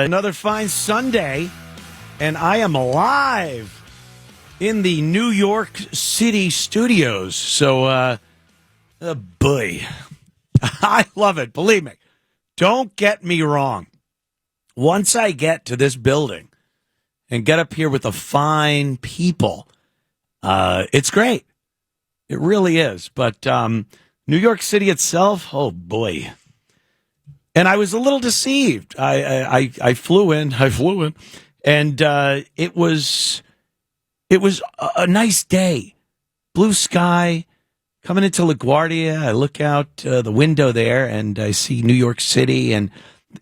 Another fine Sunday, and I am live in the New York City studios. So, boy, I love it. Believe me. Don't get me wrong. Once I get to this building and get up here with the fine people, it's great. It really is. But New York City itself, oh boy. And I was a little deceived. I flew in, and it was a nice day. Blue sky. Coming into LaGuardia, I look out the window there, and I see New York City, and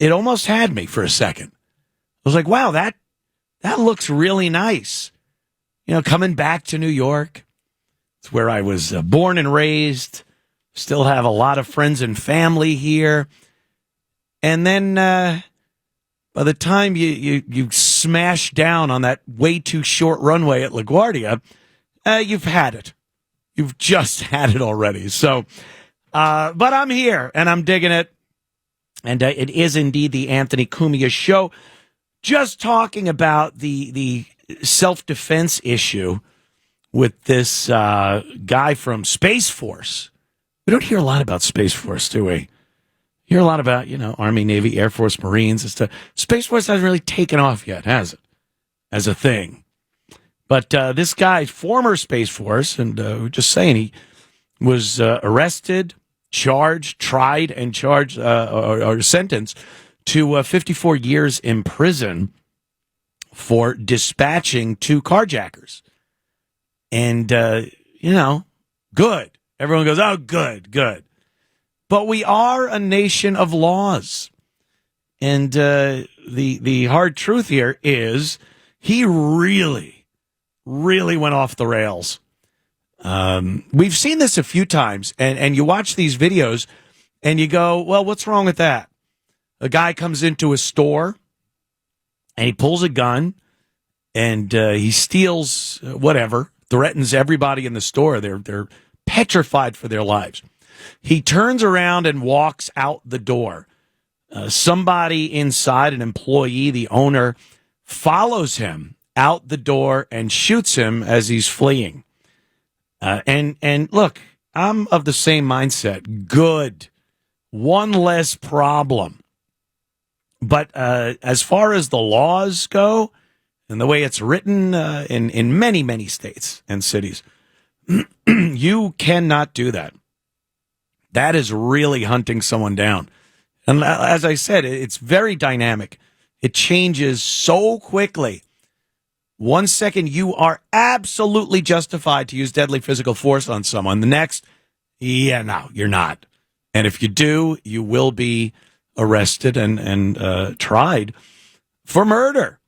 it almost had me for a second. I was like, wow, that looks really nice. You know, coming back to New York. It's where I was born and raised. Still have a lot of friends and family here. And then by the time you smash down on that way too short runway at LaGuardia, you've had it. You've just had it already. So, but I'm here, and I'm digging it. And it is indeed the Anthony Cumia Show. Just talking about the self-defense issue with this guy from Space Force. We don't hear a lot about Space Force, do we? Hear a lot about, Army, Navy, Air Force, Marines and stuff. Space Force hasn't really taken off yet, has it? As a thing. But this guy, former Space Force, and just saying, he was arrested, charged, tried, and charged or sentenced to 54 years in prison for dispatching two carjackers. And, good. Everyone goes, oh, good. But we are a nation of laws. And the hard truth here is he really went off the rails. We've seen this a few times, and you watch these videos, and you go, well, what's wrong with that? A guy comes into a store, and he pulls a gun, and he steals whatever, threatens everybody in the store. They're petrified for their lives. He turns around and walks out the door. Somebody inside, an employee, the owner, follows him out the door and shoots him as he's fleeing. And look, I'm of the same mindset. Good. One less problem. But as far as the laws go and the way it's written in many, many states and cities, you cannot do that. That is really hunting someone down. And as I said, it's very dynamic. It changes so quickly. 1 second, you are absolutely justified to use deadly physical force on someone. The next, no, you're not. And if you do, you will be arrested and tried for murder.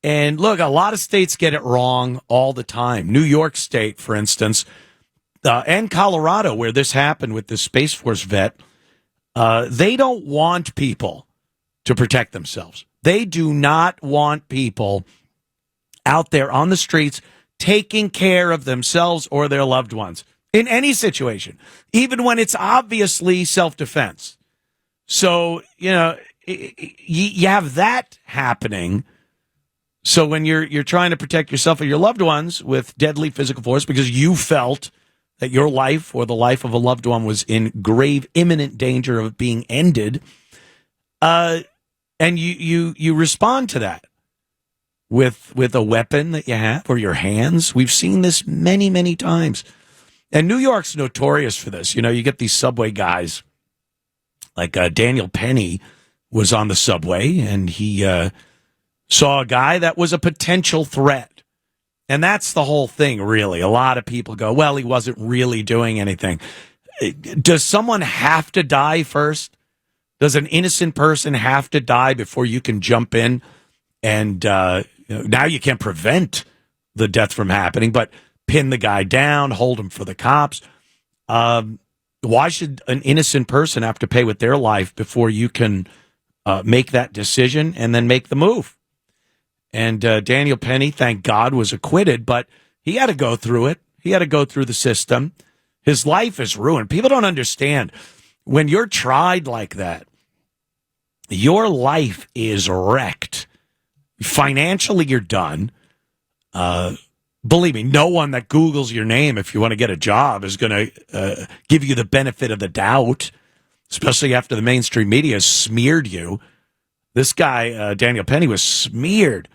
And look, a lot of states get it wrong all the time. New York State, for instance, and Colorado, where this happened with the Space Force vet, they don't want people to protect themselves. They do not want people out there on the streets taking care of themselves or their loved ones in any situation, even when it's obviously self-defense. So, you have that happening. So when you're trying to protect yourself or your loved ones with deadly physical force because you felt that your life or the life of a loved one was in grave, imminent danger of being ended, and you respond to that with a weapon that you have or your hands. We've seen this many, many times. And New York's notorious for this. You get these subway guys, like Daniel Penny was on the subway, and he saw a guy that was a potential threat. And that's the whole thing, really. A lot of people go, well, he wasn't really doing anything. Does someone have to die first? Does an innocent person have to die before you can jump in? And now you can't prevent the death from happening, but pin the guy down, hold him for the cops. Why should an innocent person have to pay with their life before you can make that decision and then make the move? And Daniel Penny, thank God, was acquitted, but he had to go through it. He had to go through the system. His life is ruined. People don't understand. When you're tried like that, your life is wrecked. Financially, you're done. Believe me, no one that Googles your name if you want to get a job is going to give you the benefit of the doubt, especially after the mainstream media has smeared you. This guy, Daniel Penny, was smeared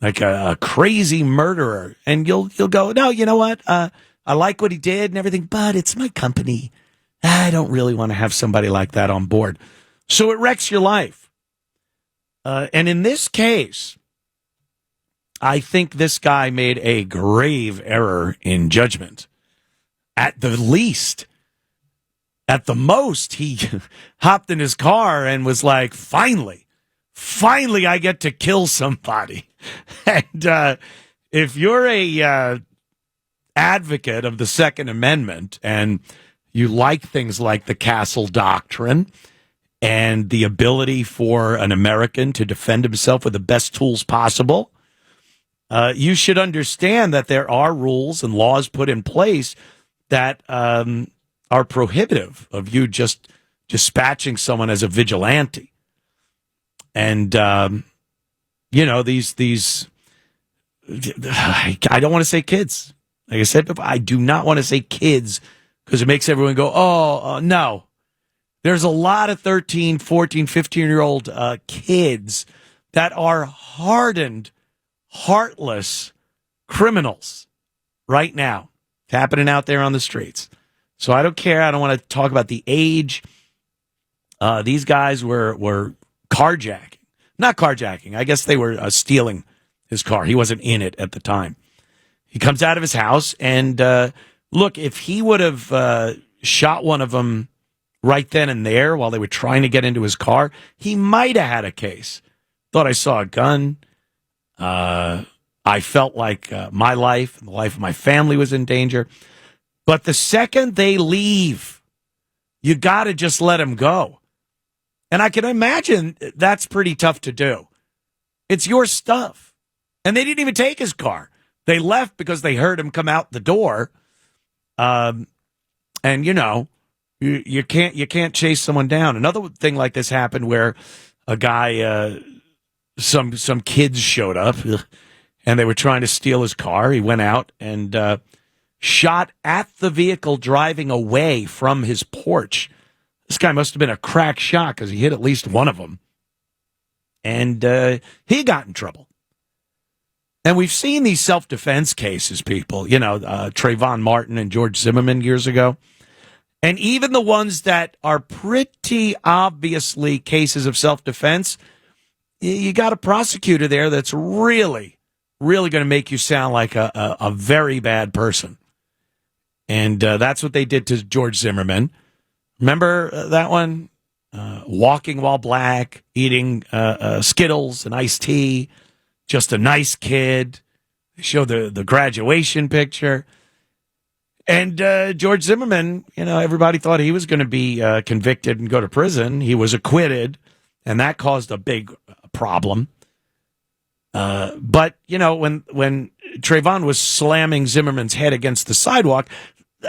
like a crazy murderer. And you'll go, no, you know what? I like what he did and everything, but it's my company. I don't really want to have somebody like that on board. So it wrecks your life. And in this case, I think this guy made a grave error in judgment. At the least, at the most, he hopped in his car and was like, finally, I get to kill somebody. And if you're a advocate of the Second Amendment and you like things like the Castle Doctrine and the ability for an American to defend himself with the best tools possible, you should understand that there are rules and laws put in place that are prohibitive of you just dispatching someone as a vigilante. And, these I don't want to say kids. Like I said before, I do not want to say kids because it makes everyone go, no. There's a lot of 13, 14, 15-year-old kids that are hardened, heartless criminals right now. It's happening out there on the streets. So I don't care. I don't want to talk about the age. These guys were carjacking. Not carjacking. I guess they were stealing his car. He wasn't in it at the time. He comes out of his house and, look, if he would have shot one of them right then and there while they were trying to get into his car, he might have had a case. Thought I saw a gun. I felt like my life and the life of my family was in danger. But the second they leave, you got to just let them go. And I can imagine that's pretty tough to do. It's your stuff. And they didn't even take his car. They left because they heard him come out the door. And, you can't chase someone down. Another thing like this happened where a guy, some kids showed up and they were trying to steal his car. He went out and shot at the vehicle driving away from his porch. This guy must have been a crack shot because he hit at least one of them. And he got in trouble. And we've seen these self-defense cases, people, Trayvon Martin and George Zimmerman years ago. And even the ones that are pretty obviously cases of self-defense, you got a prosecutor there that's really, really going to make you sound like a very bad person. And that's what they did to George Zimmerman. Remember that one? Walking while black, eating Skittles and iced tea, just a nice kid. They show the graduation picture. And George Zimmerman, everybody thought he was going to be convicted and go to prison. He was acquitted, and that caused a big problem. But, when Trayvon was slamming Zimmerman's head against the sidewalk,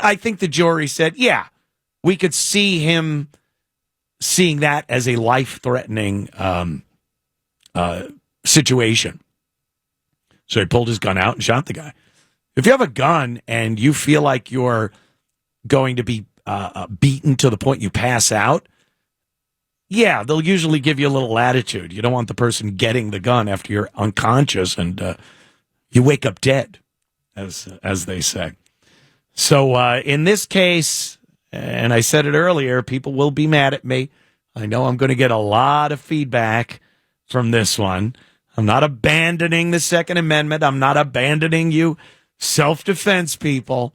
I think the jury said, yeah, we could see him seeing that as a life-threatening situation. So he pulled his gun out and shot the guy. If you have a gun and you feel like you're going to be beaten to the point you pass out, yeah, they'll usually give you a little latitude. You don't want the person getting the gun after you're unconscious and you wake up dead, as they say. So in this case, and I said it earlier, people will be mad at me. I know I'm going to get a lot of feedback from this one. I'm not abandoning the Second Amendment. I'm not abandoning you self-defense people.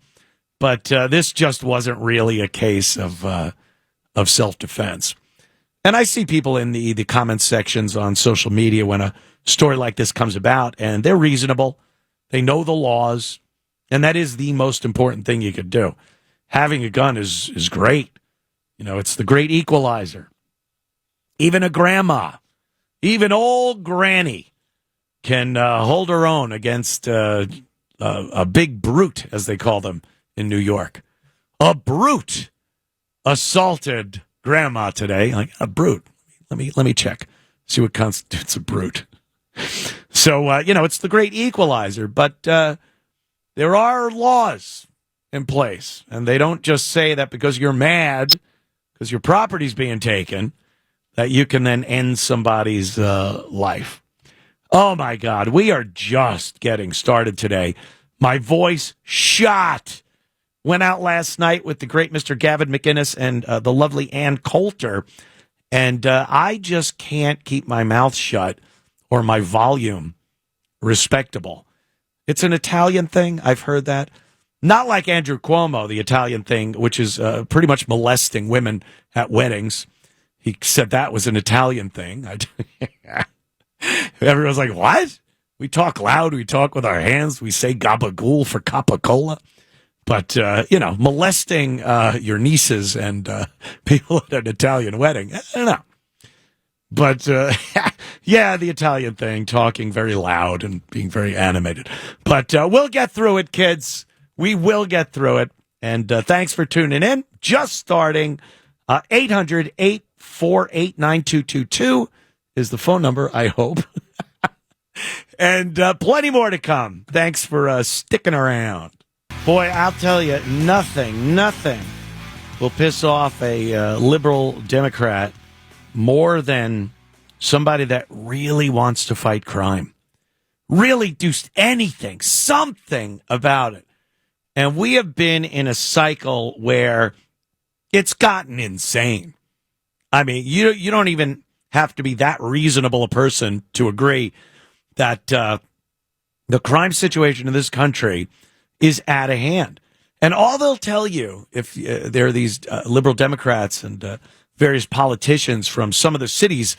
But this just wasn't really a case of self-defense. And I see people in the comment sections on social media when a story like this comes about, and they're reasonable. They know the laws, and that is the most important thing you could do. Having a gun is great. It's the great equalizer. Even a grandma, even old granny can hold her own against a big brute, as they call them in New York. A brute assaulted grandma today, like a brute. Let me check. See what constitutes a brute. So, it's the great equalizer, but there are laws in place, and they don't just say that because you're mad, because your property's being taken, that you can then end somebody's life. Oh, my God, we are just getting started today. My voice shot. Went out last night with the great Mr. Gavin McInnes and the lovely Ann Coulter, and I just can't keep my mouth shut or my volume respectable. It's an Italian thing. I've heard that. Not like Andrew Cuomo, the Italian thing, which is pretty much molesting women at weddings. He said that was an Italian thing. Everyone's like, what? We talk loud. We talk with our hands. We say gabagool for Coca-Cola. But, molesting your nieces and people at an Italian wedding, I don't know. But, yeah, the Italian thing, talking very loud and being very animated. But we'll get through it, kids. We will get through it. And thanks for tuning in. Just starting, 800-848-9222 is the phone number, I hope. And plenty more to come. Thanks for sticking around. Boy, I'll tell you, nothing will piss off a liberal Democrat more than somebody that really wants to fight crime. Really do anything, something about it. And we have been in a cycle where it's gotten insane. I mean, you don't even have to be that reasonable a person to agree that the crime situation in this country is out of hand. And all they'll tell you, if there are these liberal Democrats and various politicians from some of the cities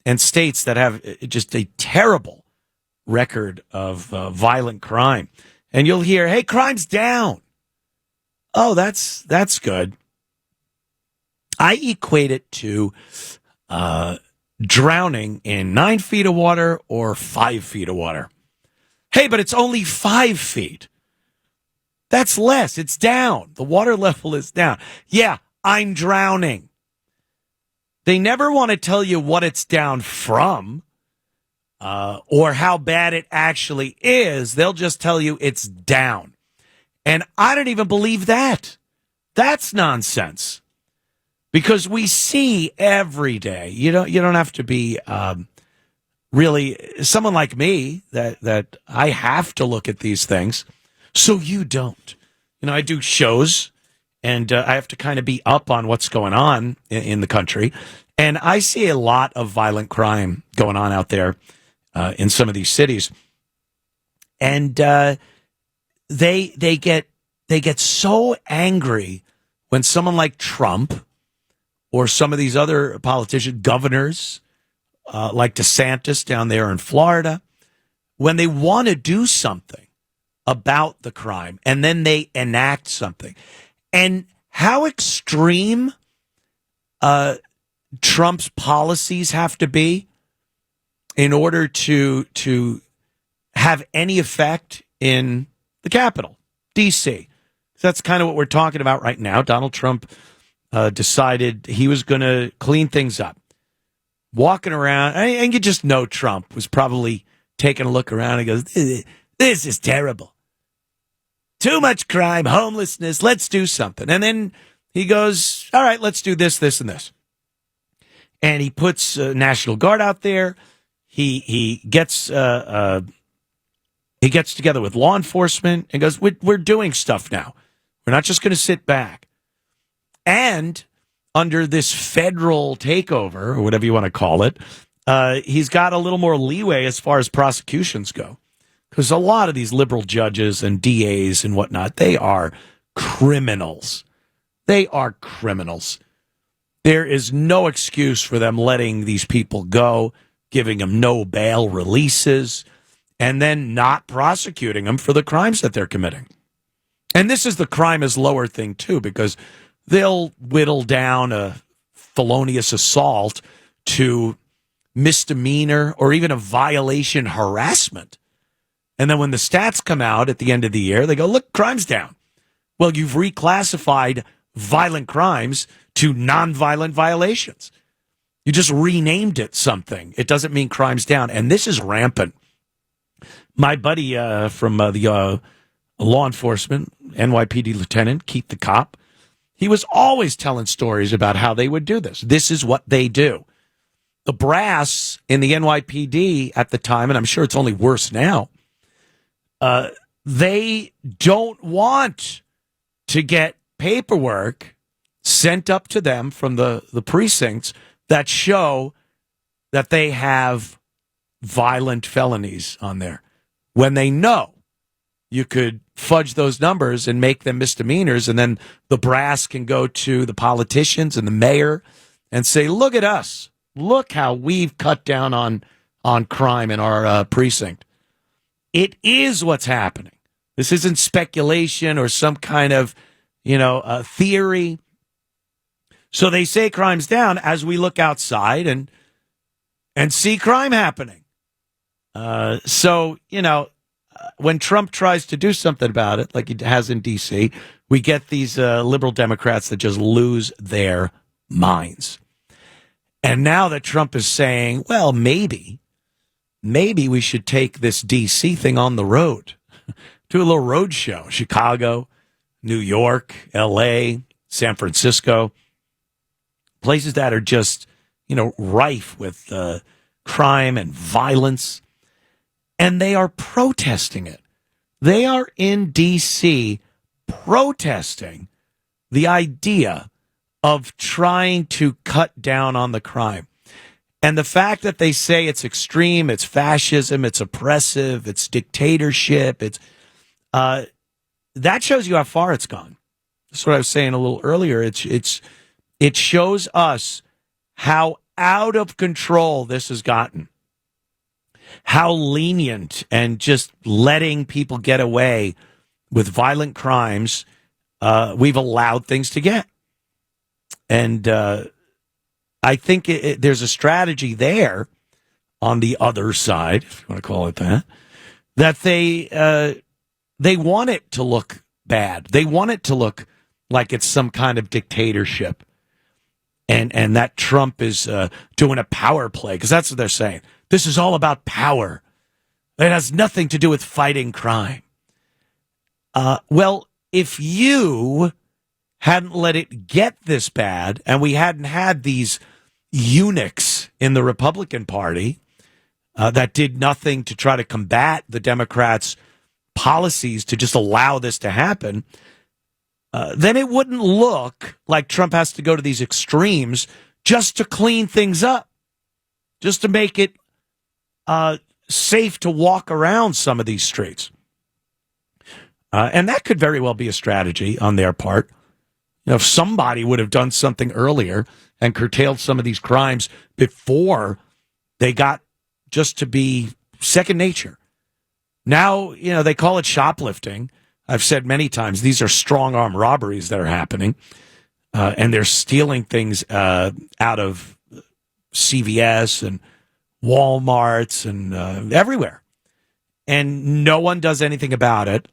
and states that have just a terrible record of violent crime, and you'll hear, hey, crime's down. Oh, that's good. I equate it to drowning in 9 feet of water or 5 feet of water. Hey, but it's only 5 feet. That's less. It's down. The water level is down. Yeah, I'm drowning. They never want to tell you what it's down from or how bad it actually is. They'll just tell you it's down. And I don't even believe that. That's nonsense. Because we see every day. You don't have to be really someone like me that I have to look at these things. So you don't. I do shows, and I have to kind of be up on what's going on in the country. And I see a lot of violent crime going on out there in some of these cities. And they get so angry when someone like Trump or some of these other politicians, governors like DeSantis down there in Florida, when they want to do something about the crime, and then they enact something. And how extreme Trump's policies have to be in order to have any effect in the Capitol, D.C. That's kind of what we're talking about right now. Donald Trump decided he was going to clean things up. Walking around, and you just know Trump was probably taking a look around and goes, this is terrible. Too much crime, homelessness, let's do something. And then he goes, all right, let's do this, this, and this. And he puts National Guard out there. He gets together with law enforcement and goes, we're doing stuff now. We're not just going to sit back. And under this federal takeover, or whatever you want to call it, he's got a little more leeway as far as prosecutions go. Because a lot of these liberal judges and DAs and whatnot, they are criminals. They are criminals. There is no excuse for them letting these people go, giving them no bail releases, and then not prosecuting them for the crimes that they're committing. And this is the crime is lower thing, too, because they'll whittle down a felonious assault to misdemeanor or even a violation harassment. And then when the stats come out at the end of the year, they go, look, crime's down. Well, you've reclassified violent crimes to nonviolent violations. You just renamed it something. It doesn't mean crime's down. And this is rampant. My buddy from the law enforcement, NYPD lieutenant, Keith the cop, he was always telling stories about how they would do this. This is what they do. The brass in the NYPD at the time, and I'm sure it's only worse now, they don't want to get paperwork sent up to them from the precincts that show that they have violent felonies on there, when they know you could fudge those numbers and make them misdemeanors, and then the brass can go to the politicians and the mayor and say, look at us. Look how we've cut down on crime in our precinct. It is what's happening. This isn't speculation or some kind of, theory. So they say crime's down as we look outside and see crime happening. When Trump tries to do something about it, like he has in D.C., we get these liberal Democrats that just lose their minds. And now that Trump is saying, well, maybe we should take this D.C. thing on the road, do a little road show, Chicago, New York, L.A., San Francisco, places that are just, rife with crime and violence. And they are protesting it. They are in D.C. protesting the idea of trying to cut down on the crime. And the fact that they say it's extreme, it's fascism, it's oppressive, it's dictatorship, that shows you how far it's gone. That's what I was saying a little earlier. It shows us how out of control this has gotten. How lenient and just letting people get away with violent crimes we've allowed things to get. And I think there's a strategy there on the other side, if you want to call it that they want it to look bad. They want it to look like it's some kind of dictatorship. And that Trump is doing a power play, because that's what they're saying. This is all about power. It has nothing to do with fighting crime. Well, if you hadn't let it get this bad, and we hadn't had these eunuchs in the Republican Party that did nothing to try to combat the Democrats' policies to just allow this to happen, then it wouldn't look like Trump has to go to these extremes just to clean things up, just to make it safe to walk around some of these streets. And that could very well be a strategy on their part. If somebody would have done something earlier and curtailed some of these crimes before they got just to be second nature. Now, they call it shoplifting. I've said many times, these are strong-arm robberies that are happening, and they're stealing things out of CVS and Walmarts and everywhere. And no one does anything about it.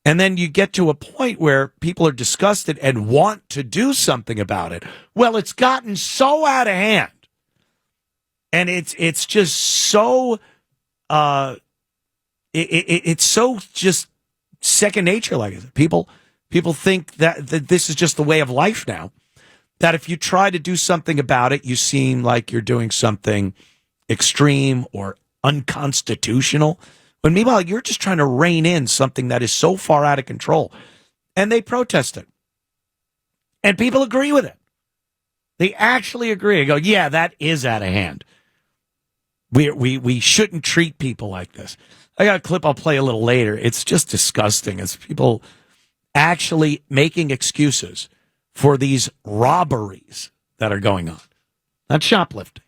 And then you get to a point where people are disgusted and want to do something about it. Well, it's gotten so out of hand. And it's just so it's so just second nature, like I said. People think that this is just the way of life now. That if you try to do something about it, you seem like you're doing something extreme or unconstitutional. But meanwhile, you're just trying to rein in something that is so far out of control. And they protest it. And people agree with it. They actually agree. They go, yeah, that is out of hand. We shouldn't treat people like this. I got a clip I'll play a little later. It's just disgusting. It's people actually making excuses for these robberies that are going on. Not shoplifting.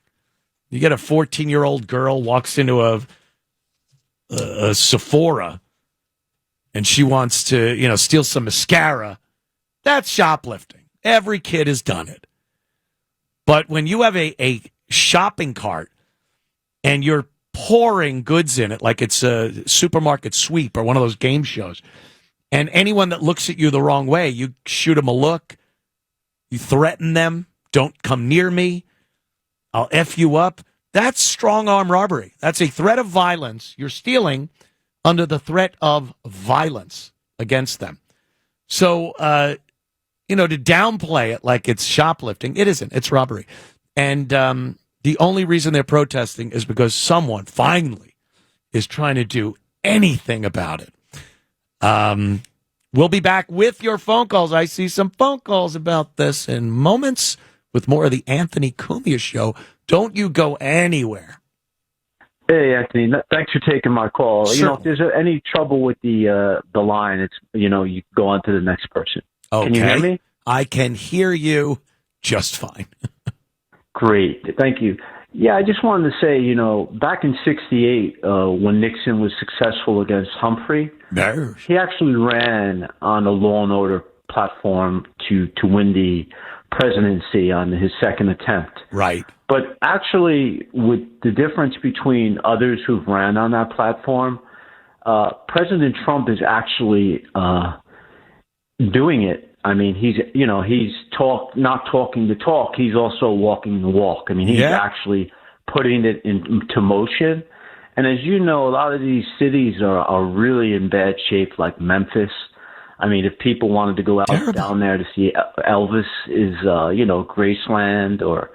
You get a 14-year-old girl walks into a Sephora and she wants to, steal some mascara. That's shoplifting. Every kid has done it. But when you have a shopping cart and you're pouring goods in it like it's a supermarket sweep or one of those game shows, and anyone that looks at you the wrong way, you shoot them a look, you threaten them, don't come near me. I'll F you up. That's strong arm robbery. That's a threat of violence. You're stealing under the threat of violence against them. So, to downplay it like it's shoplifting, it isn't. It's robbery. And the only reason they're protesting is because someone finally is trying to do anything about it. We'll be back with your phone calls. I see some phone calls about this in moments with more of the Anthony Cumia Show. Don't you go anywhere. Hey, Anthony, thanks for taking my call. Sure. If there's any trouble with the line, it's, you go on to the next person. Okay. Can you hear me? I can hear you just fine. Great. Thank you. Yeah, I just wanted to say, back in '68, when Nixon was successful against Humphrey, he actually ran on a law and order platform to win the presidency on his second attempt. Right. But actually, with the difference between others who've ran on that platform, President Trump is actually doing it. I mean, he's not talking the talk. He's also walking the walk. I mean, he's actually putting it into motion. And as you know, a lot of these cities are really in bad shape, like Memphis. I mean, if people wanted to go out down there to see Elvis, is Graceland or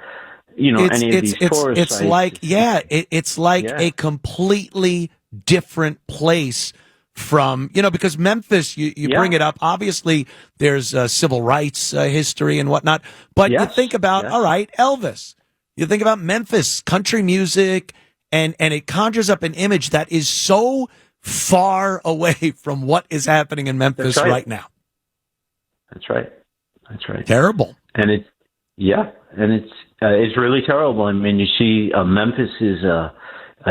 any of these tourist sites. It's like a completely different place from, because Memphis, you bring it up. Obviously, there's civil rights history and whatnot. But you think about, all right, Elvis. You think about Memphis, country music, and it conjures up an image that is so far away from what is happening in Memphis right now. That's right. Terrible. And it's really terrible. I mean, you see, Memphis is a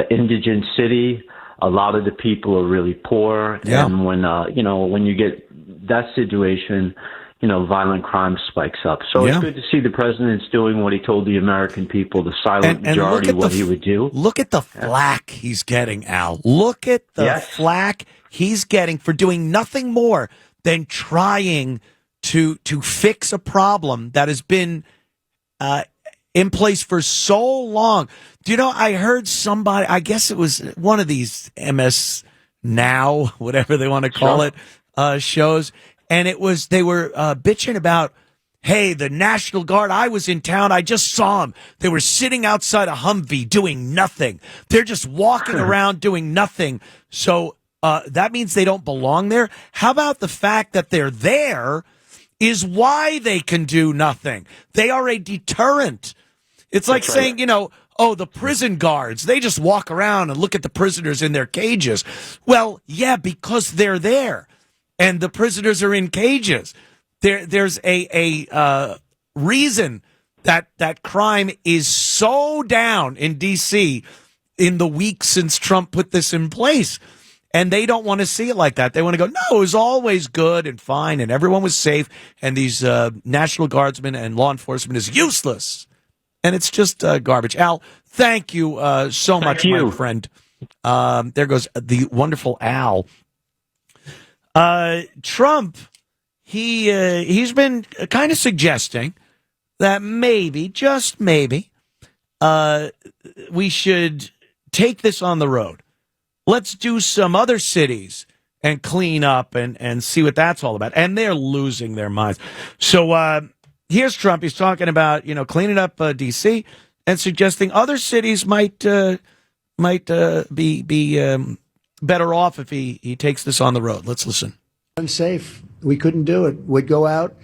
indigent city. A lot of the people are really poor, and when you get that situation, violent crime spikes up. So it's good to see the president's doing what he told the American people, the silent majority, what he would do. Look at the flack he's getting, Al. Look at the flack he's getting for doing nothing more than trying to fix a problem that has been in place for so long. Do you know, I heard somebody, I guess it was one of these MS Now, whatever they want to call it, shows, and they were bitching about, hey, the National Guard, I was in town, I just saw them. They were sitting outside a Humvee doing nothing. They're just walking around doing nothing. So that means they don't belong there. How about the fact that they're there is why they can do nothing? They are a deterrent. It's like saying, the prison guards, they just walk around and look at the prisoners in their cages. Well, yeah, because they're there and the prisoners are in cages. There's a reason that crime is so down in D.C. in the weeks since Trump put this in place. And they don't want to see it like that. They want to go, no, it was always good and fine and everyone was safe. And these National Guardsmen and law enforcement is useless. And it's just garbage. Al, thank you so much, my friend. There goes the wonderful Al. Trump, he's been kind of suggesting that maybe, just maybe, we should take this on the road. Let's do some other cities and clean up and see what that's all about. And they're losing their minds. So here's Trump. He's talking about, cleaning up D.C. and suggesting other cities might be better off if he takes this on the road. Let's listen. Unsafe. We couldn't do it. We'd go out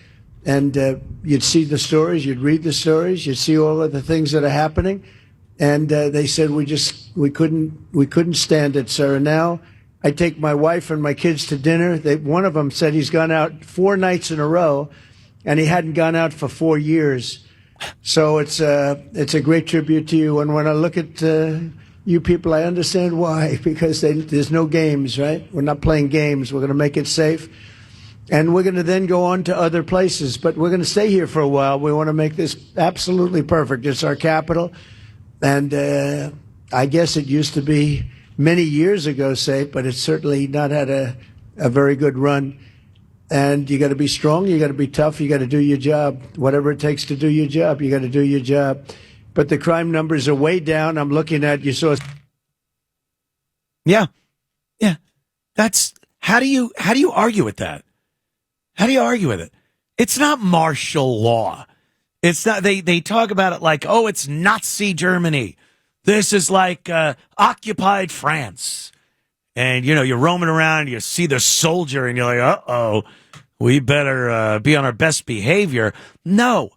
and you'd see the stories, you'd read the stories, you'd see all of the things that are happening. And they said we couldn't stand it, sir. And now I take my wife and my kids to dinner. One of them said he's gone out 4 nights in a row, and he hadn't gone out for 4 years. So it's a great tribute to you. And when I look at you people, I understand why, because there's no games, right? We're not playing games. We're going to make it safe. And we're going to then go on to other places. But we're going to stay here for a while. We want to make this absolutely perfect. It's our capital. And I guess it used to be many years ago safe, but it's certainly not had a very good run. And you got to be strong, you got to be tough, you got to do your job. Whatever it takes to do your job, you got to do your job. but the crime numbers are way down. I'm looking at, you saw. Yeah. Yeah. That's, how do you argue with that? How do you argue with it? It's not martial law. It's not, they talk about it like, oh, it's Nazi Germany. This is like occupied France. And, you know, you're roaming around, you see the soldier, and you're like, uh-oh, we better be on our best behavior. No.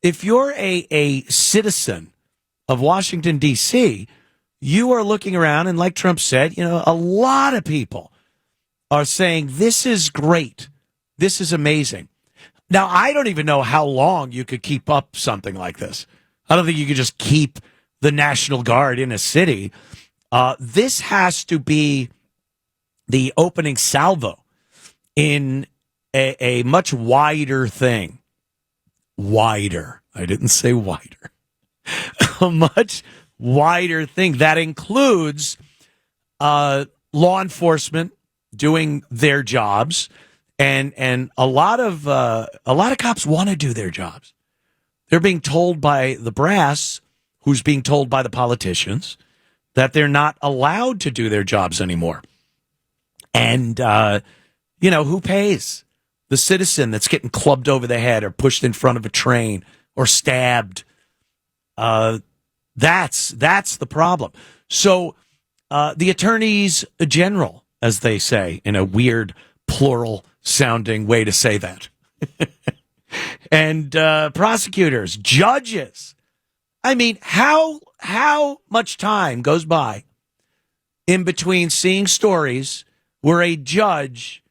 If you're a citizen of Washington, D.C., you are looking around, and like Trump said, you know, a lot of people are saying, this is great. This is amazing. Now, I don't even know how long you could keep up something like this. I don't think you could just keep the National Guard in a city. This has to be the opening salvo in a much wider thing. Wider. I didn't say wider. A much wider thing that includes law enforcement doing their jobs, and a lot of cops want to do their jobs. They're being told by the brass, who's being told by the politicians, that they're not allowed to do their jobs anymore. And you know, who pays? The citizen that's getting clubbed over the head or pushed in front of a train or stabbed. That's the problem. So the attorneys general, as they say, in a weird plural sounding way to say that, and prosecutors, judges. I mean, how much time goes by in between seeing stories where a judge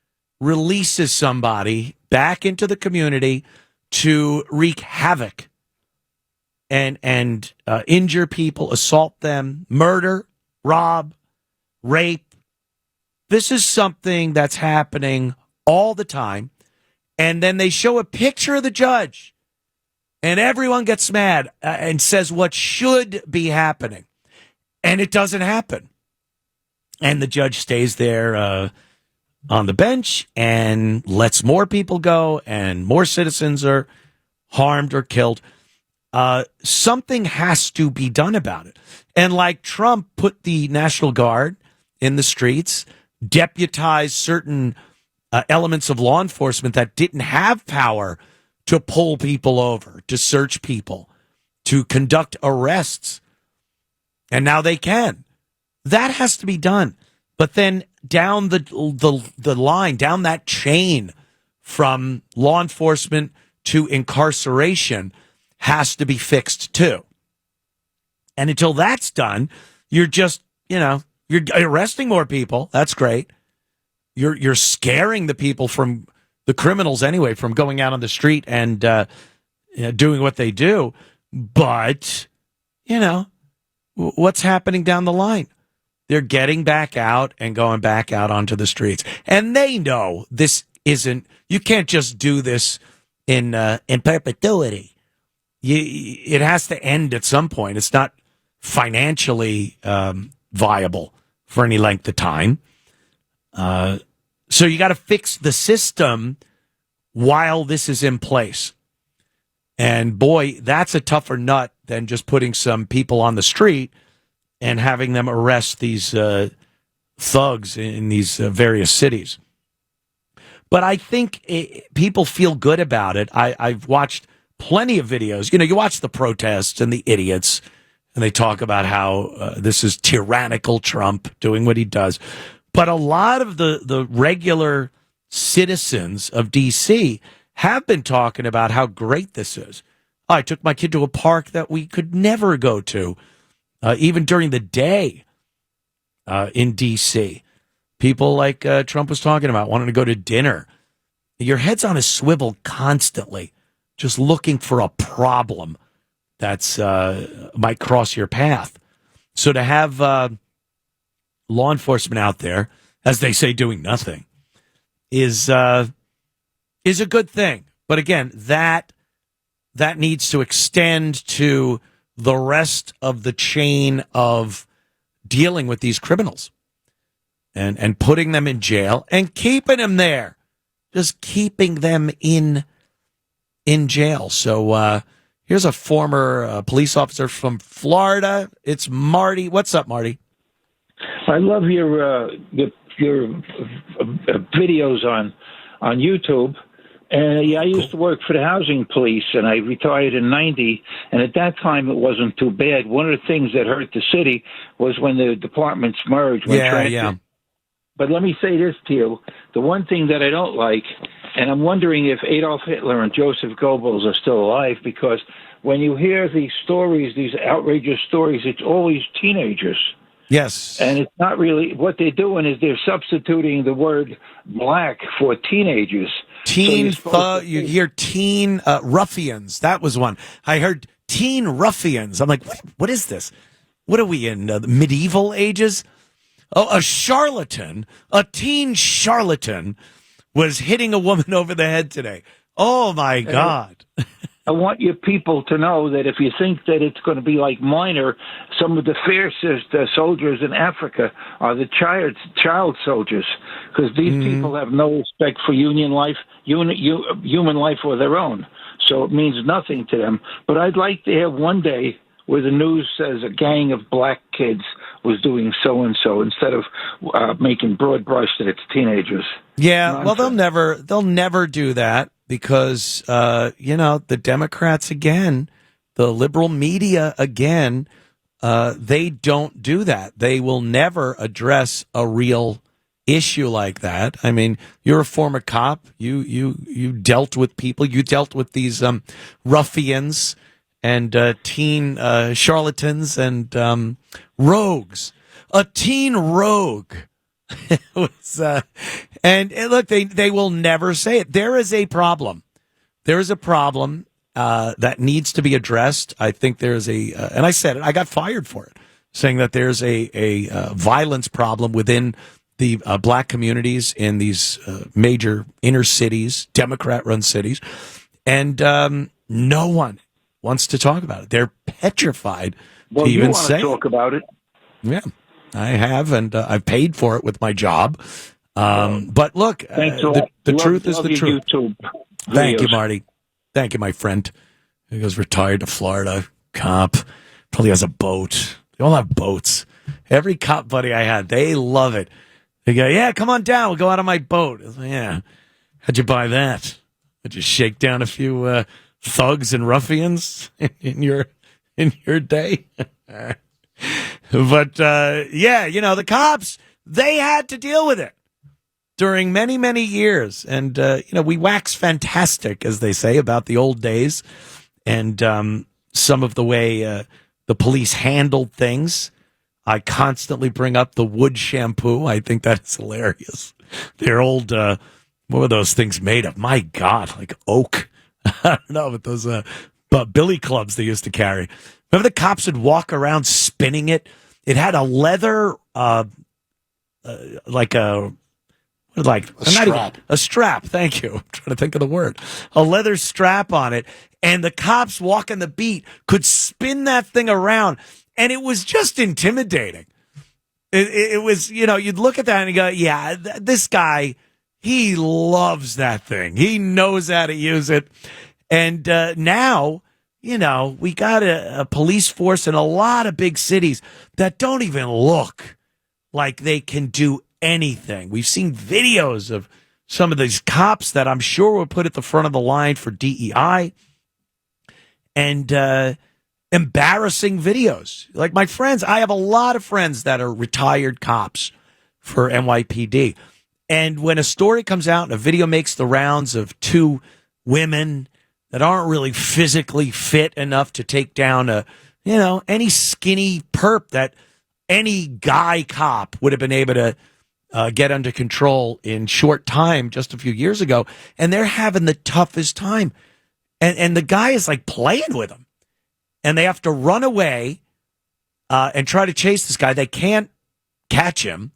releases somebody back into the community to wreak havoc and injure people, assault them, murder, rob, rape? This is something that's happening all the time. And then they show a picture of the judge, and everyone gets mad and says what should be happening. And it doesn't happen. And the judge stays there on the bench and lets more people go, and more citizens are harmed or killed. Something has to be done about it. And like Trump put the National Guard in the streets, deputized certain elements of law enforcement that didn't have power to pull people over, to search people, to conduct arrests. And now they can. That has to be done. But then down the line, down that chain from law enforcement to incarceration has to be fixed too. And until that's done, you're just, you know, you're arresting more people. That's great. You're scaring the people, from the criminals anyway, from going out on the street and doing what they do. But, you know, what's happening down the line? They're getting back out and going back out onto the streets. And they know this isn't, you can't just do this in perpetuity. It has to end at some point. It's not financially viable for any length of time. So you got to fix the system while this is in place. And boy, that's a tougher nut than just putting some people on the street and having them arrest these thugs in these various cities. But I think people feel good about it. I've watched plenty of videos. You know, you watch the protests and the idiots, and they talk about how this is tyrannical Trump doing what he does. But a lot of the regular citizens of D.C. have been talking about how great this is. I took my kid to a park that we could never go to, even during the day in D.C. People like Trump was talking about wanting to go to dinner. Your head's on a swivel constantly, just looking for a problem that's might cross your path. So to have law enforcement out there, as they say, doing nothing, is a good thing. But again, that needs to extend to the rest of the chain of dealing with these criminals and putting them in jail and keeping them there, just keeping them in jail. So Here's a former police officer from Florida. It's Marty. What's up, Marty? I love your videos on YouTube. And I used to work for the housing police, and I retired in '90. And at that time, it wasn't too bad. One of the things that hurt the city was when the departments merged. Yeah. But let me say this to you: the one thing that I don't like, and I'm wondering if Adolf Hitler and Joseph Goebbels are still alive, because when you hear these stories, these outrageous stories, it's always teenagers. Yes. And it's not really, what they're doing is they're substituting the word black for teenagers. You hear teen ruffians. That was one. I heard teen ruffians. I'm like, what is this? What are we in the medieval ages? Oh, a charlatan, a teen charlatan was hitting a woman over the head today. Oh, my God. I want you people to know that if you think that it's going to be like Minor, some of the fiercest soldiers in Africa are the child soldiers, because these people have no respect for human life or their own. So it means nothing to them. But I'd like to have one day where the news says a gang of black kids was doing so-and-so, instead of making broad brush that it's teenagers. Yeah, Nonsense. well, they'll never do that. Because, the Democrats again, the liberal media again, they don't do that. They will never address a real issue like that. I mean, you're a former cop. You dealt with people. You dealt with these ruffians and teen charlatans and rogues. A teen rogue. It was, and look, they will never say it. There is a problem. There is a problem that needs to be addressed. I think there's and I said it. I got fired for it, saying that there's a violence problem within the black communities in these major inner cities, Democrat-run cities, and no one wants to talk about it. They're petrified to even say. You want to talk about it? Yeah. I have, and I've paid for it with my job. But look, the truth is the truth. Thank you, Marty. Thank you, my friend. He goes retired to Florida, cop. Probably has a boat. They all have boats. Every cop buddy I had, they love it. They go, yeah, come on down. We'll go out on my boat. I was like, yeah. How'd you buy that? Did you shake down a few thugs and ruffians in your day? But, the cops, they had to deal with it during many, many years. And, we wax fantastic, as they say, about the old days and some of the way the police handled things. I constantly bring up the wood shampoo. I think that's hilarious. Their old, what were those things made of? My God, like oak. I don't know, but those billy clubs they used to carry. Remember the cops would walk around spinning it? It had a leather, strap. A strap. Thank you. I'm trying to think of the word. A leather strap on it. And the cops walking the beat could spin that thing around. And it was just intimidating. It was, you'd look at that and you go, yeah, this guy, he loves that thing. He knows how to use it. And now, we got a police force in a lot of big cities that don't even look like they can do anything. We've seen videos of some of these cops that I'm sure were put at the front of the line for DEI and embarrassing videos. Like my friends, I have a lot of friends that are retired cops for NYPD. And when a story comes out and a video makes the rounds of two women that aren't really physically fit enough to take down any skinny perp that any guy cop would have been able to get under control in short time just a few years ago, and they're having the toughest time. And the guy is like playing with them, and they have to run away and try to chase this guy. They can't catch him.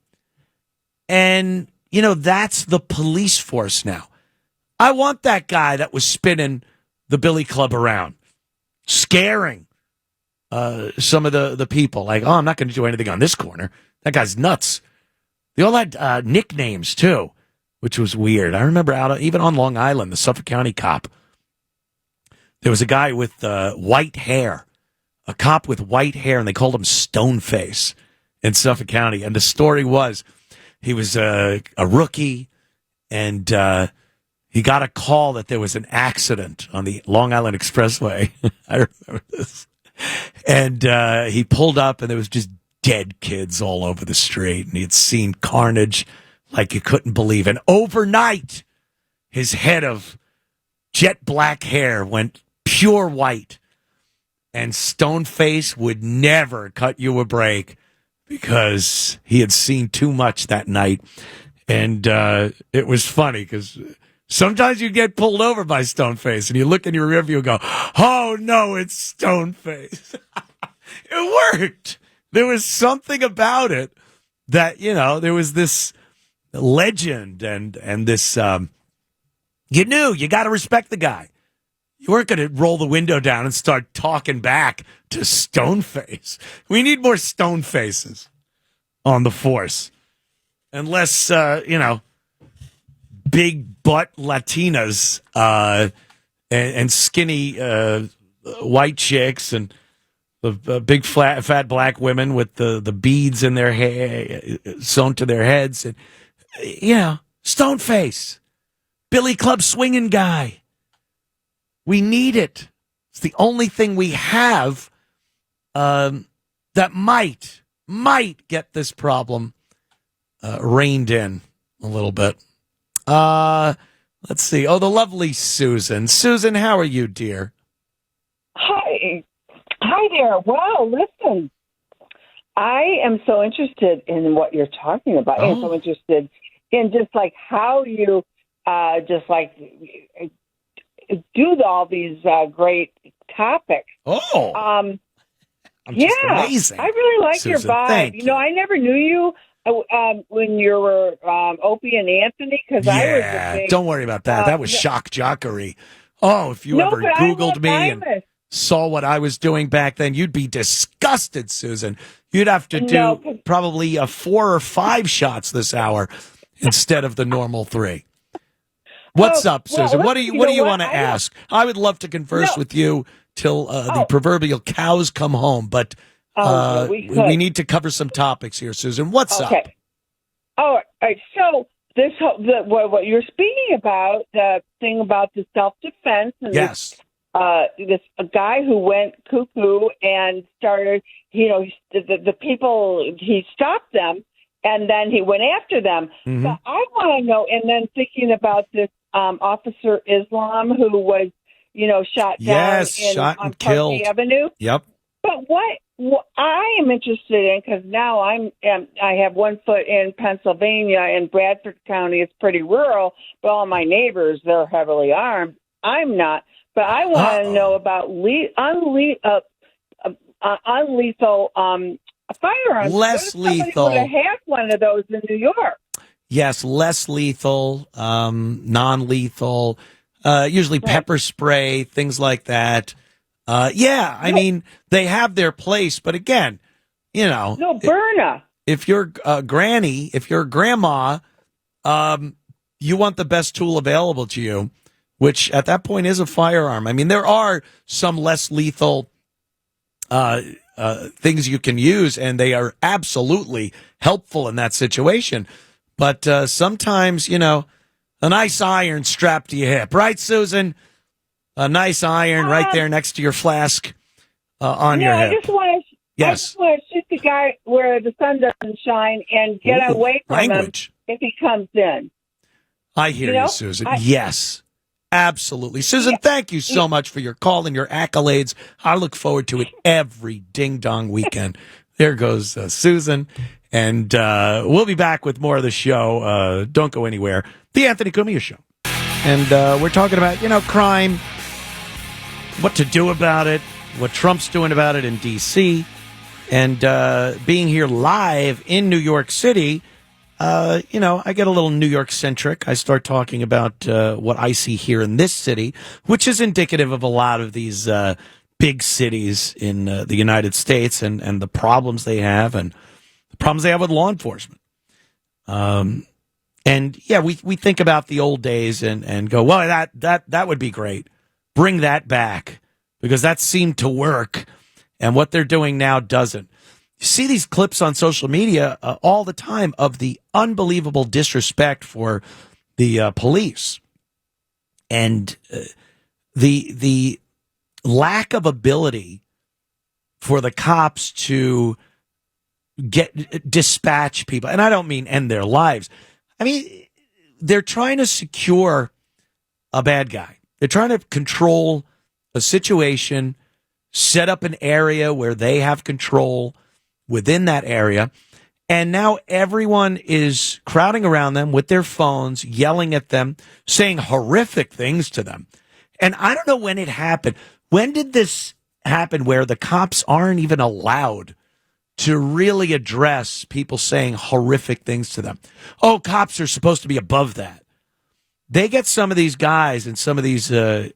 And, that's the police force now. I want that guy that was spinning the billy club around, scaring some of the people. Like, oh, I'm not going to do anything on this corner. That guy's nuts. They all had nicknames, too, which was weird. I remember even on Long Island, the Suffolk County cop There was a guy with white hair, a cop with white hair, and they called him Stoneface in Suffolk County. And the story was he was a rookie, and he got a call that there was an accident on the Long Island Expressway. I remember this. And he pulled up, and there was just dead kids all over the street, and he had seen carnage like you couldn't believe. And overnight, his head of jet black hair went pure white, and Stoneface would never cut you a break because he had seen too much that night. And it was funny because sometimes you get pulled over by Stoneface, and you look in your rearview and go, oh, no, it's Stoneface. It worked. There was something about it that, there was this legend and this, you knew you got to respect the guy. You weren't going to roll the window down and start talking back to Stoneface. We need more Stonefaces on the force. Unless, big butt Latinas and skinny white chicks and the big fat black women with the beads in their hair sewn to their heads. And, Stoneface, Billy Club swinging guy. We need it. It's the only thing we have that might get this problem reined in a little bit. Let's see. Oh, the lovely Susan. Susan, how are you, dear? Hi there. Wow, listen, I am so interested in what you're talking about. I'm so interested in just like how you do all these great topics. I'm just amazing. I really like Susan, your vibe. thank you. I never knew you when you were Opie and Anthony because I was a big, don't worry about that. That was shock jockery. Oh, if you ever Googled me and saw what I was doing back then, you'd be disgusted, Susan. You'd have to do probably 4 or 5 shots this hour instead of the normal 3. What's up, Susan? What do you want to ask? I would love to converse with you till the proverbial cows come home, but we need to cover some topics here, Susan. What's up? All right. So what you're speaking about, the thing about the self-defense, and this a guy who went cuckoo and started, the people, he stopped them, and then he went after them. Mm-hmm. So I want to know, and then thinking about this Officer Islam who was, shot down on killed. Park Avenue. Yep. But what I am interested in, because now I have one foot in Pennsylvania, and Bradford County is pretty rural, but all my neighbors, they're heavily armed. I'm not. But I want to know about unlethal firearms. Less lethal. Would have had one of those in New York. Yes, less lethal, non-lethal, usually pepper spray, things like that. I mean, they have their place, but again, No, Berna. If you're granny, if you're grandma, you want the best tool available to you, which at that point is a firearm. I mean, there are some less lethal things you can use, and they are absolutely helpful in that situation. But sometimes, a nice iron strapped to your hip, right, Susan? A nice iron right there next to your flask on your hip. I just want to shoot the guy where the sun doesn't shine and get away from him if he comes in. I hear you, Susan. Yes, absolutely. Susan, thank you so much for your call and your accolades. I look forward to it every ding-dong weekend. There goes Susan. And we'll be back with more of the show. Don't go anywhere. The Anthony Cumia Show. And we're talking about, crime, what to do about it, what Trump's doing about it in D.C., and being here live in New York City. I get a little New York-centric. I start talking about what I see here in this city, which is indicative of a lot of these big cities in the United States and the problems they have and problems they have with law enforcement. We think about the old days and go, well, that would be great. bring that back, because that seemed to work, and what they're doing now doesn't. You see these clips on social media all the time of the unbelievable disrespect for the police, and the lack of ability for the cops to dispatch people. And I don't mean end their lives. I mean, they're trying to secure a bad guy. They're trying to control a situation, set up an area where they have control within that area. And now everyone is crowding around them with their phones, yelling at them, saying horrific things to them. And I don't know when it happened. When did this happen where the cops aren't even allowed to really address people saying horrific things to them? Oh, cops are supposed to be above that. They get some of these guys in some of these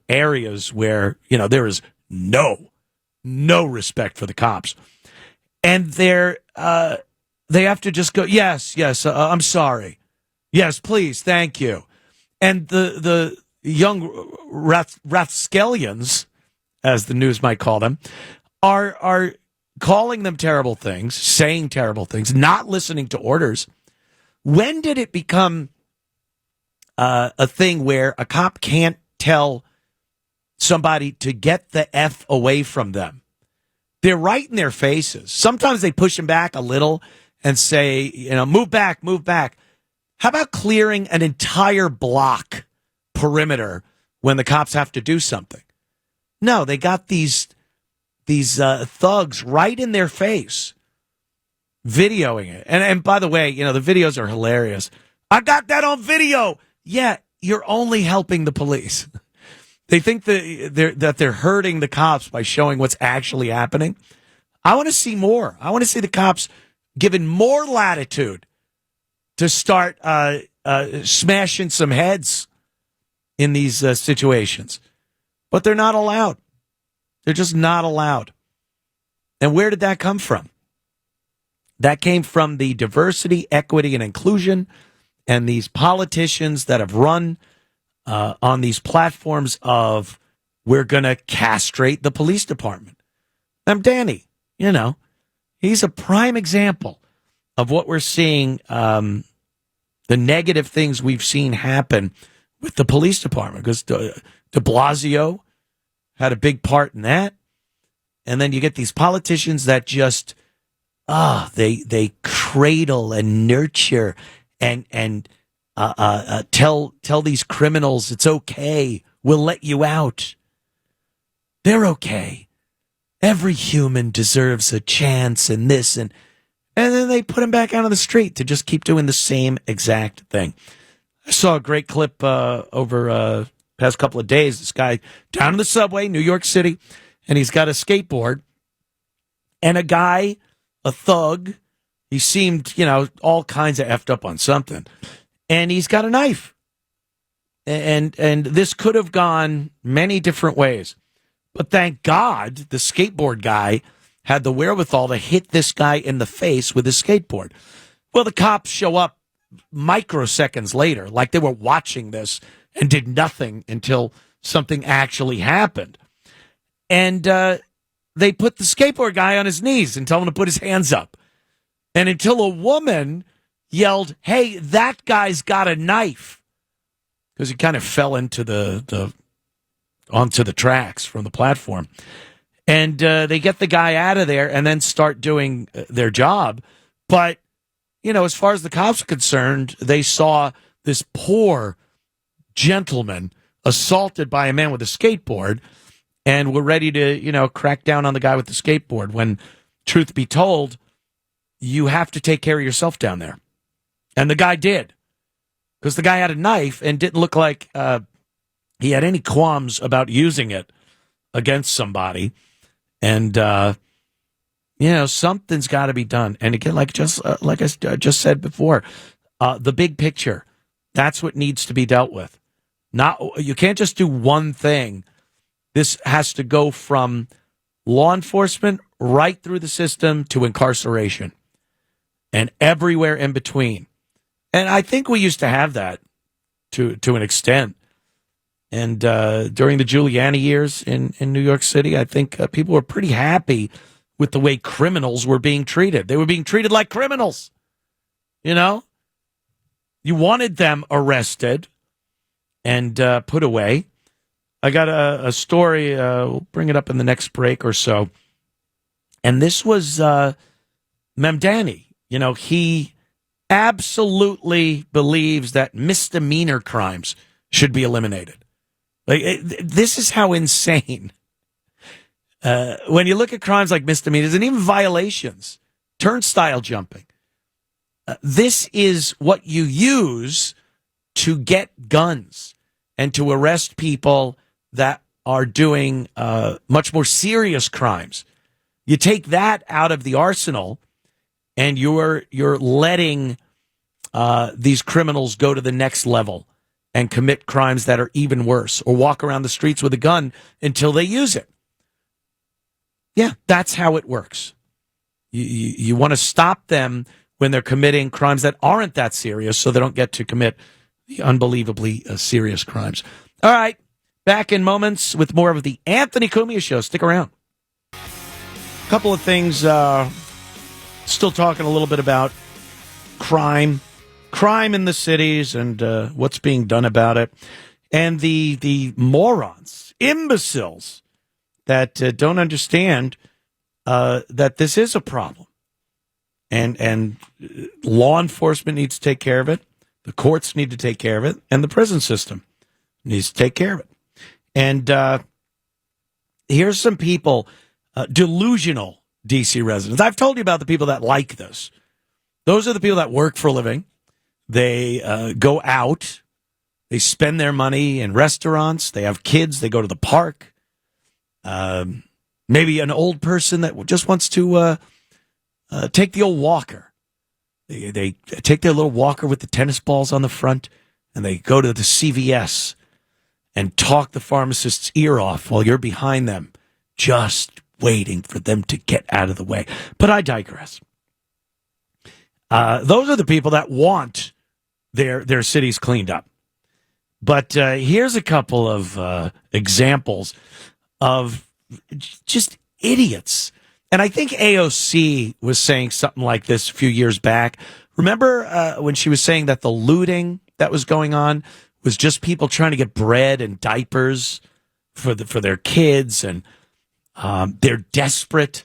areas where, there is no respect for the cops. And they have to just go, yes, I'm sorry. Yes, please, thank you. And the young rapscallions, as the news might call them, are calling them terrible things, saying terrible things, not listening to orders. When did it become a thing where a cop can't tell somebody to get the F away from them? They're right in their faces. Sometimes they push them back a little and say, move back, move back. How about clearing an entire block perimeter when the cops have to do something? No, they got these thugs right in their face, videoing it. And by the way, the videos are hilarious. I got that on video. Yeah, you're only helping the police. They think that they're hurting the cops by showing what's actually happening. I want to see more. I want to see the cops given more latitude to start smashing some heads in these situations. But they're not allowed. They're just not allowed. And where did that come from? That came from the diversity, equity, and inclusion, and these politicians that have run on these platforms of, we're going to castrate the police department. Danny, he's a prime example of what we're seeing, the negative things we've seen happen with the police department, because de Blasio had a big part in that. And then you get these politicians that just, they cradle and nurture and tell these criminals it's okay, we'll let you out. They're okay. Every human deserves a chance and this, and then they put him back out on the street to just keep doing the same exact thing. I saw a great clip over past couple of days. This guy down in the subway, New York City, and he's got a skateboard, and a guy, a thug, he seemed, all kinds of effed up on something, and he's got a knife. And this could have gone many different ways. But thank God the skateboard guy had the wherewithal to hit this guy in the face with his skateboard. Well, the cops show up microseconds later, like they were watching this, and did nothing until something actually happened. And they put the skateboard guy on his knees and told him to put his hands up. And until a woman yelled, "Hey, that guy's got a knife," because he kind of fell into onto the tracks from the platform. And they get the guy out of there and then start doing their job. But, as far as the cops are concerned, they saw this poor gentleman assaulted by a man with a skateboard and were ready to, crack down on the guy with the skateboard, when, truth be told, you have to take care of yourself down there. And the guy did, because the guy had a knife and didn't look like he had any qualms about using it against somebody. And, something's got to be done. And again, like I just said before, the big picture, that's what needs to be dealt with. You can't just do one thing. This has to go from law enforcement right through the system to incarceration and everywhere in between. And I think we used to have that to an extent. And during the Giuliani years in New York City, I think people were pretty happy with the way criminals were being treated. They were being treated like criminals. You know? You wanted them arrested and put away. I got a story. We'll bring it up in the next break or so. And this was Memdani. You know, he absolutely believes that misdemeanor crimes should be eliminated. Like, this is how insane. When you look at crimes like misdemeanors and even violations, turnstile jumping, this is what you use to get guns and to arrest people that are doing much more serious crimes. You take that out of the arsenal, and you're letting these criminals go to the next level and commit crimes that are even worse, or walk around the streets with a gun until they use it. Yeah, that's how it works. You want to stop them when they're committing crimes that aren't that serious, so they don't get to commit the unbelievably serious crimes. All right, back in moments with more of the Anthony Cumia Show. Stick around. A couple of things. Still talking a little bit about crime in the cities and what's being done about it, and the morons, imbeciles that don't understand that this is a problem. And law enforcement needs to take care of it. The courts need to take care of it. And the prison system needs to take care of it. And here's some people, delusional D.C. residents. I've told you about the people that like this. Those are the people that work for a living. They go out. They spend their money in restaurants. They have kids. They go to the park. Maybe an old person that just wants to take the old walker. They take their little walker with the tennis balls on the front, and they go to the CVS and talk the pharmacist's ear off while you're behind them, just waiting for them to get out of the way. But I digress. Those are the people that want their cities cleaned up. But here's a couple of examples of just idiots. And I think AOC was saying something like this a few years back. Remember when she was saying that the looting that was going on was just people trying to get bread and diapers for their kids, and they're desperate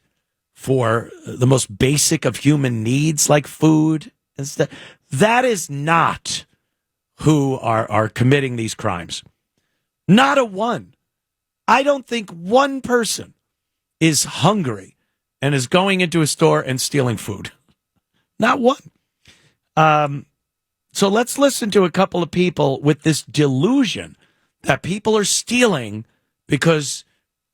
for the most basic of human needs like food and stuff. That is not who are committing these crimes. Not a one. I don't think one person is hungry and is going into a store and stealing food. Not one. So let's listen to a couple of people with this delusion that people are stealing because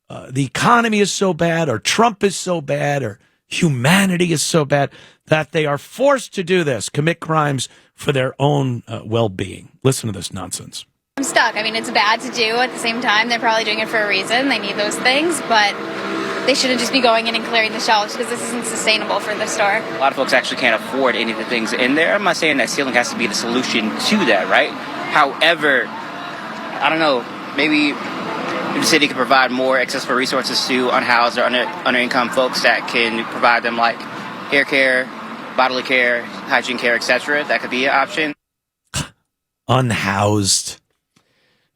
the economy is so bad, or Trump is so bad, or humanity is so bad that they are forced to do this, commit crimes for their own well-being. Listen to this nonsense. I'm stuck. I mean, it's bad to do. At the same time, they're probably doing it for a reason. They need those things, but they shouldn't just be going in and clearing the shelves because this isn't sustainable for the store. A lot of folks actually can't afford any of the things in there. I'm not saying that stealing has to be the solution to that, right? However, I don't know, maybe the city could provide more accessible resources to unhoused or under-income folks that can provide them like hair care, bodily care, hygiene care, etc. That could be an option. Unhoused.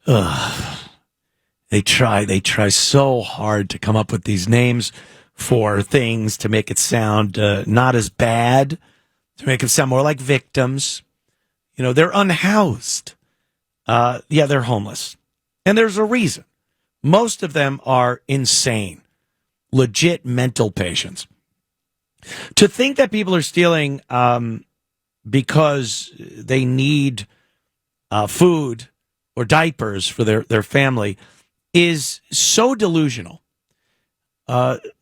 Ugh. They try so hard to come up with these names for things to make it sound not as bad, to make it sound more like victims. You know, they're unhoused. Yeah, they're homeless. And there's a reason. Most of them are insane, legit mental patients. To think that people are stealing because they need food or diapers for their family is so delusional.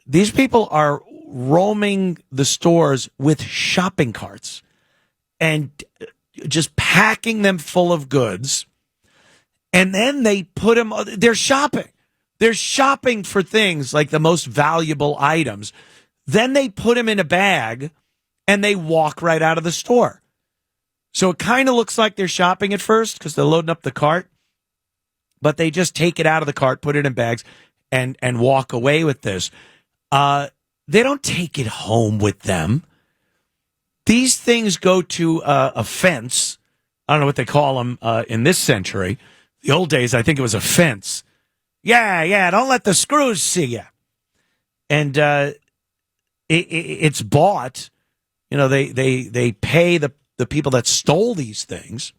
These people are roaming the stores with shopping carts and just packing them full of goods. And then they put them, they're shopping. They're shopping for things like the most valuable items. Then they put them in a bag and they walk right out of the store. So it kind of looks like they're shopping at first because they're loading up the cart. but they just take it out of the cart, put it in bags, and walk away with this. They don't take it home with them. These things go to a fence. I don't know what they call them in this century. The old days, I think it was a fence. Yeah, don't let the screws see you. And it's bought. You know, they pay the people that stole these things.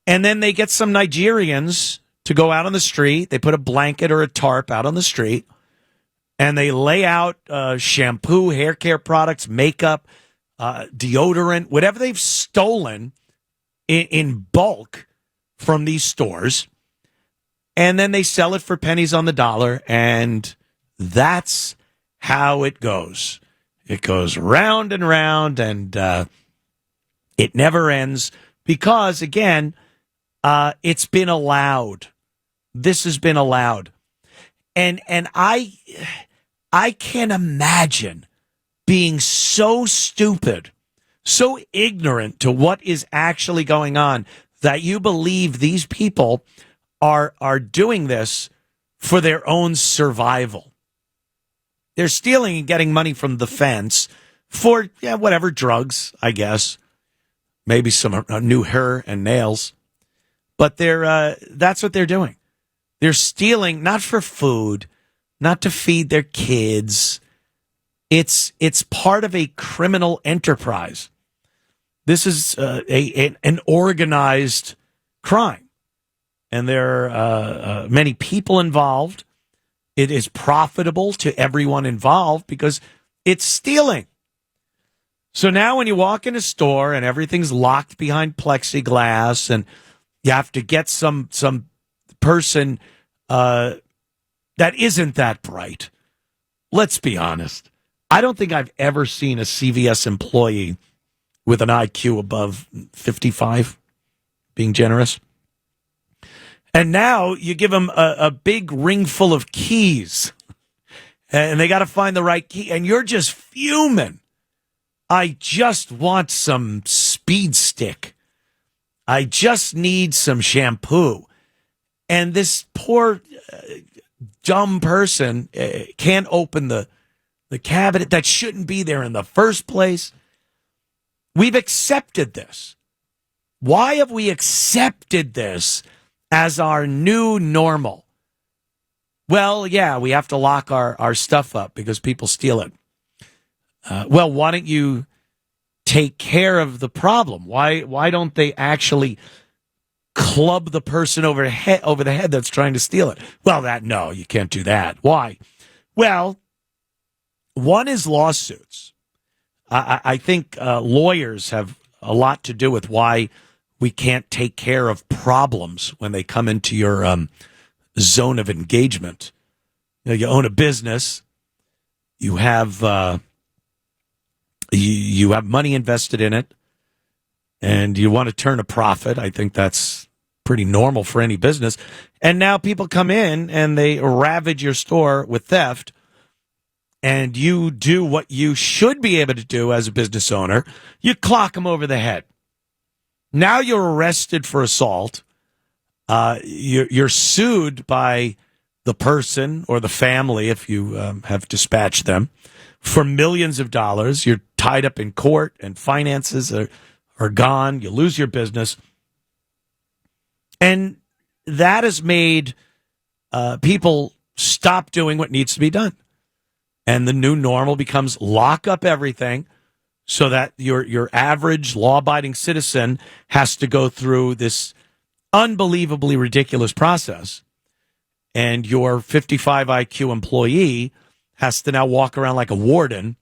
And then they get some Nigerians to go out on the street. They put a blanket or a tarp out on the street. And they lay out shampoo, hair care products, makeup, deodorant, whatever they've stolen in bulk from these stores. And then they sell it for pennies on the dollar. And that's how it goes. It goes round and round, and it never ends because, again, it's been allowed. This has been allowed. And I can't imagine being so stupid, so ignorant to what is actually going on that you believe these people are doing this for their own survival. They're stealing and getting money from the fence for whatever drugs, I guess. Maybe some new hair and nails. But that's what they're doing. They're stealing not for food, not to feed their kids. It's part of a criminal enterprise. This is an organized crime. And there are many people involved. It is profitable to everyone involved because it's stealing. So now when you walk in a store and everything's locked behind plexiglass and you have to get some person that isn't that bright, let's be honest. I don't think I've ever seen a CVS employee with an IQ above 55, being generous. And now you give them a big ring full of keys, and they got to find the right key, and you're just fuming. I just want some speed stick. I just need some shampoo. And this poor, dumb person can't open the cabinet that shouldn't be there in the first place. We've accepted this. Why have we accepted this as our new normal? Well, yeah, we have to lock our stuff up because people steal it. Well, why don't you take care of the problem? Why don't they actually club the person over the head that's trying to steal it? Well, no, you can't do that. Why? Well, one is lawsuits. I think lawyers have a lot to do with why we can't take care of problems when they come into your zone of engagement. You own a business. You have you have money invested in it, and you want to turn a profit. I think that's pretty normal for any business. And now people come in and they ravage your store with theft, and you do what you should be able to do as a business owner. You clock them over the head. Now you're arrested for assault. You're sued by the person or the family, if you have dispatched them, for millions of dollars. You're tied up in court, and finances are gone. You lose your business. And that has made people stop doing what needs to be done. And the new normal becomes lock up everything, so that your average law-abiding citizen has to go through this unbelievably ridiculous process. And your 55 IQ employee has to now walk around like a warden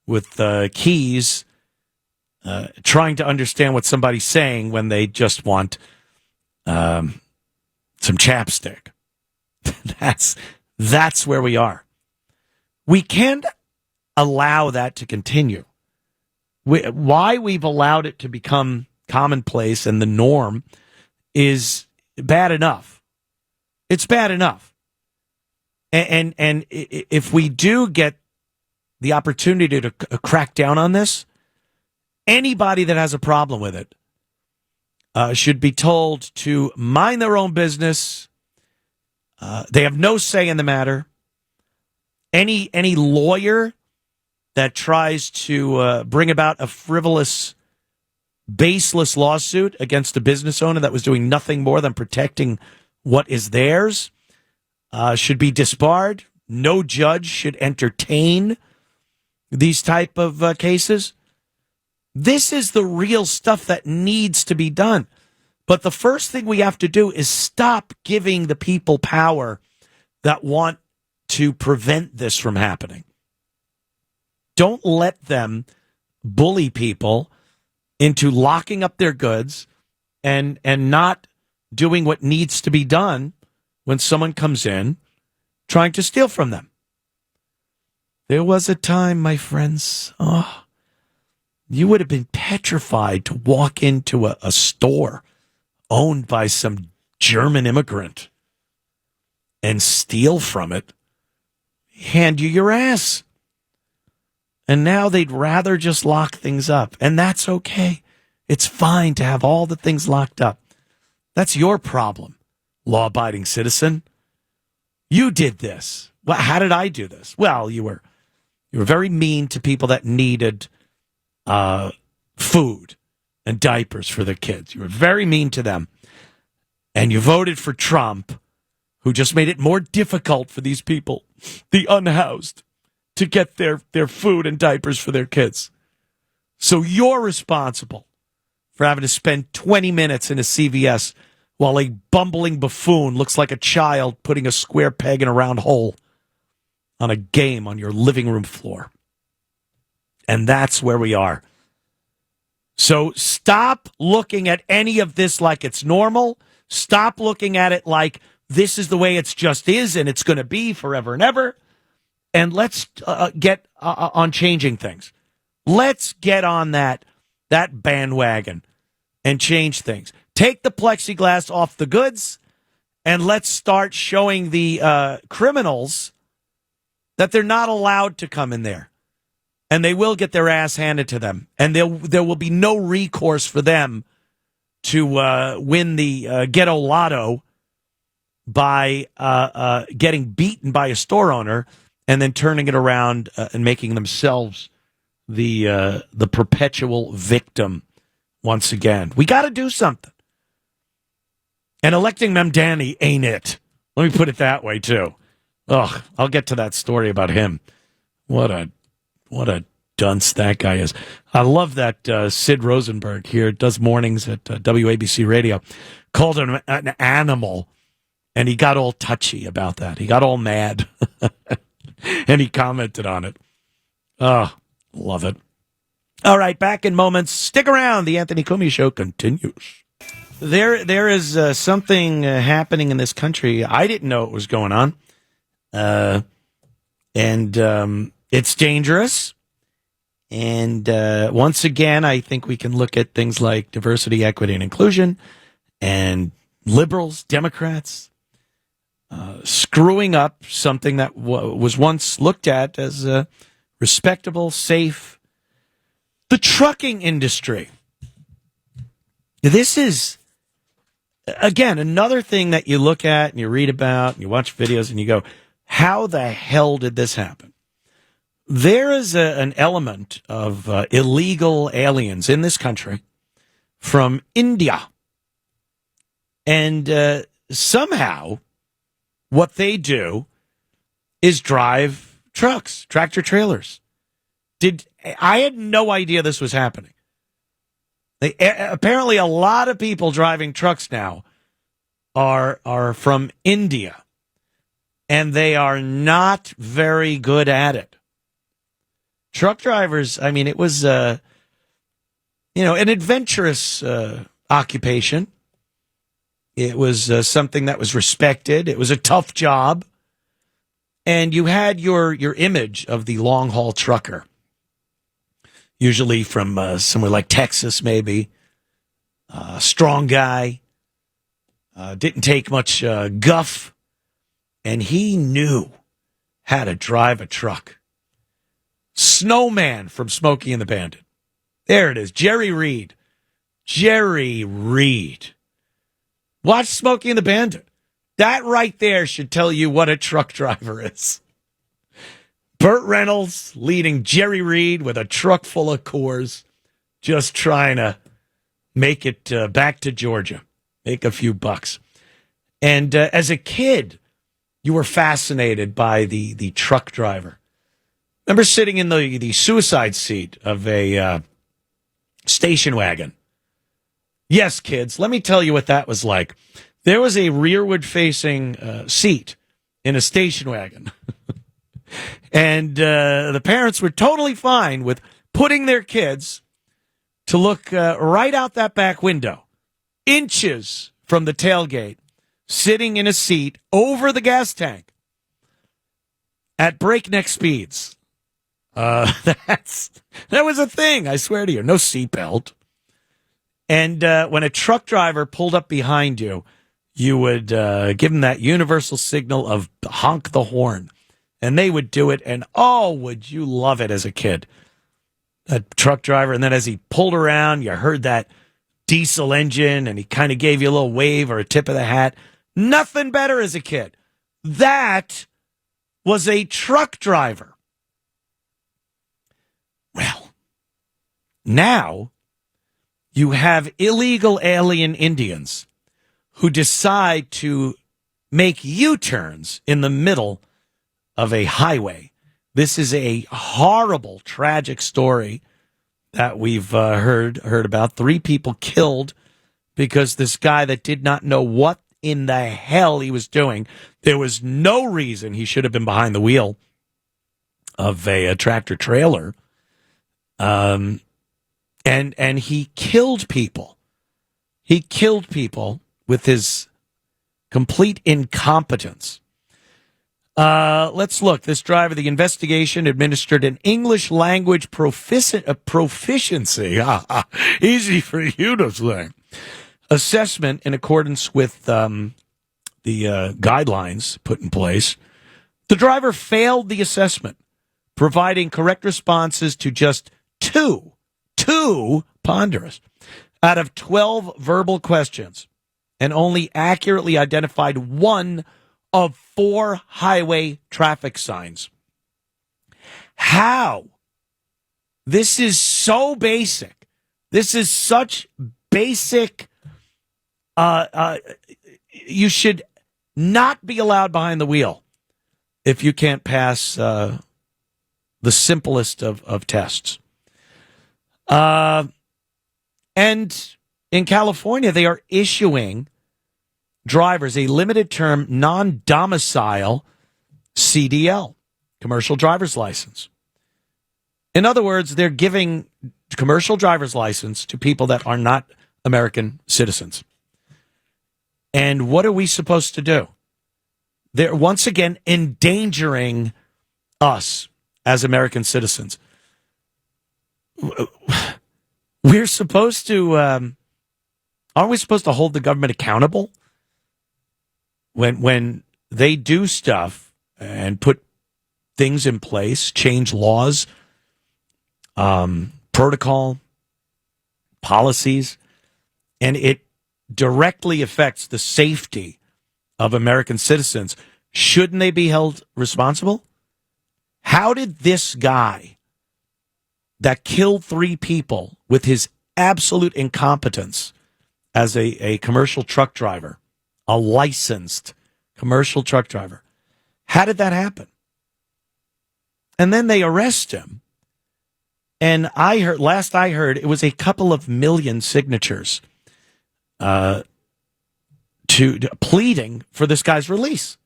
with keys, trying to understand what somebody's saying when they just want some chapstick. That's where we are. We can't allow that to continue. Why we've allowed it to become commonplace and the norm is bad enough. It's bad enough. And if we do get the opportunity to crack down on this, anybody that has a problem with it should be told to mind their own business They have no say in the matter. Any lawyer that tries to bring about a frivolous, baseless lawsuit against a business owner that was doing nothing more than protecting what is theirs should be disbarred. No judge should entertain these type of cases. This is the real stuff that needs to be done. But the first thing we have to do is stop giving the people power that want to prevent this from happening. Don't let them bully people into locking up their goods and not doing what needs to be done when someone comes in trying to steal from them. There was a time, my friends, you would have been petrified to walk into a store owned by some German immigrant and steal from it, hand you your ass. And now they'd rather just lock things up. And that's okay. It's fine to have all the things locked up. That's your problem, law-abiding citizen. You did this. Well, how did I do this? Well, you were very mean to people that needed food and diapers for their kids. You were very mean to them. And you voted for Trump, who just made it more difficult for these people, the unhoused, to get their food and diapers for their kids. So you're responsible for having to spend 20 minutes in a CVS while a bumbling buffoon looks like a child putting a square peg in a round hole on a game on your living room floor. And that's where we are. So stop looking at any of this like it's normal. Stop looking at it like this is the way it just is and it's going to be forever and ever. And let's get on changing things. Let's get on that bandwagon and change things. Take the plexiglass off the goods and let's start showing the criminals that they're not allowed to come in there. And they will get their ass handed to them. And there will be no recourse for them to win the ghetto lotto by getting beaten by a store owner and then turning it around and making themselves the perpetual victim once again. We got to do something. And electing Mamdani ain't it. Let me put it that way, too. Ugh, I'll get to that story about him. What a dunce that guy is. I love that Sid Rosenberg here does mornings at WABC Radio, called him an animal, and he got all touchy about that. He got all mad, and he commented on it. Oh, love it. All right, back in moments. Stick around. The Anthony Cumia Show continues. There is something happening in this country. I didn't know it was going on. And it's dangerous. And once again, I think we can look at things like diversity, equity, and inclusion, and liberals, Democrats, screwing up something that was once looked at as respectable, safe. The trucking industry. This is, again, another thing that you look at and you read about and you watch videos and you go, how the hell did this happen? There is an element of illegal aliens in this country from India. And somehow what they do is drive trucks, tractor trailers. I had no idea this was happening. Apparently a lot of people driving trucks now are from India. And they are not very good at it. Truck drivers, I mean, it was, an adventurous occupation. It was something that was respected. It was a tough job. And you had your image of the long-haul trucker, usually from somewhere like Texas, maybe. Strong guy. Didn't take much guff. And he knew how to drive a truck. Snowman from Smokey and the Bandit. There it is. Jerry Reed. Jerry Reed. Watch Smokey and the Bandit. That right there should tell you what a truck driver is. Burt Reynolds leading Jerry Reed with a truck full of Coors, just trying to make it back to Georgia, make a few bucks. And as a kid, you were fascinated by the truck driver. Remember sitting in the suicide seat of a station wagon? Yes, kids, let me tell you what that was like. There was a rearward-facing seat in a station wagon. And the parents were totally fine with putting their kids to look right out that back window, inches from the tailgate, sitting in a seat over the gas tank at breakneck speeds. That was a thing, I swear to you. No seatbelt. And when a truck driver pulled up behind you, you would give them that universal signal of honk the horn. And they would do it, and oh, would you love it as a kid. That truck driver, and then as he pulled around, you heard that diesel engine, and he kind of gave you a little wave or a tip of the hat. Nothing better as a kid. That was a truck driver. Well, now you have illegal alien Indians who decide to make U-turns in the middle of a highway. This is a horrible, tragic story that we've heard about. 3 people killed because this guy that did not know what in the hell he was doing. There was no reason he should have been behind the wheel of a tractor trailer. And he killed people. He killed people with his complete incompetence. Let's look. This driver, the investigation administered an English language proficiency. Easy for you to say. Assessment in accordance with the guidelines put in place. The driver failed the assessment, providing correct responses to just two ponderous out of 12 verbal questions, and only accurately identified 1 of 4 highway traffic signs. How? This is so basic. This is such basic. You should not be allowed behind the wheel if you can't pass the simplest of tests. And in California, they are issuing drivers a limited term non-domicile CDL, commercial driver's license. In other words, they're giving commercial driver's license to people that are not American citizens. And what are we supposed to do? They're once again endangering us as American citizens. We're supposed to, aren't we supposed to hold the government accountable when they do stuff and put things in place, change laws, protocol, policies, and it directly affects the safety of American citizens? Shouldn't they be held responsible? How did this guy that killed 3 people with his absolute incompetence as a commercial truck driver, a licensed commercial truck driver, how did that happen? And then they arrest him. And last I heard, it was a couple of million signatures to pleading for this guy's release,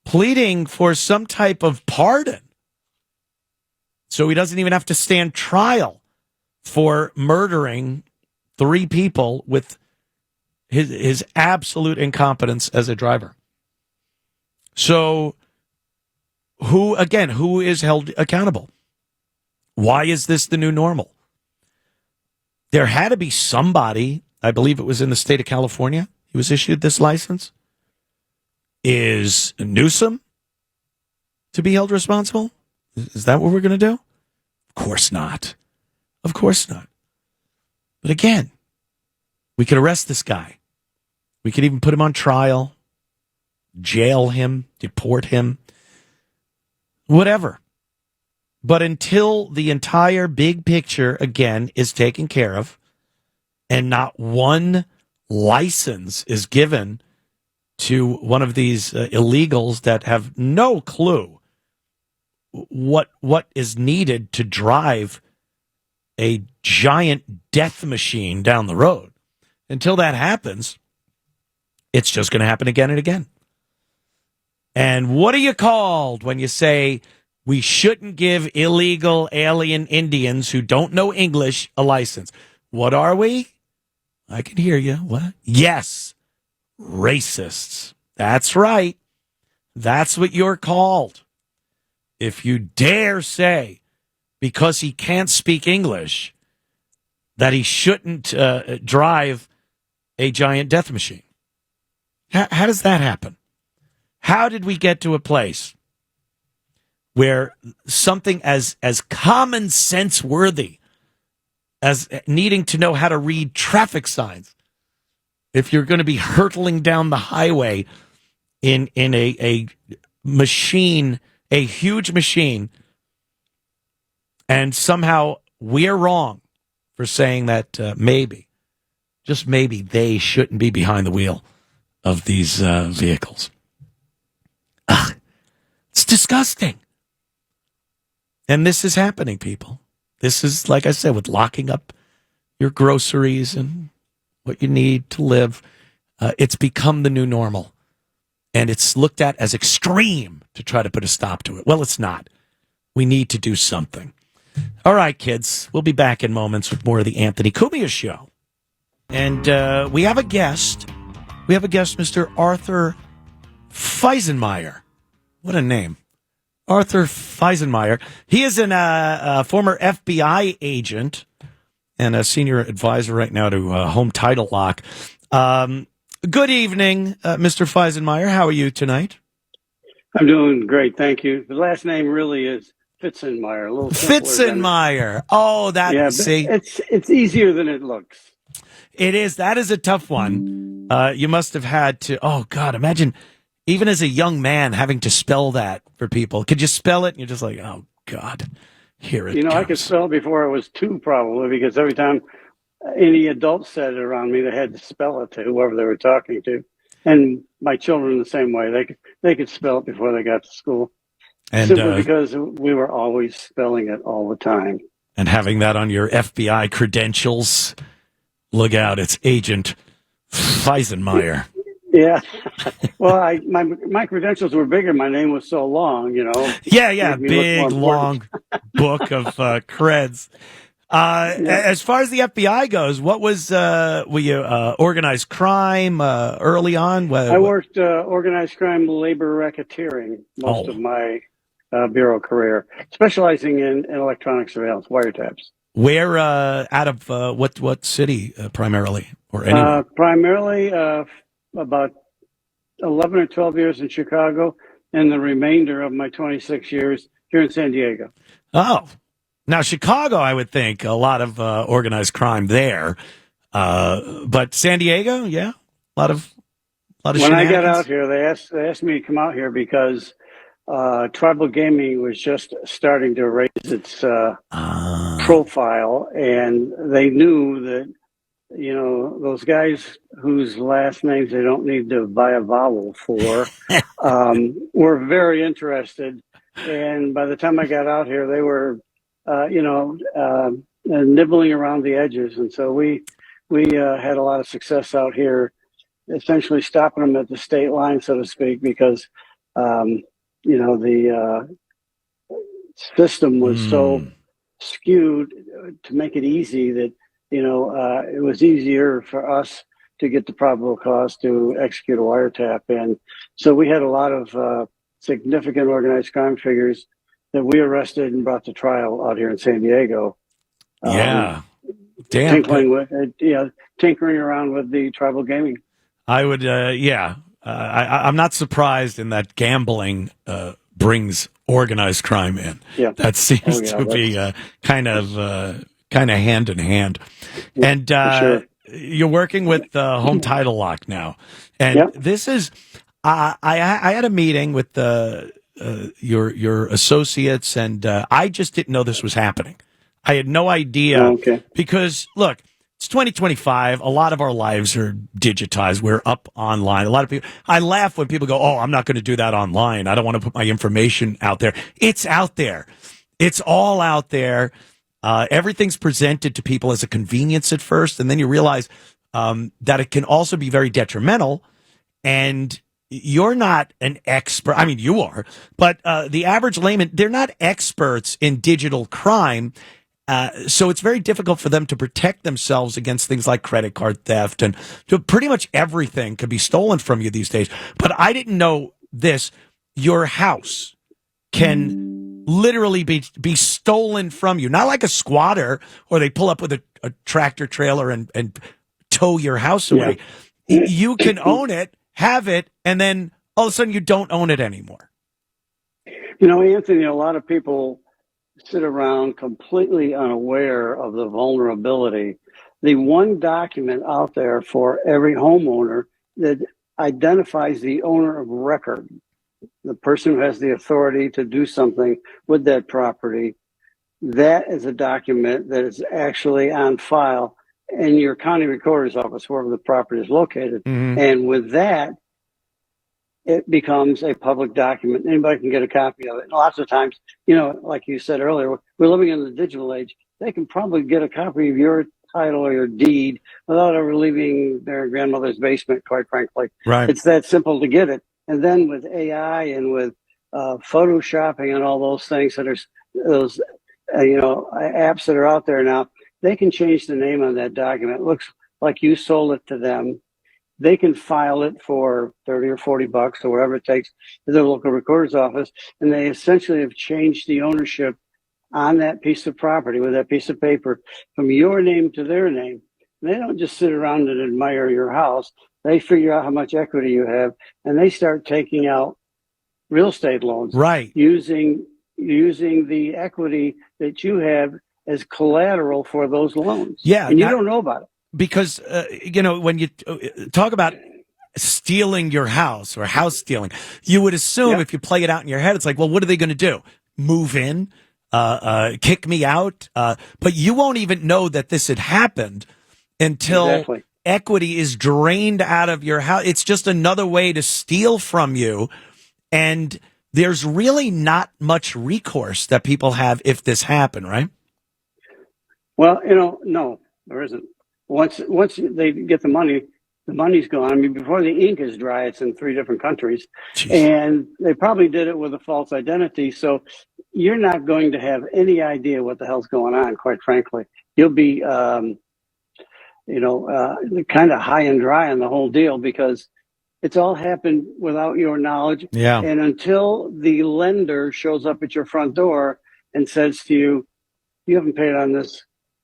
pleading for some type of pardon, so he doesn't even have to stand trial for murdering 3 people with his absolute incompetence as a driver. So who is held accountable? Why is this the new normal? There had to be somebody, I believe it was in the state of California, he was issued this license. Is Newsom to be held responsible? Is that what we're going to do? Of course not. Of course not. But again, we could arrest this guy. We could even put him on trial. jail him, deport him, whatever. But until the entire big picture, again, is taken care of, and not one license is given to one of these illegals that have no clue what is needed to drive a giant death machine down the road. Until that happens, it's just going to happen again and again. And what are you called when you say we shouldn't give illegal alien Indians who don't know English a license? What are we? I can hear you. What? Yes, racists. That's right. That's what you're called. If you dare say, because he can't speak English, that he shouldn't drive a giant death machine. How does that happen? How did we get to a place where something as common sense worthy as needing to know how to read traffic signs, if you're going to be hurtling down the highway in a machine, a huge machine, and somehow we're wrong for saying that maybe, just maybe, they shouldn't be behind the wheel of these vehicles. Ugh, it's disgusting. And this is happening, people. This is, like I said, with locking up your groceries and what you need to live. It's become the new normal. And it's looked at as extreme to try to put a stop to it. Well, it's not. We need to do something. All right, kids. We'll be back in moments with more of the Anthony Cumia Show. And we have a guest. We have a guest, Mr. Arthur Feisenmeyer. What a name. Arthur Feisenmeyer. He is a former FBI agent and a senior advisor right now to Home Title Lock. Good evening, Mr. Feisenmeyer. How are you tonight? I'm doing great, thank you. The last name really is Fitzenmeyer. A little Fitzenmeyer. Oh, that, yeah, see. It's easier than it looks. It is. That is a tough one. You must have had to, oh, God, imagine, even as a young man, having to spell that for people. Could you spell it? And you're just like, oh, God, here it goes. I could spell it before I was two, probably, because every time any adult said it around me, they had to spell it to whoever they were talking to. And my children the same way. They could spell it before they got to school. And, simply because we were always spelling it all the time. And having that on your FBI credentials, look out, it's Agent Feisenmeyer. Yeah. Well, my credentials were bigger. My name was so long, Yeah, big, long book of creds. As far as the FBI goes, what was, were you organized crime early on? I worked organized crime, labor racketeering most of my bureau career, specializing in electronic surveillance, wiretaps. Where out of what city primarily, or anywhere? Primarily about 11 or 12 years in Chicago, and the remainder of my 26 years here in San Diego. Oh, now Chicago, I would think a lot of organized crime there, but San Diego, yeah, a lot of. When I got out here, they asked me to come out here because tribal gaming was just starting to raise its profile, and they knew that those guys whose last names they don't need to buy a vowel for were very interested. And by the time I got out here, they were nibbling around the edges, and so we had a lot of success out here, essentially stopping them at the state line, so to speak, because the system was so skewed to make it easy that it was easier for us to get the probable cause to execute a wiretap. And so we had a lot of significant organized crime figures that we arrested and brought to trial out here in San Diego. Yeah. Damn. Tinkering around with the tribal gaming. I would, I'm not surprised in that gambling brings organized crime in. Yeah. That seems to be kind of hand in hand. Yeah, and sure. You're working with Home Title Lock now. And this is, I had a meeting with your associates, and I just didn't know this was happening. I had no idea because look, it's 2025. A lot of our lives are digitized. We're up online. A lot of people. I laugh when people go, "Oh, I'm not going to do that online. I don't want to put my information out there." It's out there. It's all out there. Everything's presented to people as a convenience at first, and then you realize that it can also be very detrimental. And you're not an expert. I mean, you are, but the average layman, they're not experts in digital crime. So it's very difficult for them to protect themselves against things like credit card theft, and pretty much everything could be stolen from you these days. But I didn't know this. Your house can literally be stolen from you, not like a squatter, or they pull up with a tractor trailer and tow your house away. Yeah. You can own it, have it, and then all of a sudden you don't own it anymore. You know, Anthony, a lot of people sit around completely unaware of the vulnerability. The one document out there for every homeowner that identifies the owner of record, the person who has the authority to do something with that property, that is a document that is actually on file in your county recorder's office, wherever the property is located. Mm-hmm. And with that, it becomes a public document. Anybody can get a copy of it. And lots of times, you know, like you said earlier, we're living in the digital age. They can probably get a copy of your title or your deed without ever leaving their grandmother's basement, quite frankly. Right. It's that simple to get it. And then with AI and with photoshopping and all those things that are those, apps that are out there now, they can change the name on that document. It looks like you sold it to them. They can file it for $30 or $40 or whatever it takes to their local recorder's office, and they essentially have changed the ownership on that piece of property with that piece of paper from your name to their name. And they don't just sit around and admire your house. They figure out how much equity you have, and they start taking out real estate loans, right? Using the equity that you have as collateral for those loans. Yeah, and you don't know about it. Because, when you talk about stealing your house or house stealing, you would assume if you play it out in your head, it's like, well, what are they going to do? Move in? Kick me out? But you won't even know that this had happened until equity is drained out of your house. It's just another way to steal from you. And there's really not much recourse that people have if this happened, right? Well, no, there isn't. Once they get the money's gone. I mean, before the ink is dry, it's in 3 different countries. Jeez. And they probably did it with a false identity. So you're not going to have any idea what the hell's going on, quite frankly. You'll be, kind of high and dry on the whole deal because it's all happened without your knowledge. Yeah. And until the lender shows up at your front door and says to you, you haven't paid on this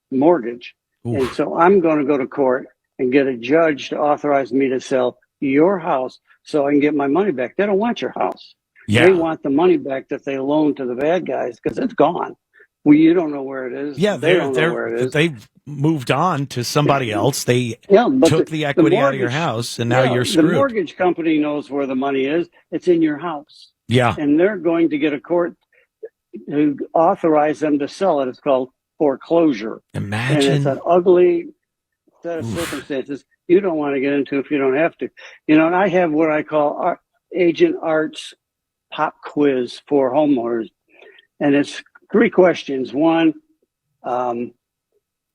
mortgage. Oof. And so I'm going to go to court and get a judge to authorize me to sell your house so I can get my money back. They don't want your house. Yeah. They want the money back that they loaned to the bad guys because it's gone. Well, you don't know where it is. Yeah, they don't know where it is. They've moved on to somebody else. They took the equity out of your house, and now you're screwed. The mortgage company knows where the money is. It's in your house. Yeah. And they're going to get a court to authorize them to sell it. It's called foreclosure. Imagine. And it's an ugly set of circumstances you don't want to get into if you don't have to. And I have what I call Agent Art's pop quiz for homeowners. And it's 3 questions. 1, do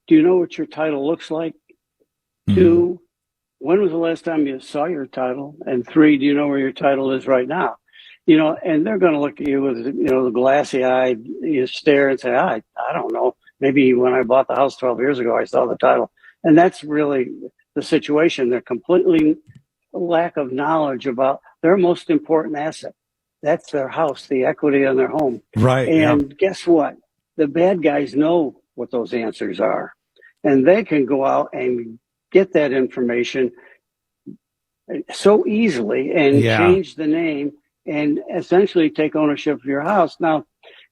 you know what your title looks like? Mm-hmm. 2, when was the last time you saw your title? And 3, do you know where your title is right now? And they're going to look at you with, the glassy eye, you stare and say, I don't know. Maybe when I bought the house 12 years ago, I saw the title. And that's really the situation. They're completely lack of knowledge about their most important asset. That's their house, the equity in their home. Right. And guess what? The bad guys know what those answers are. And they can go out and get that information so easily and change the name and essentially take ownership of your house. Now,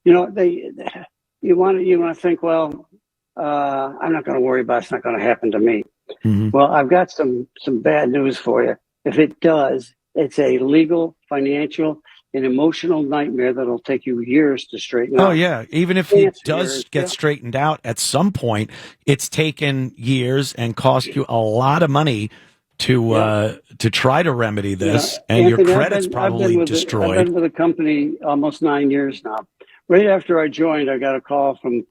you want to think, well, I'm not going to worry about it. It's not going to happen to me. Mm-hmm. Well, I've got some bad news for you. If it does, It's a legal, financial, and emotional nightmare that'll take you years to straighten out. Oh, yeah. Even if it does get straightened out at some point, it's taken years and cost you a lot of money to try to remedy this, and Anthony, your credit's probably destroyed. I've been with the company almost 9 years now. Right after I joined, I got a call from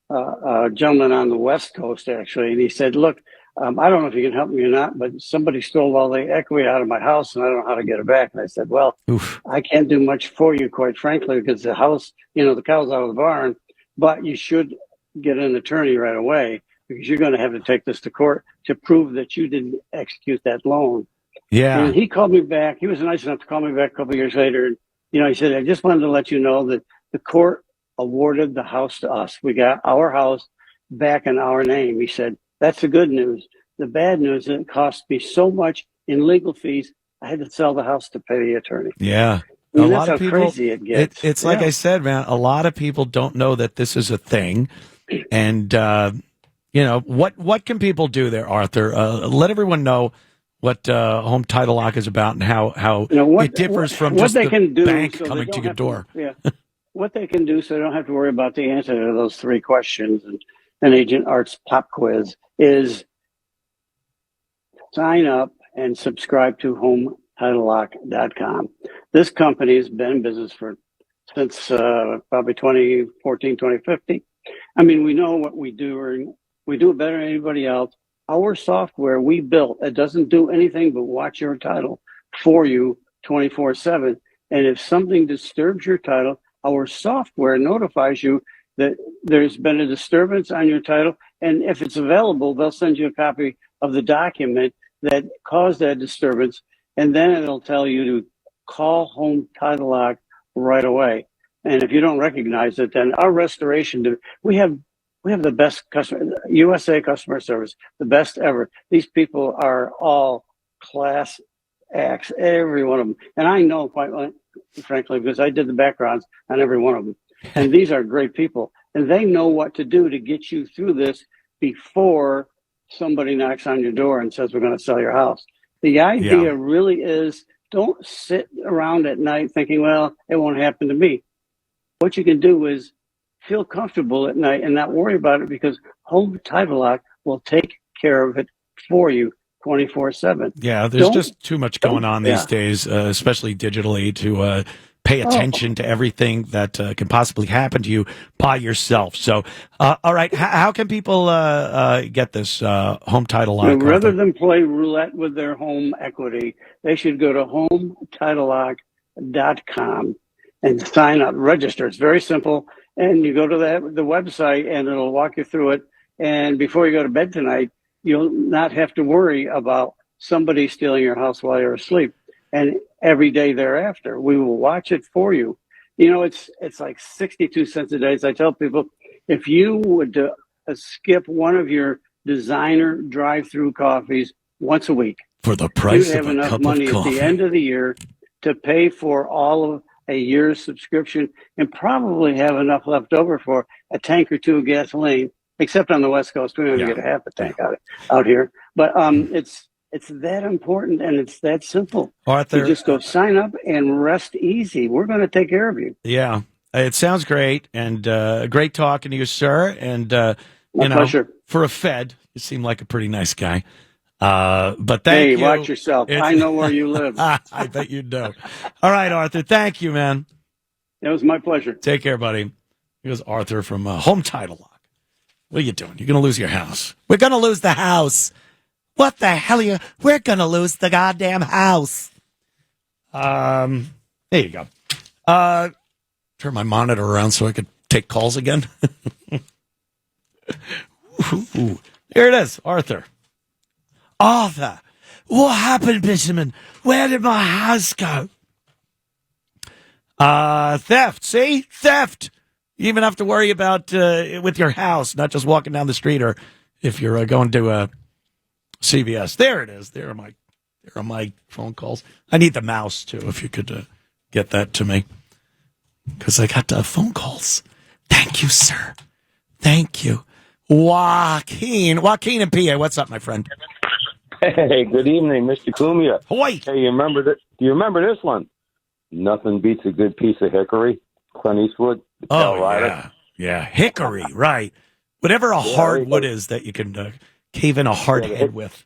a gentleman on the West Coast, actually, and he said, look, I don't know if you can help me or not, but somebody stole all the equity out of my house, and I don't know how to get it back. And I said, well, I can't do much for you, quite frankly, because the house, the cow's out of the barn, but you should get an attorney right away, because you're going to have to take this to court to prove that you didn't execute that loan. Yeah. And he called me back. He was nice enough to call me back a couple of years later. And, he said, I just wanted to let you know that the court awarded the house to us. We got our house back in our name. He said, that's the good news. The bad news is it cost me so much in legal fees, I had to sell the house to pay the attorney. Yeah. I mean, that's how crazy it gets. It's like I said, man, a lot of people don't know that this is a thing. And, what can people do there, Arthur? Let everyone know what home title lock is about and how it differs from just the bank coming to your door. What they can do so they don't have to worry about the answer to those three questions and Agent Art's pop quiz is sign up and subscribe to HomeTitleLock.com. This company has been in business since probably 2014, 2015. I mean, we know what we do, and we do it better than anybody else. Our software we built, it doesn't do anything but watch your title for you 24/7. And if something disturbs your title, our software notifies you that there's been a disturbance on your title. And if it's available, they'll send you a copy of the document that caused that disturbance. And then it'll tell you to call Home Title Lock right away. And if you don't recognize it, then our restoration, we have the best USA customer service, the best ever. These people are all class acts, every one of them. And I know, quite frankly, because I did the backgrounds on every one of them. And these are great people. And they know what to do to get you through this before somebody knocks on your door and says, we're going to sell your house. The idea really is, don't sit around at night thinking, well, it won't happen to me. What you can do is feel comfortable at night and not worry about it, because Home Title Lock will take care of it for you 24/7. Yeah, there's just too much going on these days, especially digitally, to pay attention to everything that can possibly happen to you by yourself. So, all right, how can people get this Home Title Lock? Rather than play roulette with their home equity, they should go to HomeTitleLock.com and sign up, register. It's very simple. And you go to the website and it'll walk you through it. And before you go to bed tonight, you'll not have to worry about somebody stealing your house while you're asleep. And every day thereafter, we will watch it for you. It's like 62 cents a day. As I tell people, if you would skip one of your designer drive-through coffees once a week, for the price you'd have of a enough cup money of coffee at the end of the year to pay for all of a year's subscription, and probably have enough left over for a tank or two of gasoline, except on the West Coast. We don't get a half a tank out here. But it's that important, and it's that simple. Arthur, you just go sign up and rest easy. We're going to take care of you. Yeah, it sounds great, and great talking to you, sir. And My pleasure. For a Fed, you seem like a pretty nice guy. But thank you. Hey, watch yourself. I know where you live. I bet you do. All right, Arthur. Thank you, man. It was my pleasure. Take care, buddy. Here's Arthur from Home Title Lock. What are you doing? You're going to lose your house. We're going to lose the house. What the hell are you? We're going to lose the goddamn house. There you go. Turn my monitor around so I could take calls again. Ooh, there it is, Arthur. Arthur, what happened, Bisherman? Where did my house go? Theft. See? Theft. You even have to worry about with your house, not just walking down the street, or if you're going to CVS. There it is. There are my phone calls. I need the mouse, too, if you could get that to me. Because I got phone calls. Thank you, sir. Thank you. Joaquin in PA. What's up, my friend? Hey, good evening, Mr. Cumia. Hawaii. Hey, you remember this? Do you remember this one? Nothing beats a good piece of hickory. Clint Eastwood. Oh, yeah. Hickory, right. Whatever a hardwood is that you can cave in a hard head with.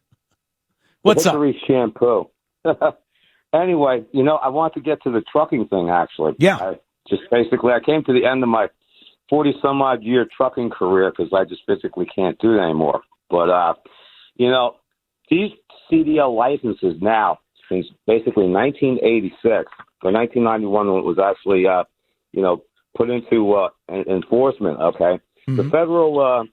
What's up? Hickory shampoo. Anyway, I want to get to the trucking thing, actually. Yeah. I came to the end of my 40-some-odd year trucking career because I just physically can't do it anymore. But, these CDL licenses now, since basically 1986 or 1991 when it was actually, put into enforcement, okay? Mm-hmm. The Federal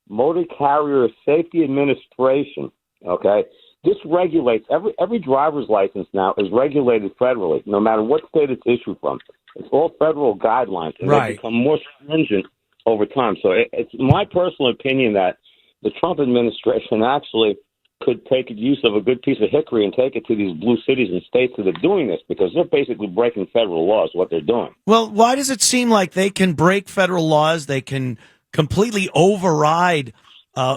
Motor Carrier Safety Administration, okay? This regulates, every driver's license now is regulated federally, no matter what state it's issued from. It's all federal guidelines, and they become more stringent over time. So it's my personal opinion that the Trump administration actually could take use of a good piece of hickory and take it to these blue cities and states that are doing this, because they're basically breaking federal laws, what they're doing. Well, why does it seem like they can break federal laws? They can completely override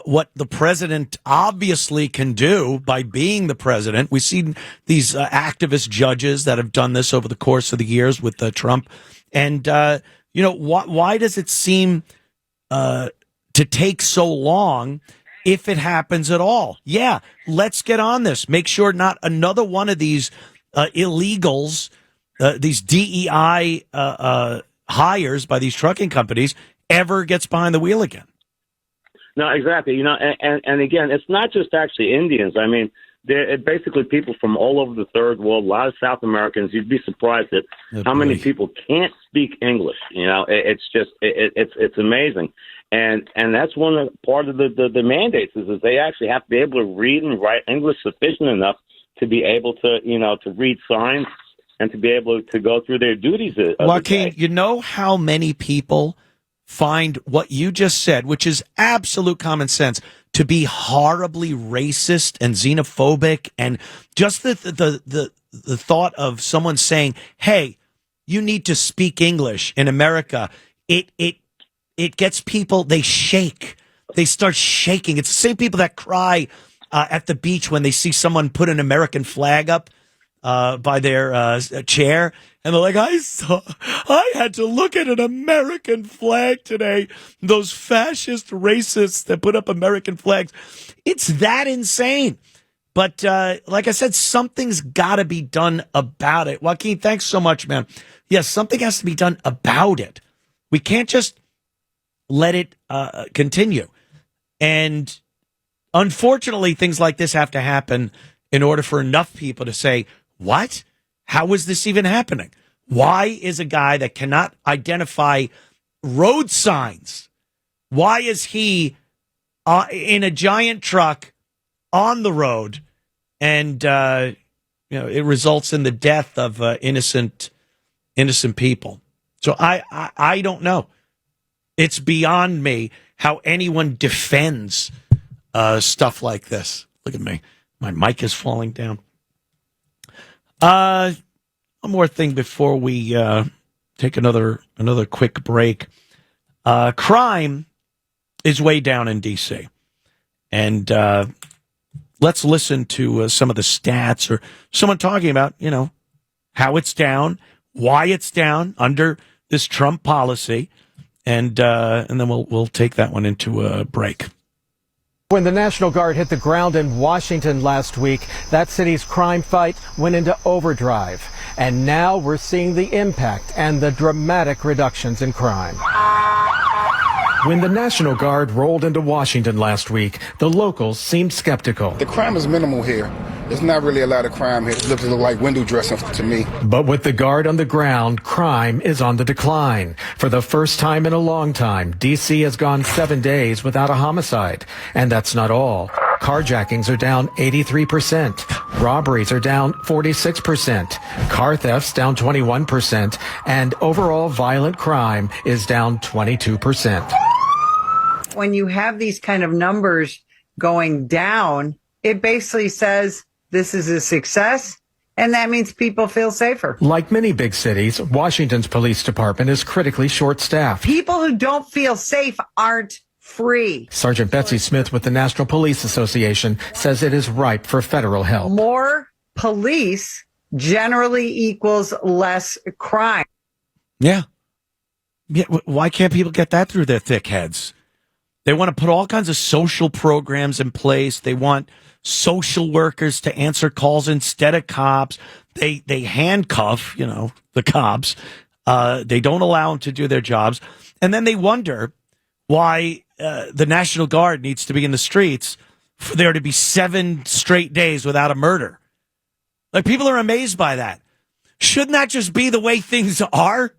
what the president obviously can do by being the president. We've seen these activist judges that have done this over the course of the years with Trump. And, why does it seem to take so long if it happens at all? Yeah, let's get on this. Make sure not another one of these illegals, these DEI hires by these trucking companies ever gets behind the wheel again. No, exactly. And again, it's not just actually Indians. I mean, they're basically people from all over the third world, a lot of South Americans. You'd be surprised at how many people can't speak English. It's just, it's amazing. And that's one of part of the mandates is that they actually have to be able to read and write English sufficient enough to be able to, to read signs and to be able to go through their duties. Joaquin, you know how many people find what you just said, which is absolute common sense, to be horribly racist and xenophobic, and just the thought of someone saying, "Hey, you need to speak English in America." It gets people, they shake. They start shaking. It's the same people that cry at the beach when they see someone put an American flag up by their chair. And they're like, I had to look at an American flag today. Those fascist racists that put up American flags. It's that insane. But like I said, something's got to be done about it. Joaquin, thanks so much, man. Yes, something has to be done about it. We can't just let it continue. And unfortunately, things like this have to happen in order for enough people to say, what? How is this even happening? Why is a guy that cannot identify road signs, why is he in a giant truck on the road, and it results in the death of innocent people? So I don't know. It's beyond me how anyone defends stuff like this. Look at me. My mic is falling down. One more thing before we take another quick break. Crime is way down in D.C. And let's listen to some of the stats or someone talking about, how it's down, why it's down under this Trump policy. And then we'll take that one into a break. When the National Guard hit the ground in Washington last week, that city's crime fight went into overdrive. And now we're seeing the impact and the dramatic reductions in crime. When the National Guard rolled into Washington last week, the locals seemed skeptical. The crime is minimal here. There's not really a lot of crime here. It looks like window dressing to me. But with the Guard on the ground, crime is on the decline. For the first time in a long time, D.C. has gone 7 days without a homicide. And that's not all. Carjackings are down 83%. Robberies are down 46%. Car thefts down 21%. And overall violent crime is down 22%. When you have these kind of numbers going down, it basically says this is a success, and that means people feel safer. Like many big cities, Washington's police department is critically short-staffed. People who don't feel safe aren't free. Sergeant Betsy Smith with the National Police Association says it is ripe for federal help. More police generally equals less crime. Yeah. Why can't people get that through their thick heads? They want to put all kinds of social programs in place. They want social workers to answer calls instead of cops. They handcuff, the cops. They don't allow them to do their jobs. And then they wonder why the National Guard needs to be in the streets for there to be 7 straight days without a murder. Like, people are amazed by that. Shouldn't that just be the way things are?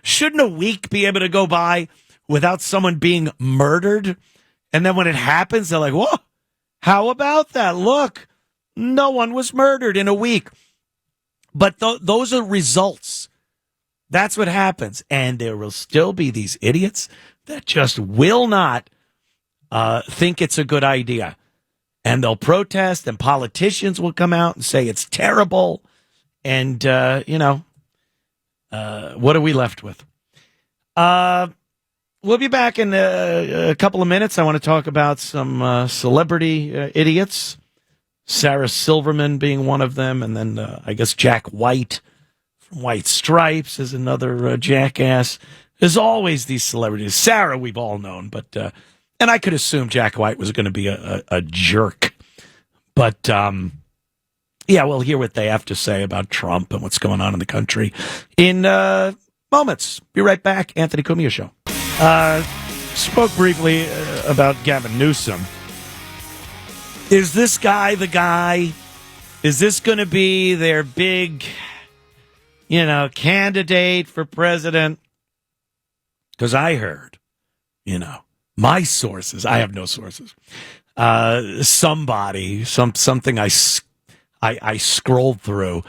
Shouldn't a week be able to go by without someone being murdered? And then when it happens, they're like, whoa, how about that? Look, no one was murdered in a week. But those are results. That's what happens. And there will still be these idiots that just will not think it's a good idea. And they'll protest, and politicians will come out and say it's terrible. And, what are we left with? We'll be back in a couple of minutes. I want to talk about some celebrity idiots. Sarah Silverman being one of them. And then I guess Jack White from White Stripes is another jackass. There's always these celebrities. Sarah, we've all known. But and I could assume Jack White was going to be a jerk. But yeah, we'll hear what they have to say about Trump and what's going on in the country in moments. Be right back. Anthony Cumia Show. Spoke briefly about Gavin Newsom. Is this guy the guy? Is this going to be their big, candidate for president? Because I heard, my sources, I have no sources. Somebody, something I scrolled through,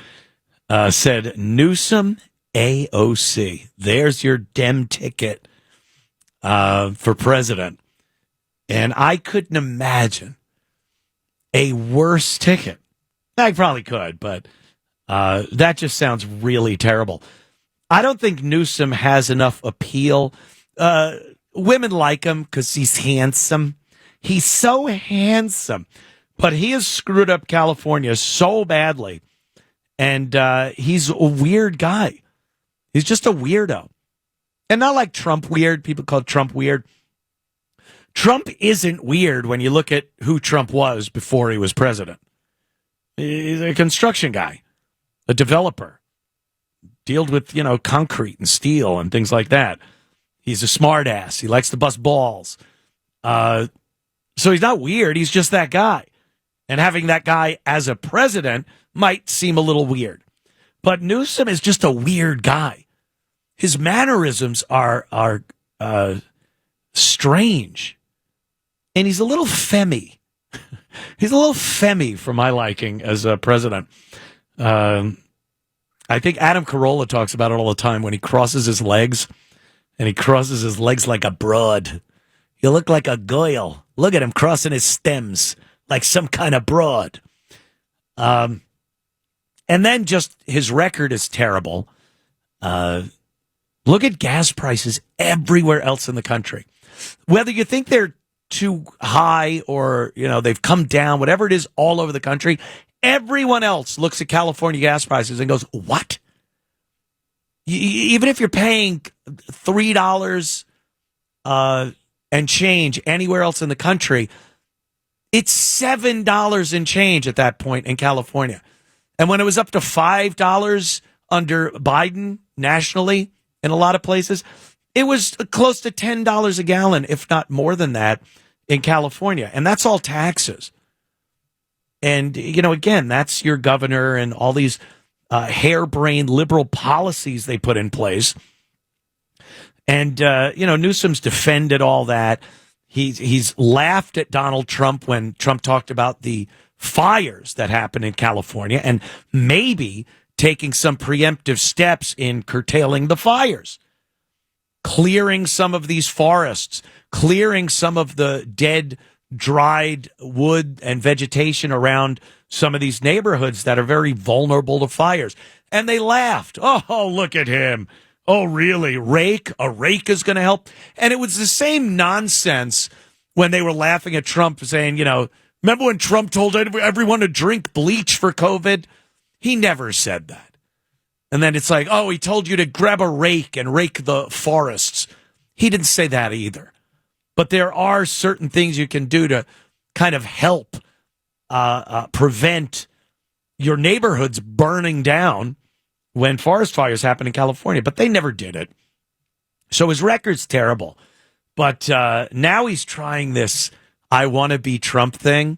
said Newsom AOC. There's your Dem ticket for president. And I couldn't imagine a worse ticket. I probably could, but that just sounds really terrible. I don't think Newsom has enough appeal. Women like him because he's handsome. He's so handsome. But he has screwed up California so badly. And he's a weird guy. He's just a weirdo. And not like Trump weird. People call Trump weird. Trump isn't weird when you look at who Trump was before he was president. He's a construction guy, a developer, dealt with, concrete and steel and things like that. He's a smart ass. He likes to bust balls. So he's not weird. He's just that guy. And having that guy as a president might seem a little weird. But Newsom is just a weird guy. His mannerisms are strange. And he's a little femmy. He's a little femmy for my liking as a president. I think Adam Carolla talks about it all the time when he crosses his legs. And he crosses his legs like a broad. You look like a goyle. Look at him crossing his stems like some kind of broad. And then just his record is terrible. Look at gas prices everywhere else in the country. Whether you think they're too high or, they've come down, whatever it is all over the country, everyone else looks at California gas prices and goes, what? Even if you're paying $3 and change anywhere else in the country, it's $7 and change at that point in California. And when it was up to $5 under Biden nationally in a lot of places, it was close to $10 a gallon, if not more than that, in California. And that's all taxes. And, again, that's your governor and all these harebrained liberal policies they put in place. And, Newsom's defended all that. He's laughed at Donald Trump when Trump talked about the fires that happened in California and maybe taking some preemptive steps in curtailing the fires, clearing some of these forests, clearing some of the dead, dried wood and vegetation around some of these neighborhoods that are very vulnerable to fires. And they laughed. Oh, look at him. Oh, really? A rake is going to help? And it was the same nonsense when they were laughing at Trump saying, remember when Trump told everyone to drink bleach for COVID? He never said that. And then it's like, oh, he told you to grab a rake and rake the forests. He didn't say that either. But there are certain things you can do to kind of help prevent your neighborhoods burning down when forest fires happen in California. But they never did it. So his record's terrible. But now he's trying this I want to be Trump thing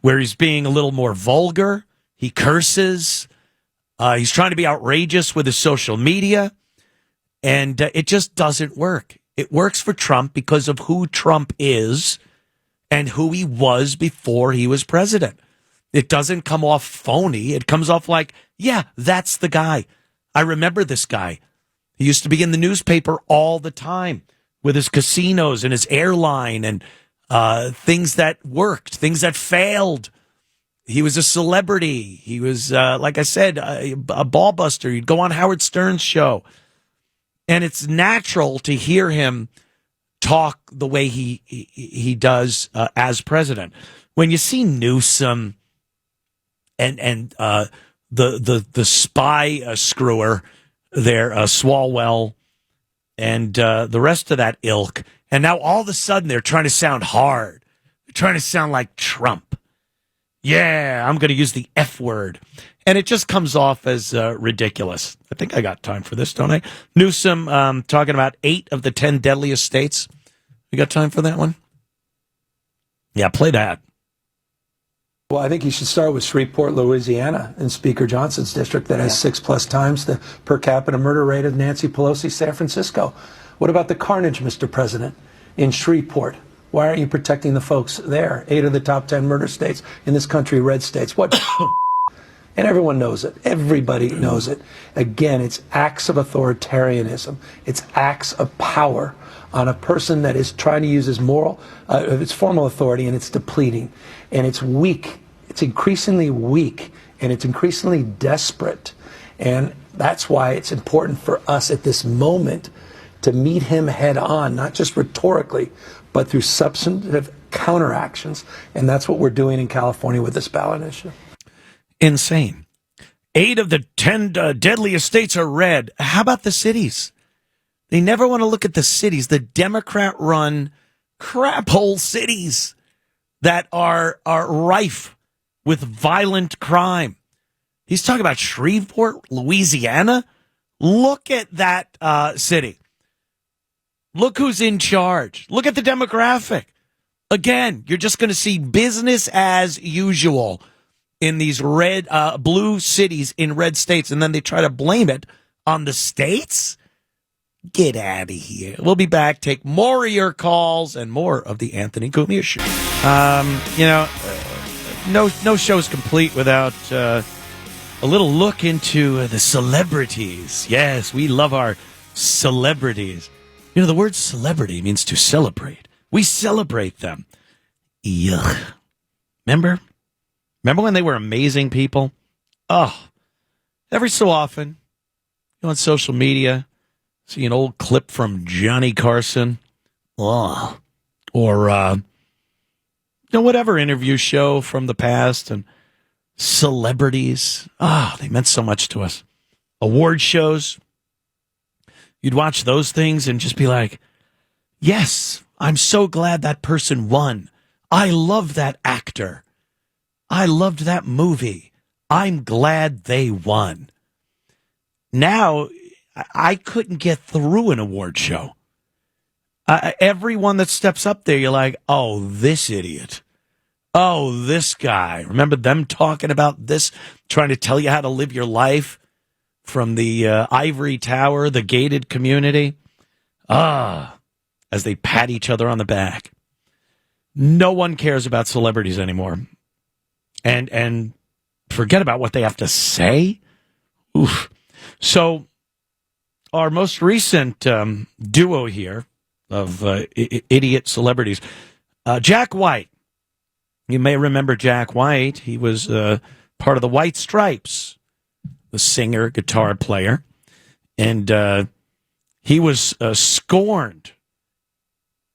where he's being a little more vulgar. He curses. He's trying to be outrageous with his social media. And it just doesn't work. It works for Trump because of who Trump is and who he was before he was president. It doesn't come off phony. It comes off like, yeah, that's the guy. I remember this guy. He used to be in the newspaper all the time with his casinos and his airline and things that worked, things that failed. He was a celebrity. He was, like I said, a ball buster. He'd go on Howard Stern's show. And it's natural to hear him talk the way he does as president. When you see Newsom and the spy screwer there, Swalwell, and the rest of that ilk, and now all of a sudden they're trying to sound hard. They're trying to sound like Trump. Yeah, I'm going to use the F word. And it just comes off as ridiculous. I think I got time for this, don't I? Newsom talking about 8 of the 10 deadliest states. You got time for that one? Yeah, play that. Well, I think you should start with Shreveport, Louisiana, in Speaker Johnson's district that has 6+ times the per capita murder rate of Nancy Pelosi's San Francisco. What about the carnage, Mr. President, in Shreveport? Why aren't you protecting the folks there? 8 of the top 10 murder states in this country, red states. What? And everyone knows it. Everybody knows it. Again, it's acts of authoritarianism. It's acts of power on a person that is trying to use his its formal authority, and it's depleting. And it's weak. It's increasingly weak, and it's increasingly desperate. And that's why it's important for us at this moment to meet him head on, not just rhetorically, but through substantive counteractions. And that's what we're doing in California with this ballot issue. Insane. 8 of the 10 deadliest states are red. How about the cities? They never want to look at the cities, the Democrat-run crap hole cities that are rife with violent crime. He's talking about Shreveport, Louisiana. Look at that city. Look who's in charge. Look at the demographic. Again, you're just going to see business as usual in these blue cities in red states, and then they try to blame it on the states? Get out of here. We'll be back. Take more of your calls and more of the Anthony Cumia Show. No show's complete without a little look into the celebrities. Yes, we love our celebrities. The word celebrity means to celebrate. We celebrate them. Yuck. Remember when they were amazing people? Oh, every so often, on social media, see an old clip from Johnny Carson. Oh, or, whatever interview show from the past, and celebrities. They meant so much to us. Award shows. You'd watch those things and just be like, yes, I'm so glad that person won. I love that actor. I loved that movie. I'm glad they won. Now, I couldn't get through an award show. Everyone that steps up there, you're like, oh, this idiot. Oh, this guy. Remember them talking about this, trying to tell you how to live your life from the ivory tower, the gated community? As they pat each other on the back. No one cares about celebrities anymore. And forget about what they have to say. Oof. So our most recent duo here of idiot celebrities, Jack White. You may remember Jack White. He was part of the White Stripes, the singer, guitar player. And He was scorned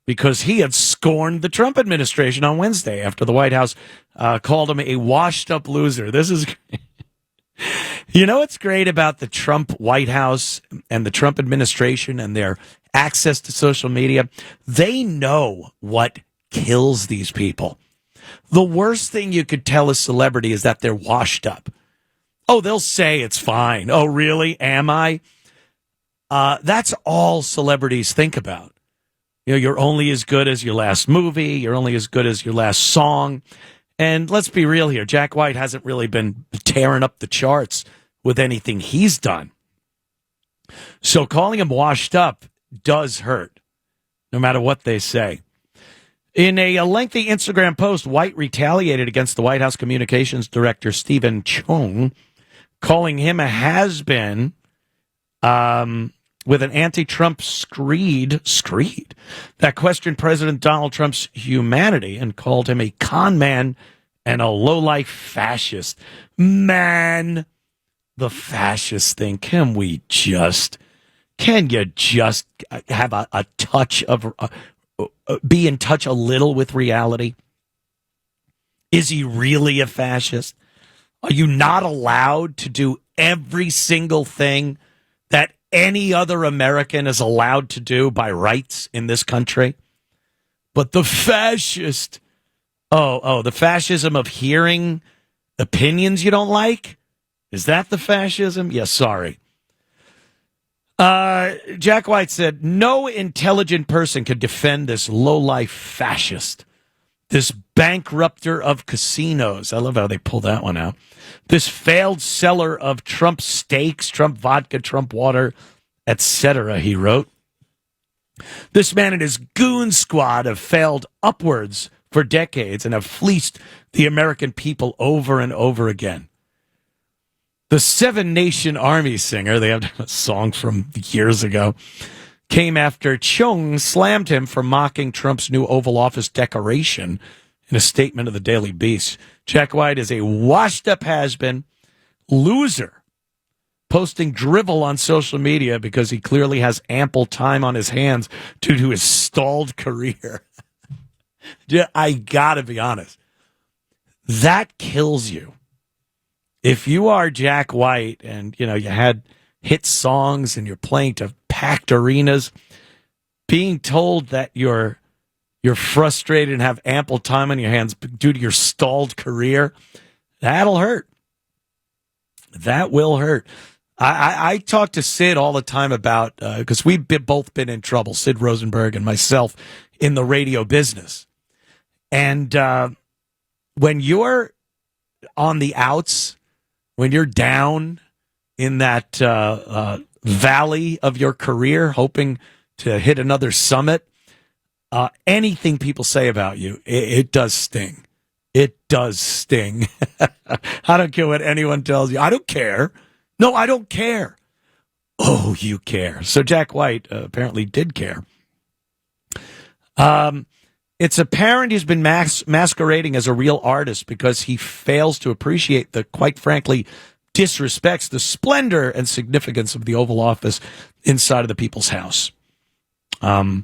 because he had scorned the Trump administration on Wednesday after the White House called him a washed-up loser. This is... You know what's great about the Trump White House and the Trump administration and their access to social media? They know what kills these people. The worst thing you could tell a celebrity is that they're washed up. Oh, they'll say it's fine. Oh, really? Am I? That's all celebrities think about. You know, you're only as good as your last movie. You're only as good as your last song. And let's be real here. Jack White hasn't really been tearing up the charts with anything he's done. So calling him washed up does hurt, no matter what they say. In a lengthy Instagram post, White retaliated against the White House Communications Director, Stephen Chung, calling him a has-been with an anti-Trump screed that questioned President Donald Trump's humanity and called him a con man and a lowlife fascist. Man, the fascist thing. Can you just have a touch of, be in touch a little with reality? Is he really a fascist? Are you not allowed to do every single thing that any other American is allowed to do by rights in this country? But the fascist, the fascism of hearing opinions you don't like? Is that the fascism? Yes, sorry. Jack White said, no intelligent person could defend this lowlife fascist, this bankrupter of casinos. I love how they pull that one out. This failed seller of Trump steaks, Trump vodka, Trump water, etc., he wrote. This man and his goon squad have failed upwards for decades and have fleeced the American people over and over again. The Seven Nation Army singer, they have a song from years ago, came after Chung slammed him for mocking Trump's new Oval Office decoration in a statement of the Daily Beast. Jack White is a washed-up has-been loser, posting drivel on social media because he clearly has ample time on his hands due to his stalled career. I gotta be honest. That kills you. If you are Jack White and, you had hit songs and you're playing to packed arenas, being told that you're frustrated and have ample time on your hands due to your stalled career, that'll hurt. That will hurt. I talk to Sid all the time about, because we've both been in trouble, Sid Rosenberg and myself, in the radio business. And when you're on the outs, when you're down in that valley of your career, hoping to hit another summit, anything people say about you, it does sting. It does sting. I don't care what anyone tells you. I don't care. No, I don't care. Oh, you care. So Jack White apparently did care. It's apparent he's been masquerading as a real artist because he fails to appreciate the, quite frankly, disrespects the splendor and significance of the Oval Office inside of the people's house. Here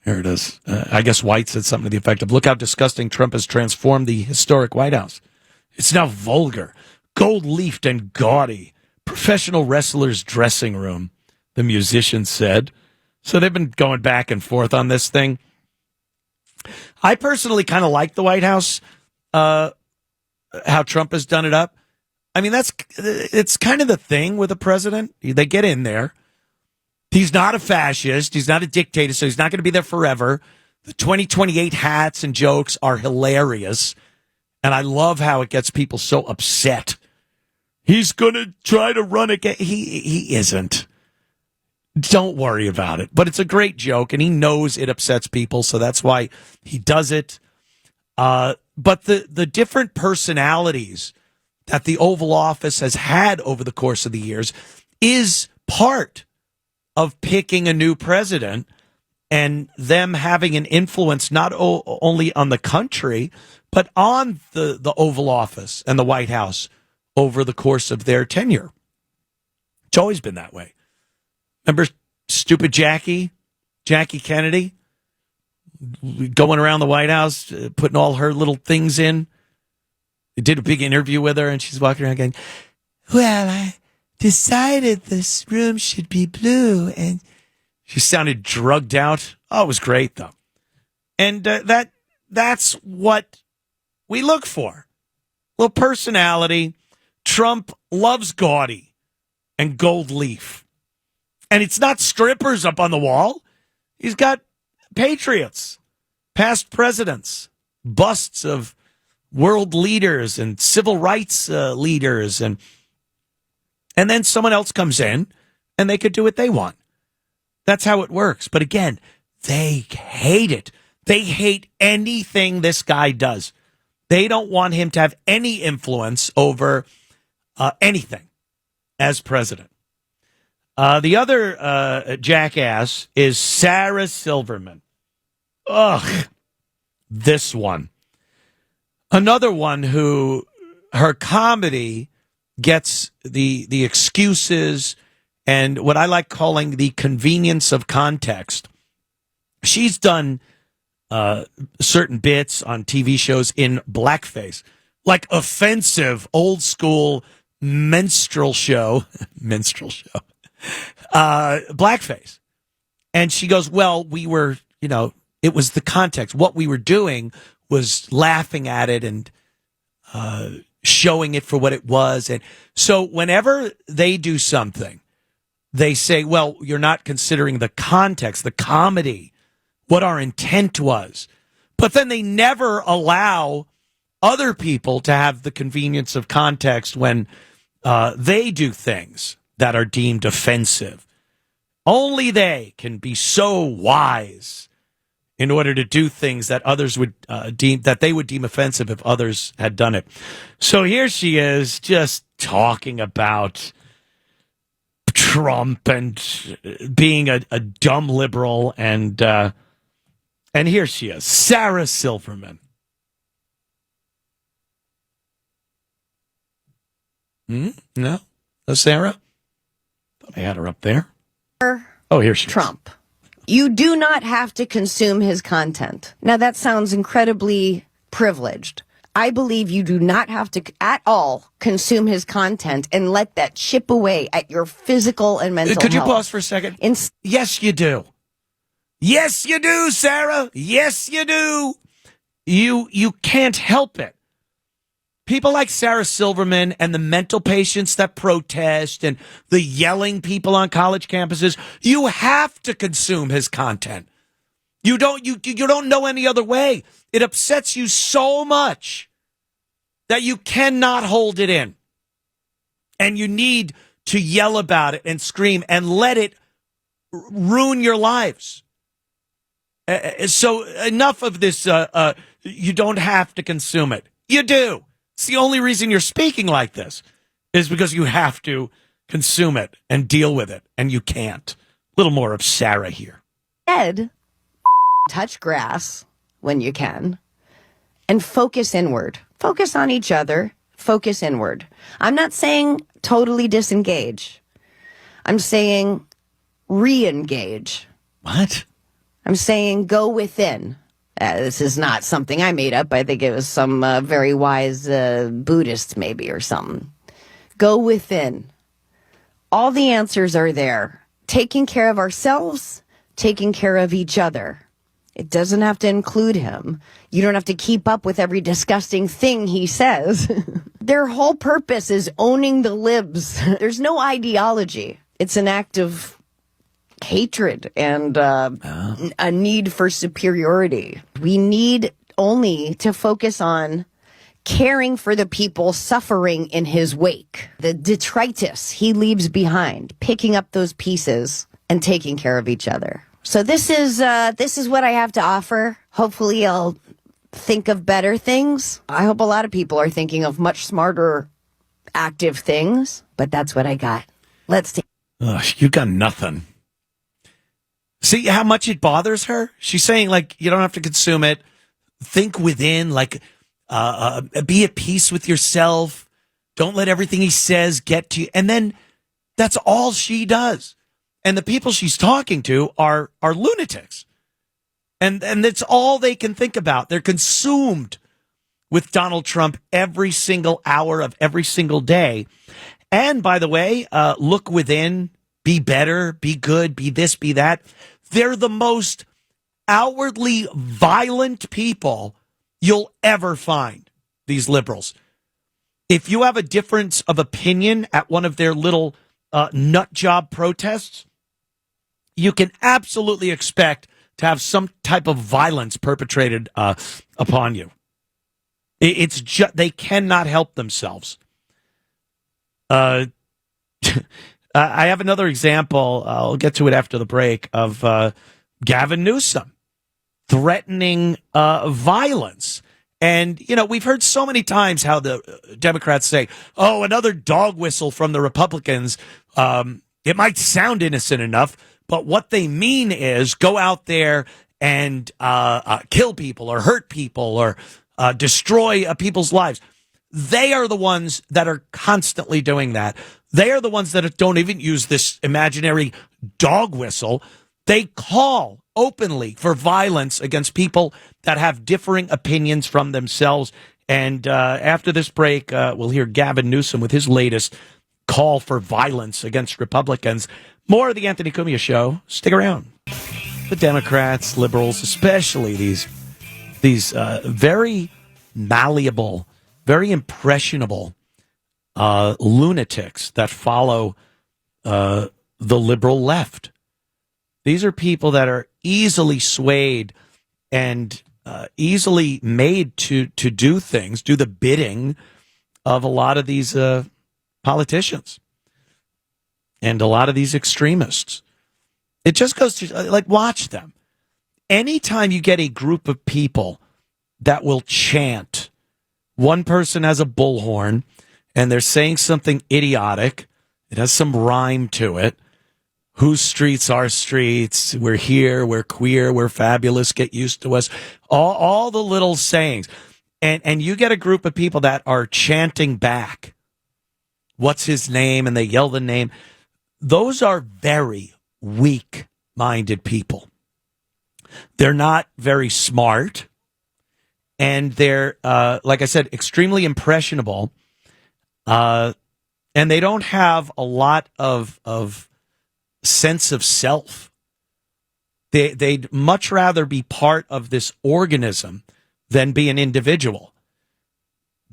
it is. I guess White said something to the effect of, look how disgusting Trump has transformed the historic White House. It's now vulgar, gold-leafed and gaudy. Professional wrestler's dressing room, the musician said. So they've been going back and forth on this thing. I personally kind of like the White House, how Trump has done it up. I mean, it's kind of the thing with a president. They get in there. He's not a fascist. He's not a dictator, so he's not going to be there forever. The 2028 hats and jokes are hilarious. And I love how it gets people so upset. He's going to try to run again. He isn't. Don't worry about it. But it's a great joke, and he knows it upsets people, so that's why he does it. But the different personalities that the Oval Office has had over the course of the years is part of picking a new president and them having an influence not only on the country, but on the Oval Office and the White House over the course of their tenure. It's always been that way. Remember stupid Jackie Kennedy, going around the White House, putting all her little things in. They did a big interview with her, and she's walking around going, well, I decided this room should be blue, and she sounded drugged out. Oh, it was great, though. And that's what we look for. Well, personality. Trump loves gaudy and gold leaf. And it's not strippers up on the wall. He's got patriots, past presidents, busts of world leaders and civil rights leaders. And then someone else comes in and they could do what they want. That's how it works. But again, they hate it. They hate anything this guy does. They don't want him to have any influence over anything as president. The other jackass is Sarah Silverman. Ugh, this one. Another one who her comedy gets the excuses and what I like calling the convenience of context. She's done certain bits on TV shows in blackface, like offensive old school minstrel show, blackface. And she goes, well, we were, it was the context. What we were doing was laughing at it and showing it for what it was. And so whenever they do something, they say, well, you're not considering the context, the comedy, what our intent was. But then they never allow other people to have the convenience of context when they do things that are deemed offensive. Only they can be so wise in order to do things that others would deem offensive if others had done it. So here she is, just talking about Trump and being a dumb liberal, and here she is, Sarah Silverman. No, Sarah. Thought I had her up there. Oh, here she is. Trump. You do not have to consume his content. Now, that sounds incredibly privileged. I believe you do not have to at all consume his content and let that chip away at your physical and mental health. Could you pause for a second? Yes, you do. Yes, you do, Sarah. Yes, you do. You can't help it. People like Sarah Silverman and the mental patients that protest and the yelling people on college campuses, you have to consume his content. You don't know any other way. It upsets you so much that you cannot hold it in. And you need to yell about it and scream and let it ruin your lives. So enough of this, you don't have to consume it. You do. It's the only reason you're speaking like this is because you have to consume it and deal with it, and you can't. A little more of Sarah here. Ed, touch grass when you can and focus inward. Focus on each other. Focus inward. I'm not saying totally disengage. I'm saying re-engage. What? I'm saying go within. This is not something I made up. I think it was some very wise Buddhist maybe or something. Go within. All the answers are there. Taking care of ourselves, taking care of each other. It doesn't have to include him. You don't have to keep up with every disgusting thing he says. Their whole purpose is owning the libs. There's no ideology. It's an act of hatred and a need for superiority. We need only to focus on caring for the people suffering in his wake, the detritus he leaves behind, picking up those pieces and taking care of each other. So this is what I have to offer. Hopefully I'll think of better things. I hope a lot of people are thinking of much smarter, active things, but that's what I got. Let's see. You got nothing. See how much it bothers her? She's saying, like, you don't have to consume it. Think within, like, be at peace with yourself. Don't let everything he says get to you. And then that's all she does. And the people she's talking to are lunatics. And that's all they can think about. They're consumed with Donald Trump every single hour of every single day. And by the way, look within, be better, be good, be this, be that. They're the most outwardly violent people you'll ever find, these liberals. If you have a difference of opinion at one of their little nut job protests, you can absolutely expect to have some type of violence perpetrated upon you. It's just, they cannot help themselves. I have another example. I'll get to it after the break of Gavin Newsom threatening violence. And, you know, we've heard so many times how the Democrats say, oh, another dog whistle from the Republicans. It might sound innocent enough, but what they mean is go out there and kill people or hurt people or destroy people's lives. They are the ones that are constantly doing that. They are the ones that don't even use this imaginary dog whistle. They call openly for violence against people that have differing opinions from themselves. And after this break, we'll hear Gavin Newsom with his latest call for violence against Republicans. More of the Anthony Cumia Show. Stick around. The Democrats, liberals, especially these very malleable, very impressionable lunatics that follow the liberal left. These are people that are easily swayed and easily made to do things, do the bidding of a lot of these politicians and a lot of these extremists. It just goes to, like, watch them. Anytime you get a group of people that will chant, one person has a bullhorn and they're saying something idiotic, it has some rhyme to it. Whose streets are streets? We're here, we're queer, we're fabulous, get used to us. All the little sayings. And you get a group of people that are chanting back, what's his name? And they yell the name. Those are very weak-minded people. They're not very smart. And they're, like I said, extremely impressionable. And they don't have a lot of sense of self. They'd much rather be part of this organism than be an individual.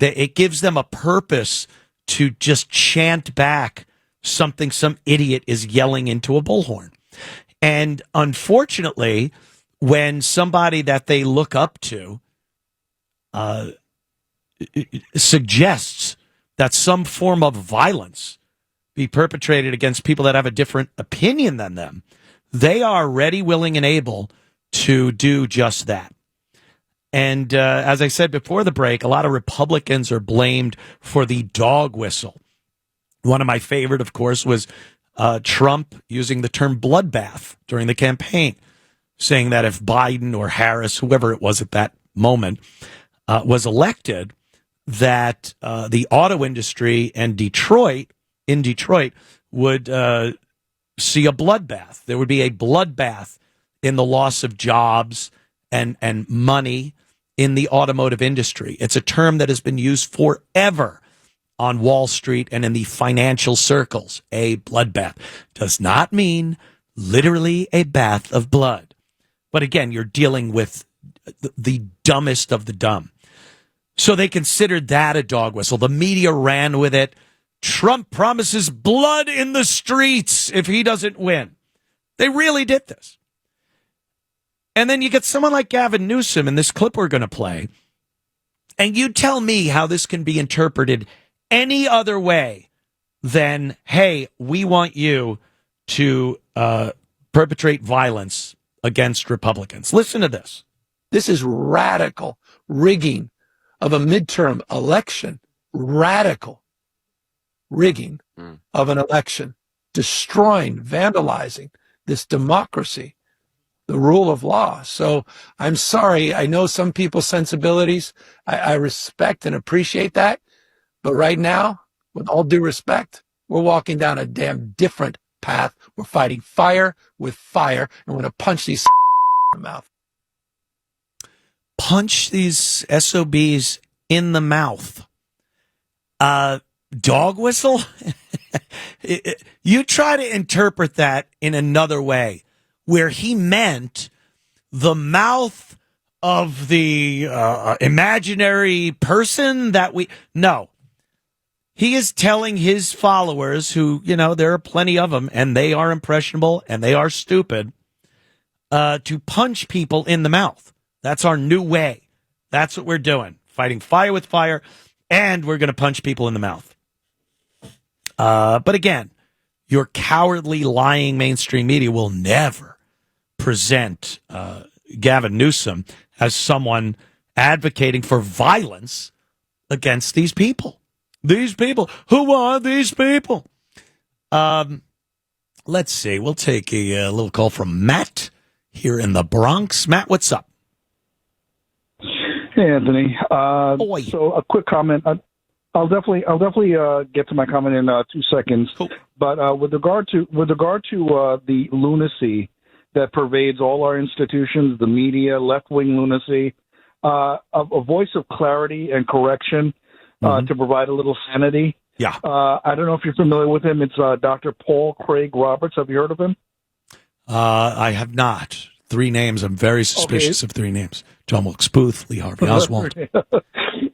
It gives them a purpose to just chant back something some idiot is yelling into a bullhorn. And unfortunately, when somebody that they look up to suggests that some form of violence be perpetrated against people that have a different opinion than them, they are ready, willing, and able to do just that. And as I said before the break, a lot of Republicans are blamed for the dog whistle. One of my favorite, of course, was Trump using the term bloodbath during the campaign, saying that if Biden or Harris, whoever it was at that moment, was elected, that the auto industry and Detroit would see a bloodbath. There would be a bloodbath in the loss of jobs and money in the automotive industry. It's a term that has been used forever on Wall Street and in the financial circles. A bloodbath does not mean literally a bath of blood. But again, you're dealing with the dumbest of the dumb. So they considered that a dog whistle. The media ran with it. Trump promises blood in the streets if he doesn't win. They really did this. And then you get someone like Gavin Newsom in this clip we're going to play, and you tell me how this can be interpreted any other way than, hey, we want you to perpetrate violence against Republicans. Listen to this. This is radical rigging of a midterm election. Radical rigging of an election, destroying, vandalizing this democracy, the rule of law. So I'm sorry. I know some people's sensibilities. I respect and appreciate that. But right now, with all due respect, we're walking down a damn different path. We're fighting fire with fire, and we're going to punch these in the mouth. Punch these SOBs in the mouth. Dog whistle? You try to interpret that in another way, where he meant the mouth of the imaginary person that we... No. He is telling his followers, who, there are plenty of them, and they are impressionable, and they are stupid, to punch people in the mouth. That's our new way. That's what we're doing. Fighting fire with fire, and we're going to punch people in the mouth. But again, your cowardly, lying mainstream media will never present Gavin Newsom as someone advocating for violence against these people. These people. Who are these people? Let's see. We'll take a little call from Matt here in the Bronx. Matt, what's up? Hey, Anthony. So a quick comment. I'll definitely get to my comment in 2 seconds. Cool. But with regard to the lunacy that pervades all our institutions, the media, left-wing lunacy, a voice of clarity and correction to provide a little sanity. Yeah. I don't know if you're familiar with him. It's Dr. Paul Craig Roberts. Have you heard of him? I have not. 3 names. I'm very suspicious of 3 names. John Wilkes Booth, Lee Harvey Oswald.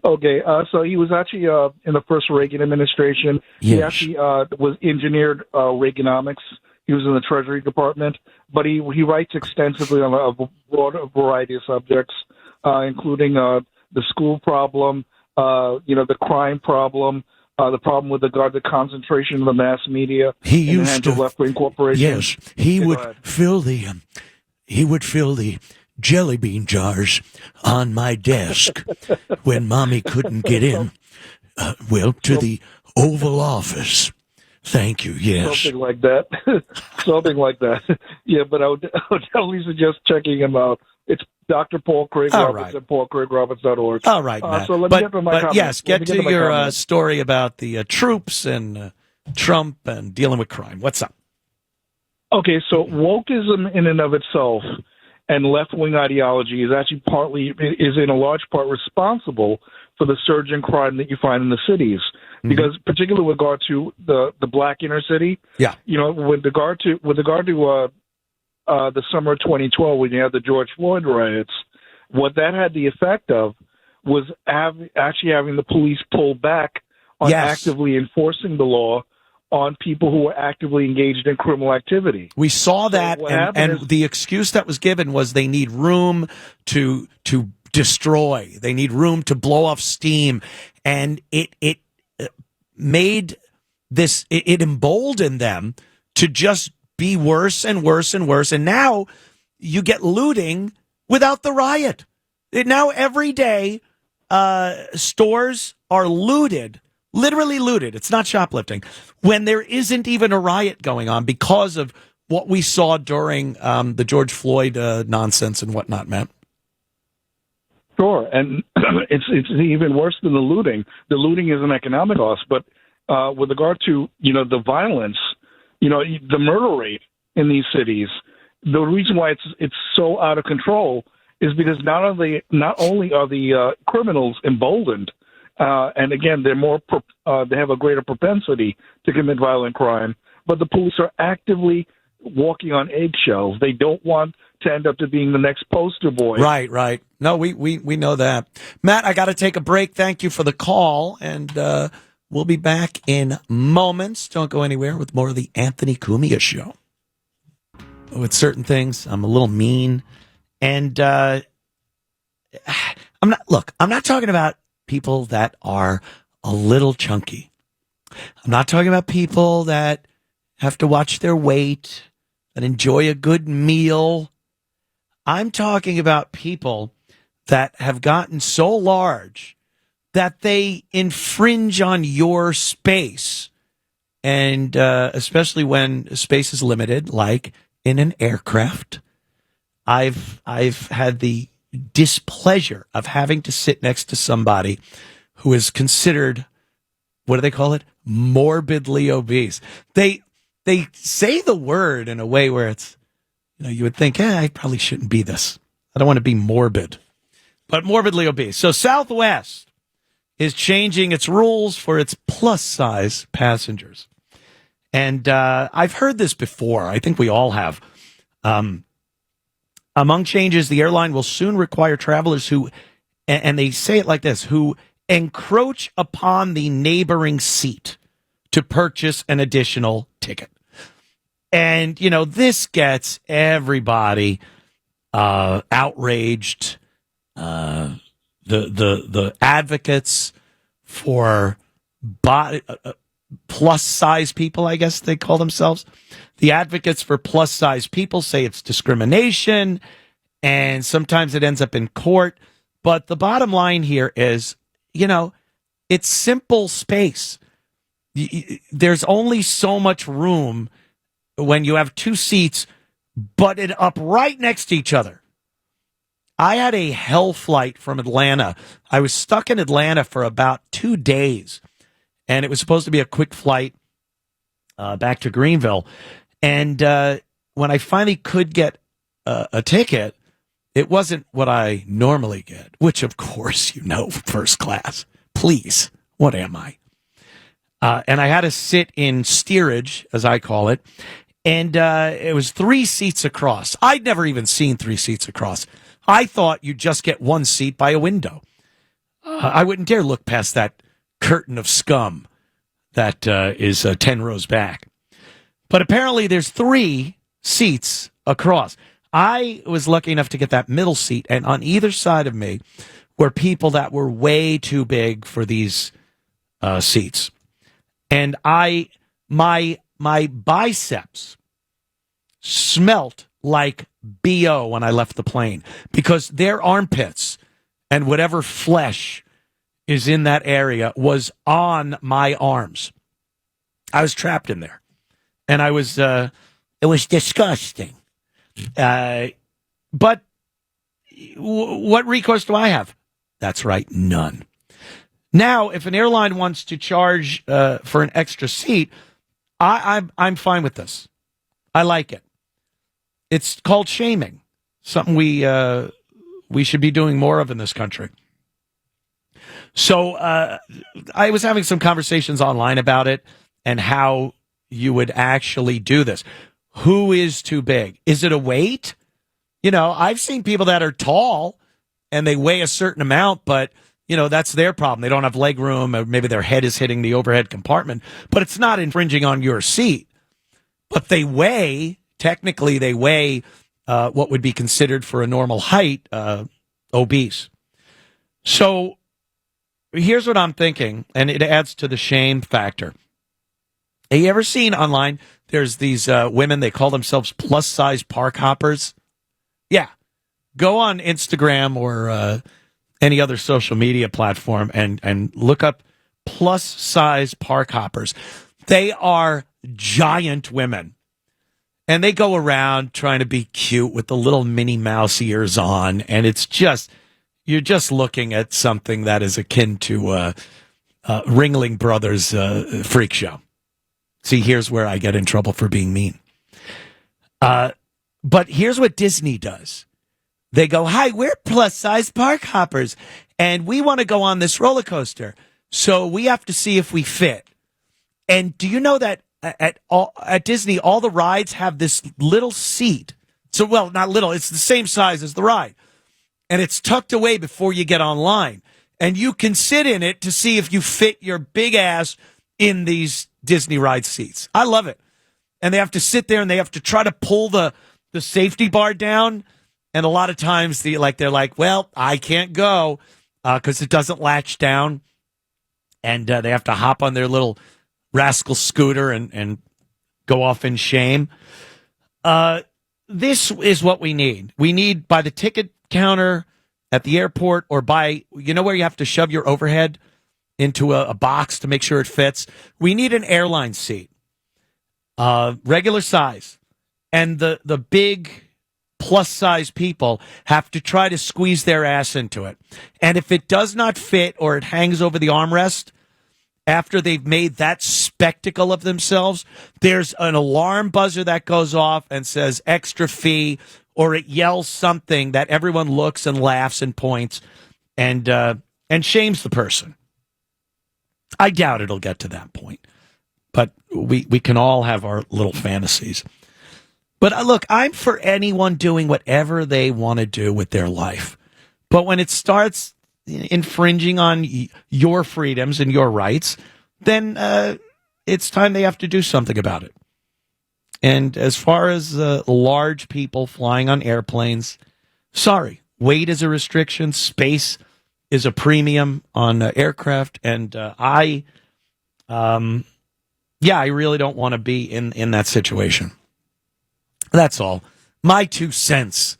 Okay. So he was actually in the first Reagan administration. Yes. He actually was engineered Reaganomics. He was in the Treasury Department, but he writes extensively on a broad variety of subjects, including the school problem, the crime problem, the problem with regard to concentration of the mass media. He used to left-wing corporations. Yes, he would fill the jelly bean jars on my desk when Mommy couldn't get in. To the Oval Office. Thank you. Yes, something like that. Something like that. Yeah, but I would definitely suggest checking him out. It's Dr. Paul Craig Roberts at paulcraigroberts.org. All right, Matt. So let me get to my comment. Yes, get to your story about the troops and Trump and dealing with crime. What's up? Okay, so wokeism in and of itself and left-wing ideology is actually in a large part responsible for the surge in crime that you find in the cities. Because particularly with regard to the black inner city, with regard to the summer of 2012 when you had the George Floyd riots, what that had the effect of was actually having the police pull back on actively enforcing the law on people who were actively engaged in criminal activity. We saw that, and the excuse that was given was they need room to destroy. They need room to blow off steam, and it made this. It emboldened them to just be worse and worse and worse. And now you get looting without the riot. Now every day, stores are looted. Literally looted. It's not shoplifting. When there isn't even a riot going on because of what we saw during the George Floyd nonsense and whatnot, Matt. Sure, and it's even worse than the looting. The looting is an economic loss, but with regard to the violence, the murder rate in these cities, the reason why it's so out of control is because not only are the criminals emboldened. And again, they have a greater propensity to commit violent crime, but the police are actively walking on eggshells. They don't want to end up to being the next poster boy. Right. No, we know that. Matt, I got to take a break. Thank you for the call, and we'll be back in moments. Don't go anywhere with more of the Anthony Cumia Show. With certain things, I'm a little mean, and I'm not talking about people that are a little chunky. I'm not talking about people that have to watch their weight, that enjoy a good meal. I'm talking about people that have gotten so large that they infringe on your space. And especially when space is limited, like in an aircraft. I've had the displeasure of having to sit next to somebody who is considered, what do they call it? Morbidly obese. they say the word in a way where it's, you would think, I probably shouldn't be this. I don't want to be morbid, but morbidly obese. So Southwest is changing its rules for its plus-size passengers. And I've heard this before. I think we all have. Among changes, the airline will soon require travelers who, and they say it like this, who encroach upon the neighboring seat to purchase an additional ticket. And, this gets everybody outraged. The advocates for plus size people, I guess they call themselves. The advocates for plus size people say it's discrimination, and sometimes it ends up in court. But the bottom line here is, it's simple space. There's only so much room when you have two seats butted up right next to each other. I had a hell flight from Atlanta. I was stuck in Atlanta for about 2 days, and it was supposed to be a quick flight back to Greenville. And when I finally could get a ticket, it wasn't what I normally get, which, of course, first class. Please, what am I? And I had to sit in steerage, as I call it, and it was 3 seats across. I'd never even seen 3 seats across. I thought you'd just get 1 seat by a window. I wouldn't dare look past that curtain of scum that is 10 rows back. But apparently there's 3 seats across. I was lucky enough to get that middle seat, and on either side of me were people that were way too big for these seats. And my biceps smelt like BO when I left the plane, because their armpits and whatever flesh is in that area was on my arms. I was trapped in there, and it was disgusting. But what recourse do I have? That's right, none. Now, if an airline wants to charge for an extra seat, I'm fine with this. I like it. It's called shaming, something we should be doing more of in this country. So I was having some conversations online about it and how you would actually do this. Who is too big? Is it a weight? I've seen people that are tall and they weigh a certain amount, but that's their problem. They don't have leg room, or maybe their head is hitting the overhead compartment, but it's not infringing on your seat. But technically they weigh what would be considered for a normal height, obese. So here's what I'm thinking, and it adds to the shame factor. Have you ever seen online, there's these women, they call themselves plus-size park hoppers? Yeah. Go on Instagram or any other social media platform and look up plus-size park hoppers. They are giant women. And they go around trying to be cute with the little Minnie Mouse ears on. And it's just, you're just looking at something that is akin to Ringling Brothers freak show. See, here's where I get in trouble for being mean. But here's what Disney does. They go, hi, we're plus-size park hoppers, and we want to go on this roller coaster. So we have to see if we fit. And do you know that at Disney, all the rides have this little seat. So, well, not little. It's the same size as the ride. And it's tucked away before you get online. And you can sit in it to see if you fit your big ass in these Disney ride seats. I love it. And they have to sit there and they have to try to pull the safety bar down. And a lot of times they're like, well, I can't go because it doesn't latch down. And they have to hop on their little rascal scooter and go off in shame. This is what we need. We need by the ticket counter at the airport, or by, where you have to shove your overhead into a box to make sure it fits. We need an airline seat, regular size. And the big plus size people have to try to squeeze their ass into it. And if it does not fit or it hangs over the armrest after they've made that spectacle of themselves, there's an alarm buzzer that goes off and says extra fee, or it yells something that everyone looks and laughs and points and shames the person. I doubt it'll get to that point, but we can all have our little fantasies. But look, I'm for anyone doing whatever they want to do with their life. But when it starts infringing on your freedoms and your rights, then it's time they have to do something about it. And as far as large people flying on airplanes, sorry, weight is a restriction, space is a premium on aircraft, and I really don't want to be in that situation. That's all. My 2 cents.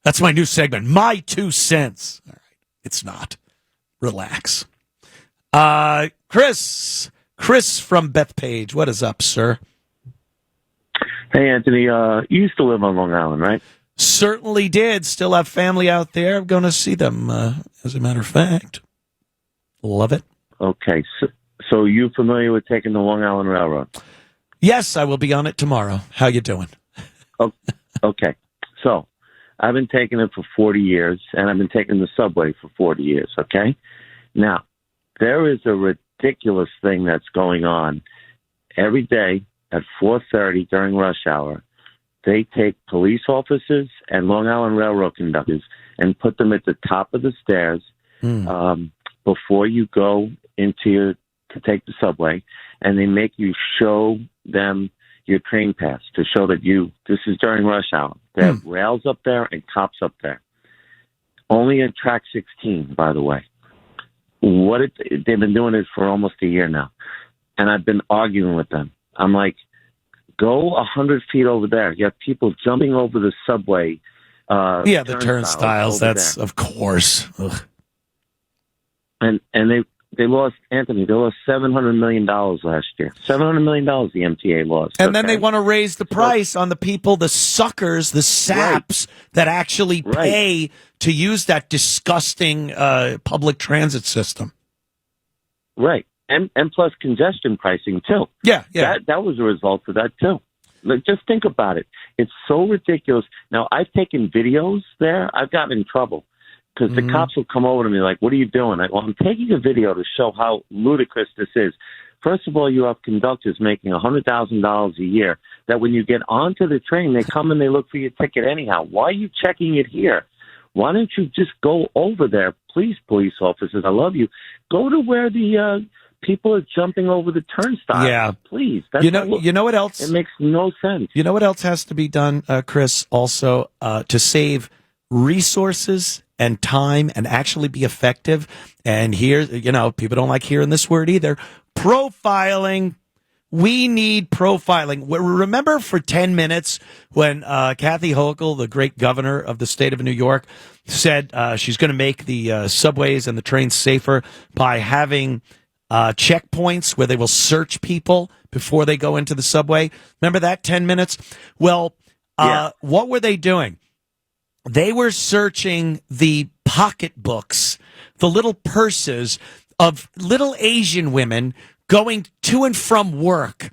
That's my new segment. My 2 cents. All right. It's not. Relax. Chris from Bethpage. What is up, sir? Hey, Anthony. You used to live on Long Island, right? Certainly did. Still have family out there. I'm going to see them, as a matter of fact. Love it. Okay. So you familiar with taking the Long Island Railroad? Yes, I will be on it tomorrow. How you doing? Okay. So I've been taking it for 40 years, and I've been taking the subway for 40 years, okay? Now, there is a ridiculous thing that's going on. Every day at 4:30 during rush hour, they take police officers and Long Island Railroad conductors and put them at the top of the stairs before you go to take the subway, and they make you show them your train pass to show that this is during rush hour. They have rails up there and cops up there. Only at track 16, by the way. They've been doing it for almost a year now. And I've been arguing with them. I'm like, go 100 feet over there. You have people jumping over the subway. The turnstiles. That's, of course. Ugh. And they lost, Anthony, they lost $700 million last year. $700 million the MTA lost. And then they want to raise the price on the people, the suckers, the saps that actually pay to use that disgusting public transit system. Right. And plus congestion pricing, too. Yeah. That was a result of that, too. Like, just think about it. It's so ridiculous. Now, I've taken videos there. I've gotten in trouble. Because the cops will come over to me like, what are you doing? I'm taking a video to show how ludicrous this is. First of all, you have conductors making $100,000 a year that when you get onto the train, they come and they look for your ticket anyhow. Why are you checking it here? Why don't you just go over there? Please, police officers, I love you. Go to where the people are jumping over the turnstile. Yeah. Please. You know what else? It makes no sense. You know what else has to be done, Chris, also to save resources and time and actually be effective? And here, people don't like hearing this word either. Profiling. We need profiling. Remember for 10 minutes when Kathy Hochul, the great governor of the state of New York, said she's going to make the subways and the trains safer by having checkpoints where they will search people before they go into the subway. Remember that 10 minutes? Well, what were they doing? They were searching the pocketbooks, the little purses of little Asian women going to and from work.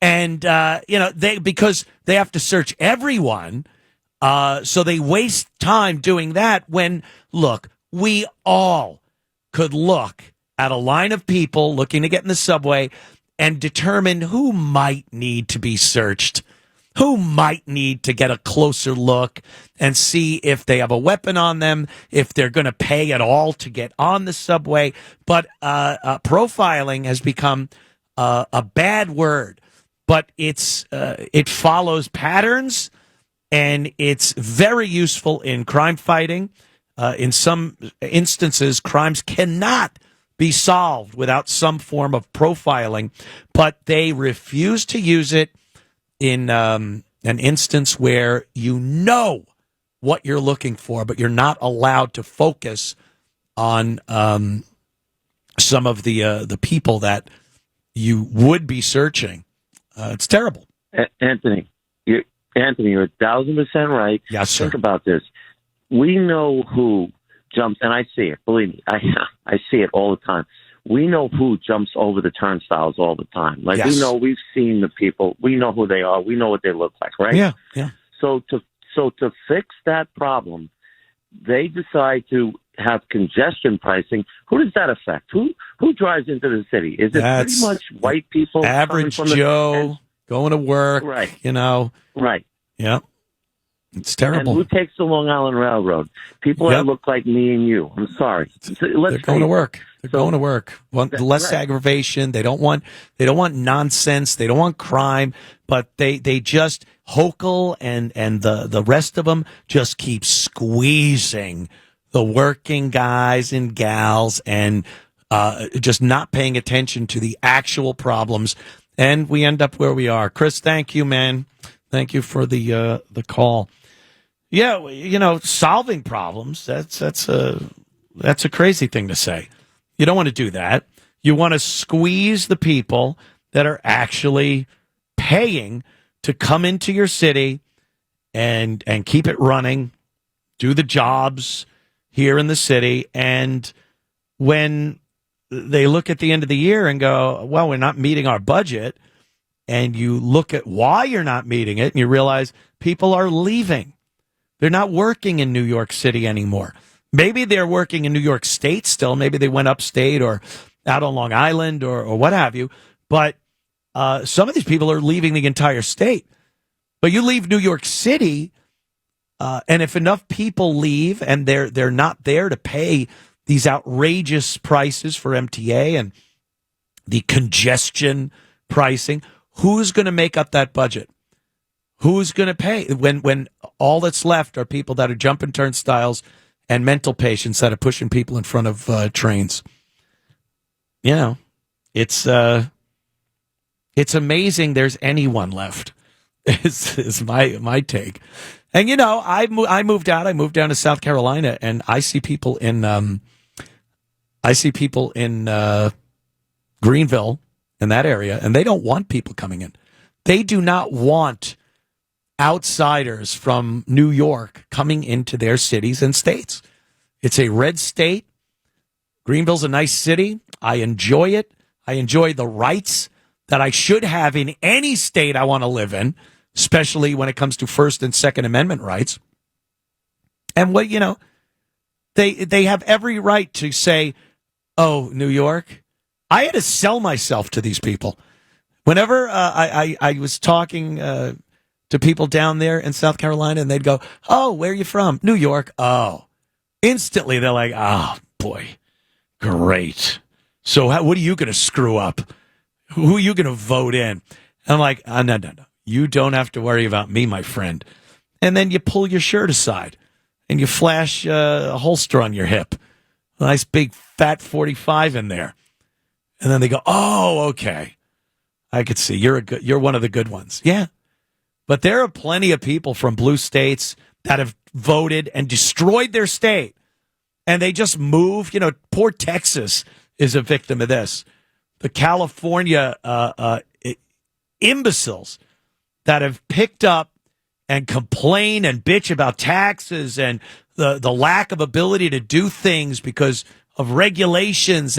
And, because they have to search everyone. So they waste time doing that when, look, we all could look at a line of people looking to get in the subway and determine who might need to be searched, who might need to get a closer look and see if they have a weapon on them, if they're going to pay at all to get on the subway. But profiling has become a bad word, but it follows patterns, and it's very useful in crime fighting. In some instances, crimes cannot be solved without some form of profiling, but they refuse to use it in an instance where you know what you're looking for, but you're not allowed to focus on some of the people that you would be searching. It's terrible. Anthony, you're 1,000% right. Yes, sir. Think about this. We know who jumps, and I see it. Believe me, I see it all the time. we know who jumps over the turnstiles all the time. Like, Yes. we've seen the people. We know who they are. We know what they look like, right? Yeah, yeah. So to fix that problem, they decide to have congestion pricing. Who does that affect? Who drives into the city? Is it That's pretty much white people? Average coming from Joe going to work, Right. Right. Yeah. It's And terrible. who takes the Long Island Railroad? People that look like me and you. I'm sorry. They're going to work. They're going to work. Want less aggravation. They don't want nonsense. They don't want crime. But they just Hochul and the rest of them just keep squeezing the working guys and gals and just not paying attention to the actual problems. And we end up where we are. Chris, thank you, man. Thank you for the call. Yeah, solving problems, that's a crazy thing to say. You don't want to do that. You want to squeeze the people that are actually paying to come into your city and keep it running, do the jobs here in the city. And when they look at the end of the year and go, well, we're not meeting our budget, and you look at why you're not meeting it, and you realize people are leaving. They're not working in New York City anymore. Maybe they're working in New York State still. Maybe they went upstate or out on Long Island or what have you. But some of these people are leaving the entire state. But you leave New York City, and if enough people leave and they're not there to pay these outrageous prices for MTA and the congestion pricing, who's going to make up that budget? Who's going to pay when all that's left are people that are jumping turnstiles and mental patients that are pushing people in front of trains? It's amazing there's anyone left. Is my take. And I moved out. I moved down to South Carolina, and I see people in Greenville in that area, and they don't want people coming in. They do not want outsiders from New York coming into their cities and states. It's a red state. Greenville's a nice city. I enjoy it. I enjoy the rights that I should have in any state I want to live in, especially when it comes to First and Second Amendment rights. And they have every right to say, oh, New York. I had to sell myself to these people. Whenever I was talking to people down there in South Carolina, and they'd go, oh, where are you from? New York. Oh, instantly they're like, oh, boy, great. So what are you going to screw up? Who are you going to vote in? And I'm like, no. You don't have to worry about me, my friend. And then you pull your shirt aside and you flash a holster on your hip. A nice big fat 45 in there. And then they go, oh, okay. I could see you're one of the good ones. Yeah. But there are plenty of people from blue states that have voted and destroyed their state. And they just moved. Poor Texas is a victim of this. The California imbeciles that have picked up and complain and bitch about taxes and the lack of ability to do things because of regulations.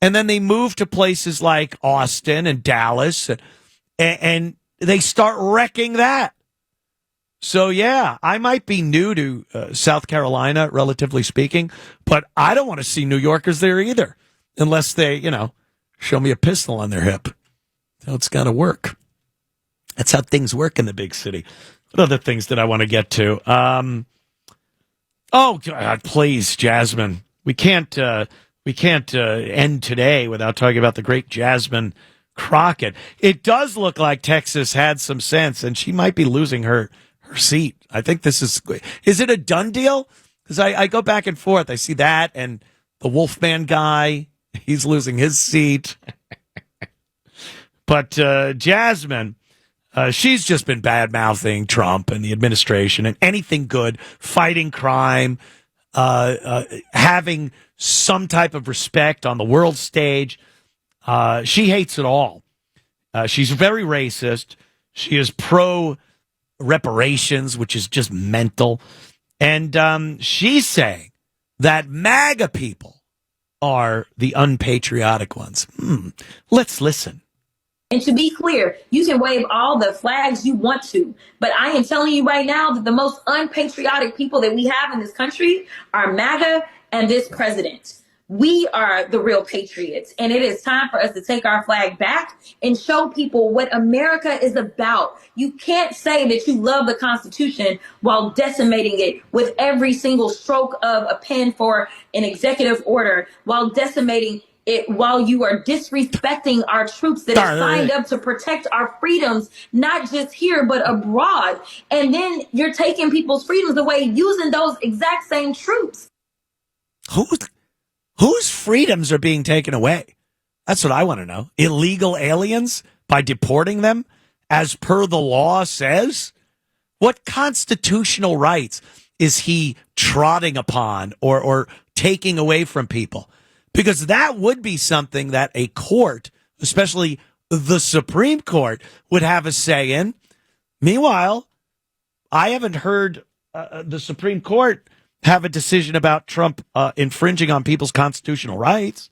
And then they move to places like Austin and Dallas and they start wrecking that. So, yeah, I might be new to South Carolina, relatively speaking, but I don't want to see New Yorkers there either, unless they, show me a pistol on their hip. So it's got to work. That's how things work in the big city. What other things did I want to get to? Oh, God, please, Jasmine. We can't end today without talking about the great Jasmine Crockett. It does look like Texas had some sense, and she might be losing her seat. I think this is it a done deal? Because I go back and forth. I see that, and the Wolfman guy, he's losing his seat. But Jasmine, she's just been bad-mouthing Trump and the administration and anything good, fighting crime, having some type of respect on the world stage. She hates it all. She's very racist. She is pro-reparations, which is just mental. And she's saying that MAGA people are the unpatriotic ones. Let's listen. And to be clear, you can wave all the flags you want to, but I am telling you right now that the most unpatriotic people that we have in this country are MAGA and this president. We are the real patriots, and it is time for us to take our flag back and show people what America is about. You can't say that you love the Constitution while decimating it with every single stroke of a pen for an executive order, while decimating it, while you are disrespecting our troops that have signed up to protect our freedoms, not just here, but abroad. And then you're taking people's freedoms away using those exact same troops. Whose freedoms are being taken away? That's what I want to know. Illegal aliens by deporting them as per the law says? What constitutional rights is he trotting upon or taking away from people? Because that would be something that a court, especially the Supreme Court, would have a say in. Meanwhile, I haven't heard the Supreme Court have a decision about Trump infringing on people's constitutional rights.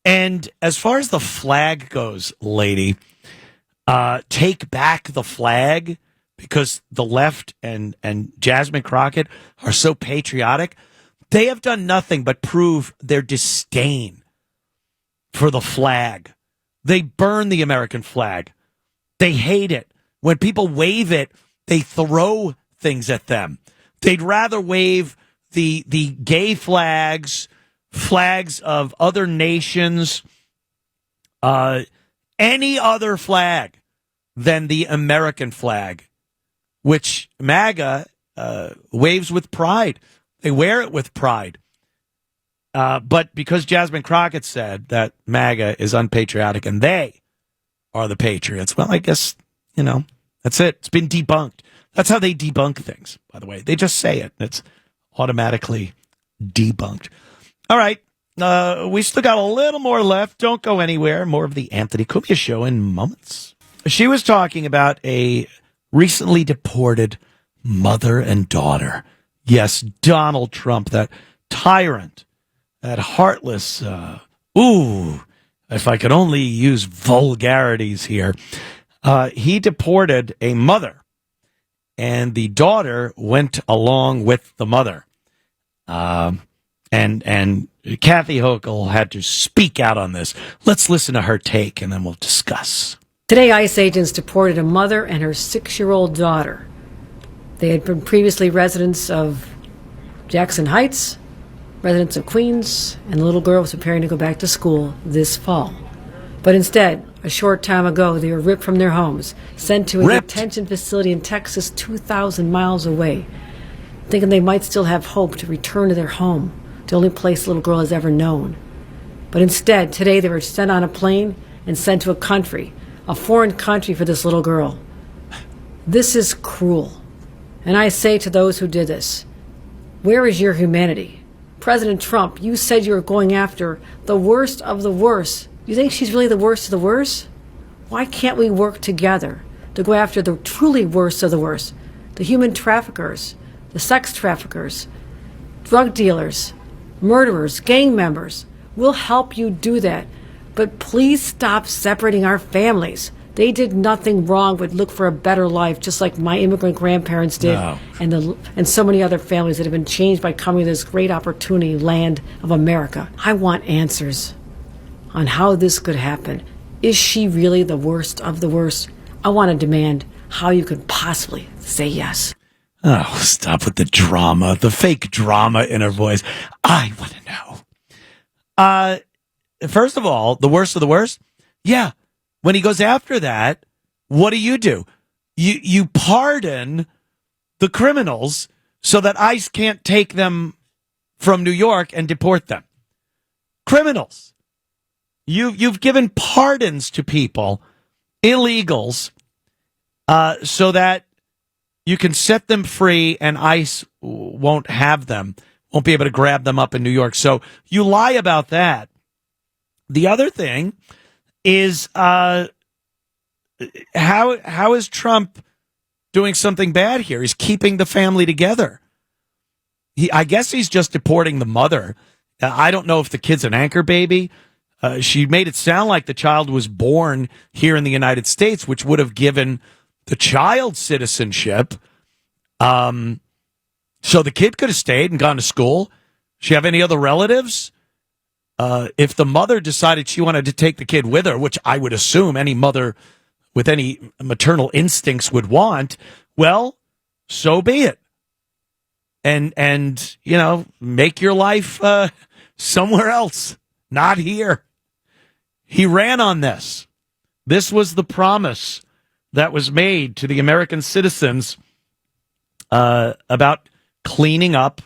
And as far as the flag goes, lady, take back the flag because the left and Jasmine Crockett are so patriotic. They have done nothing but prove their disdain for the flag. They burn the American flag. They hate it. When people wave it, they throw things at them. They'd rather wave the gay flags of other nations, any other flag than the American flag, which MAGA waves with pride. They wear it with pride. But because Jasmine Crockett said that MAGA is unpatriotic and they are the patriots, well, I guess, that's it. It's been debunked. That's how they debunk things, by the way. They just say it. It's automatically debunked. All right. We still got a little more left. Don't go anywhere. More of the Anthony Cumia Show in moments. She was talking about a recently deported mother and daughter. Yes, Donald Trump, that tyrant, that heartless, if I could only use vulgarities here. He deported a mother. And the daughter went along with the mother. And Kathy Hochul had to speak out on this. Let's listen to her take, and then we'll discuss. Today, ICE agents deported a mother and her 6-year-old daughter. They had been previously residents of Jackson Heights, residents of Queens, and the little girl was preparing to go back to school this fall. But instead, a short time ago, they were ripped from their homes, sent to a detention facility in Texas 2,000 miles away, thinking they might still have hope to return to their home, the only place the little girl has ever known. But instead, today they were sent on a plane and sent to a foreign country for this little girl. This is cruel. And I say to those who did this, where is your humanity? President Trump, you said you were going after the worst of the worst. You think she's really the worst of the worst? Why can't we work together to go after the truly worst of the worst? The human traffickers, the sex traffickers, drug dealers, murderers, gang members. We'll help you do that. But please stop separating our families. They did nothing wrong but look for a better life, just like my immigrant grandparents did, and so many other families that have been changed by coming to this great opportunity land of America. I want answers on how this could happen. Is she really the worst of the worst? I want to demand how you could possibly say yes. Oh, stop with the drama, the fake drama in her voice. I want to know. First of all, the worst of the worst? Yeah. When he goes after that, what do? You pardon the criminals so that ICE can't take them from New York and deport them. Criminals. You've given pardons to people, illegals, so that you can set them free and ICE won't have them, won't be able to grab them up in New York. So you lie about that. The other thing is how is Trump doing something bad here? He's keeping the family together. I guess he's just deporting the mother. I don't know if the kid's an anchor baby. She made it sound like the child was born here in the United States, which would have given the child citizenship. So the kid could have stayed and gone to school. She have any other relatives? If the mother decided she wanted to take the kid with her, which I would assume any mother with any maternal instincts would want, well, so be it. And you know, make your life somewhere else, not here. He ran on this. This was the promise that was made to the American citizens about cleaning up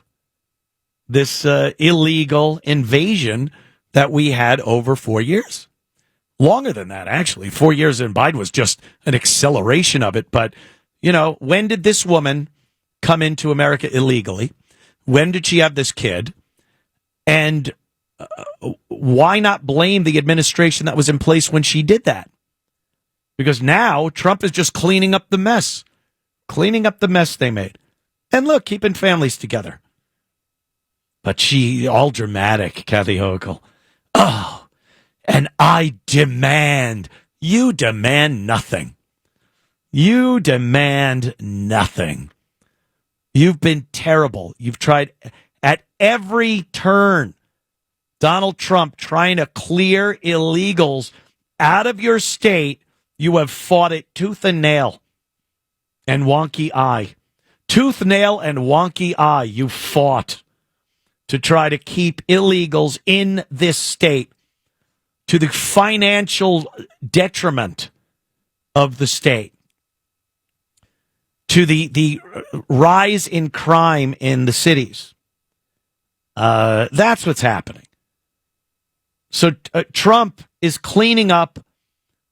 this illegal invasion that we had over 4 years. Longer than that, actually. 4 years in Biden was just an acceleration of it. But, you know, when did this woman come into America illegally? When did she have this kid? And why not blame the administration that was in place when she did that? Because now Trump is just cleaning up the mess they made. And look, keeping families together. But she, all dramatic, Kathy Hochul. Oh, and I demand, you demand nothing. You demand nothing. You've been terrible. You've tried at every turn. Donald Trump trying to clear illegals out of your state. You have fought it tooth and nail and wonky eye. Tooth, nail, and wonky eye. You fought to try to keep illegals in this state to the financial detriment of the state, to the rise in crime in the cities. That's what's happening. So Trump is cleaning up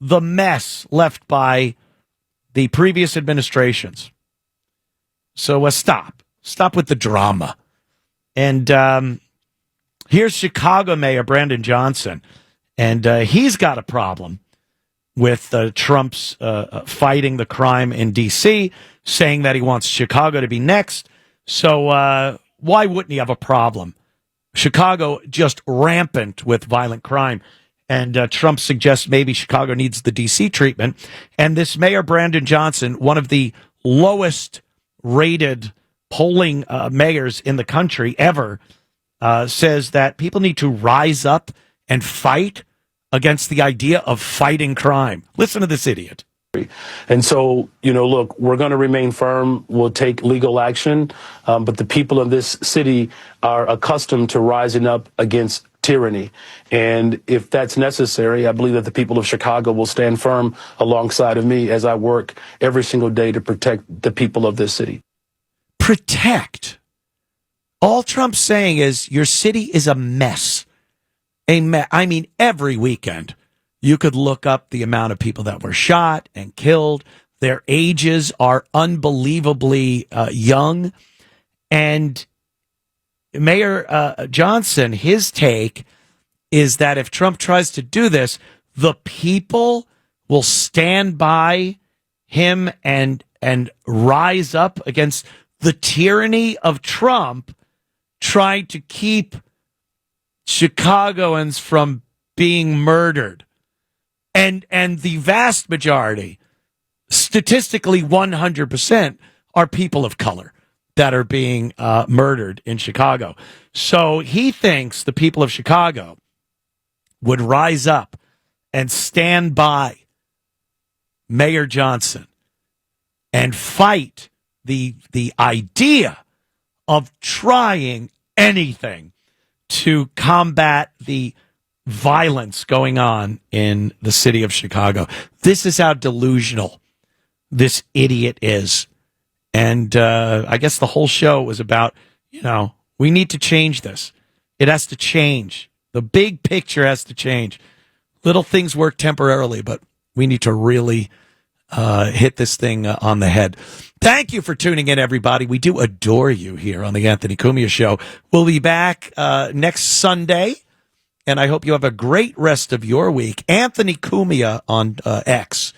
the mess left by the previous administrations. So stop with the drama. And here's Chicago Mayor Brandon Johnson, and he's got a problem with Trump's fighting the crime in D.C., saying that he wants Chicago to be next. So why wouldn't he have a problem? Chicago just rampant with violent crime. And Trump suggests maybe Chicago needs the D.C. treatment. And this Mayor Brandon Johnson, one of the lowest rated polling mayors in the country ever, says that people need to rise up and fight against the idea of fighting crime. Listen to this idiot. And so, you know, look, we're going to remain firm. We'll take legal action. But the people of this city are accustomed to rising up against tyranny. And if that's necessary, I believe that the people of Chicago will stand firm alongside of me as I work every single day to protect the people of this city. Protect. All Trump's saying is your city is a mess. I mean, every weekend you could look up the amount of people that were shot and killed. Their ages are unbelievably young. And Mayor Johnson, his take is that if Trump tries to do this, the people will stand by him and rise up against the tyranny of Trump, trying to keep Chicagoans from being murdered. And the vast majority, statistically 100%, are people of color that are being murdered in Chicago. So he thinks the people of Chicago would rise up and stand by Mayor Johnson and fight the idea of trying anything to combat the violence going on in the city of Chicago. This is how delusional this idiot is. And I guess the whole show was about, you know, we need to change this. It has to change. The big picture has to change. Little things work temporarily, but we need to really hit this thing on the head. Thank you for tuning in, everybody. We do adore you here on the Anthony Cumia Show. We'll be back next Sunday, and I hope you have a great rest of your week. Anthony Cumia on X.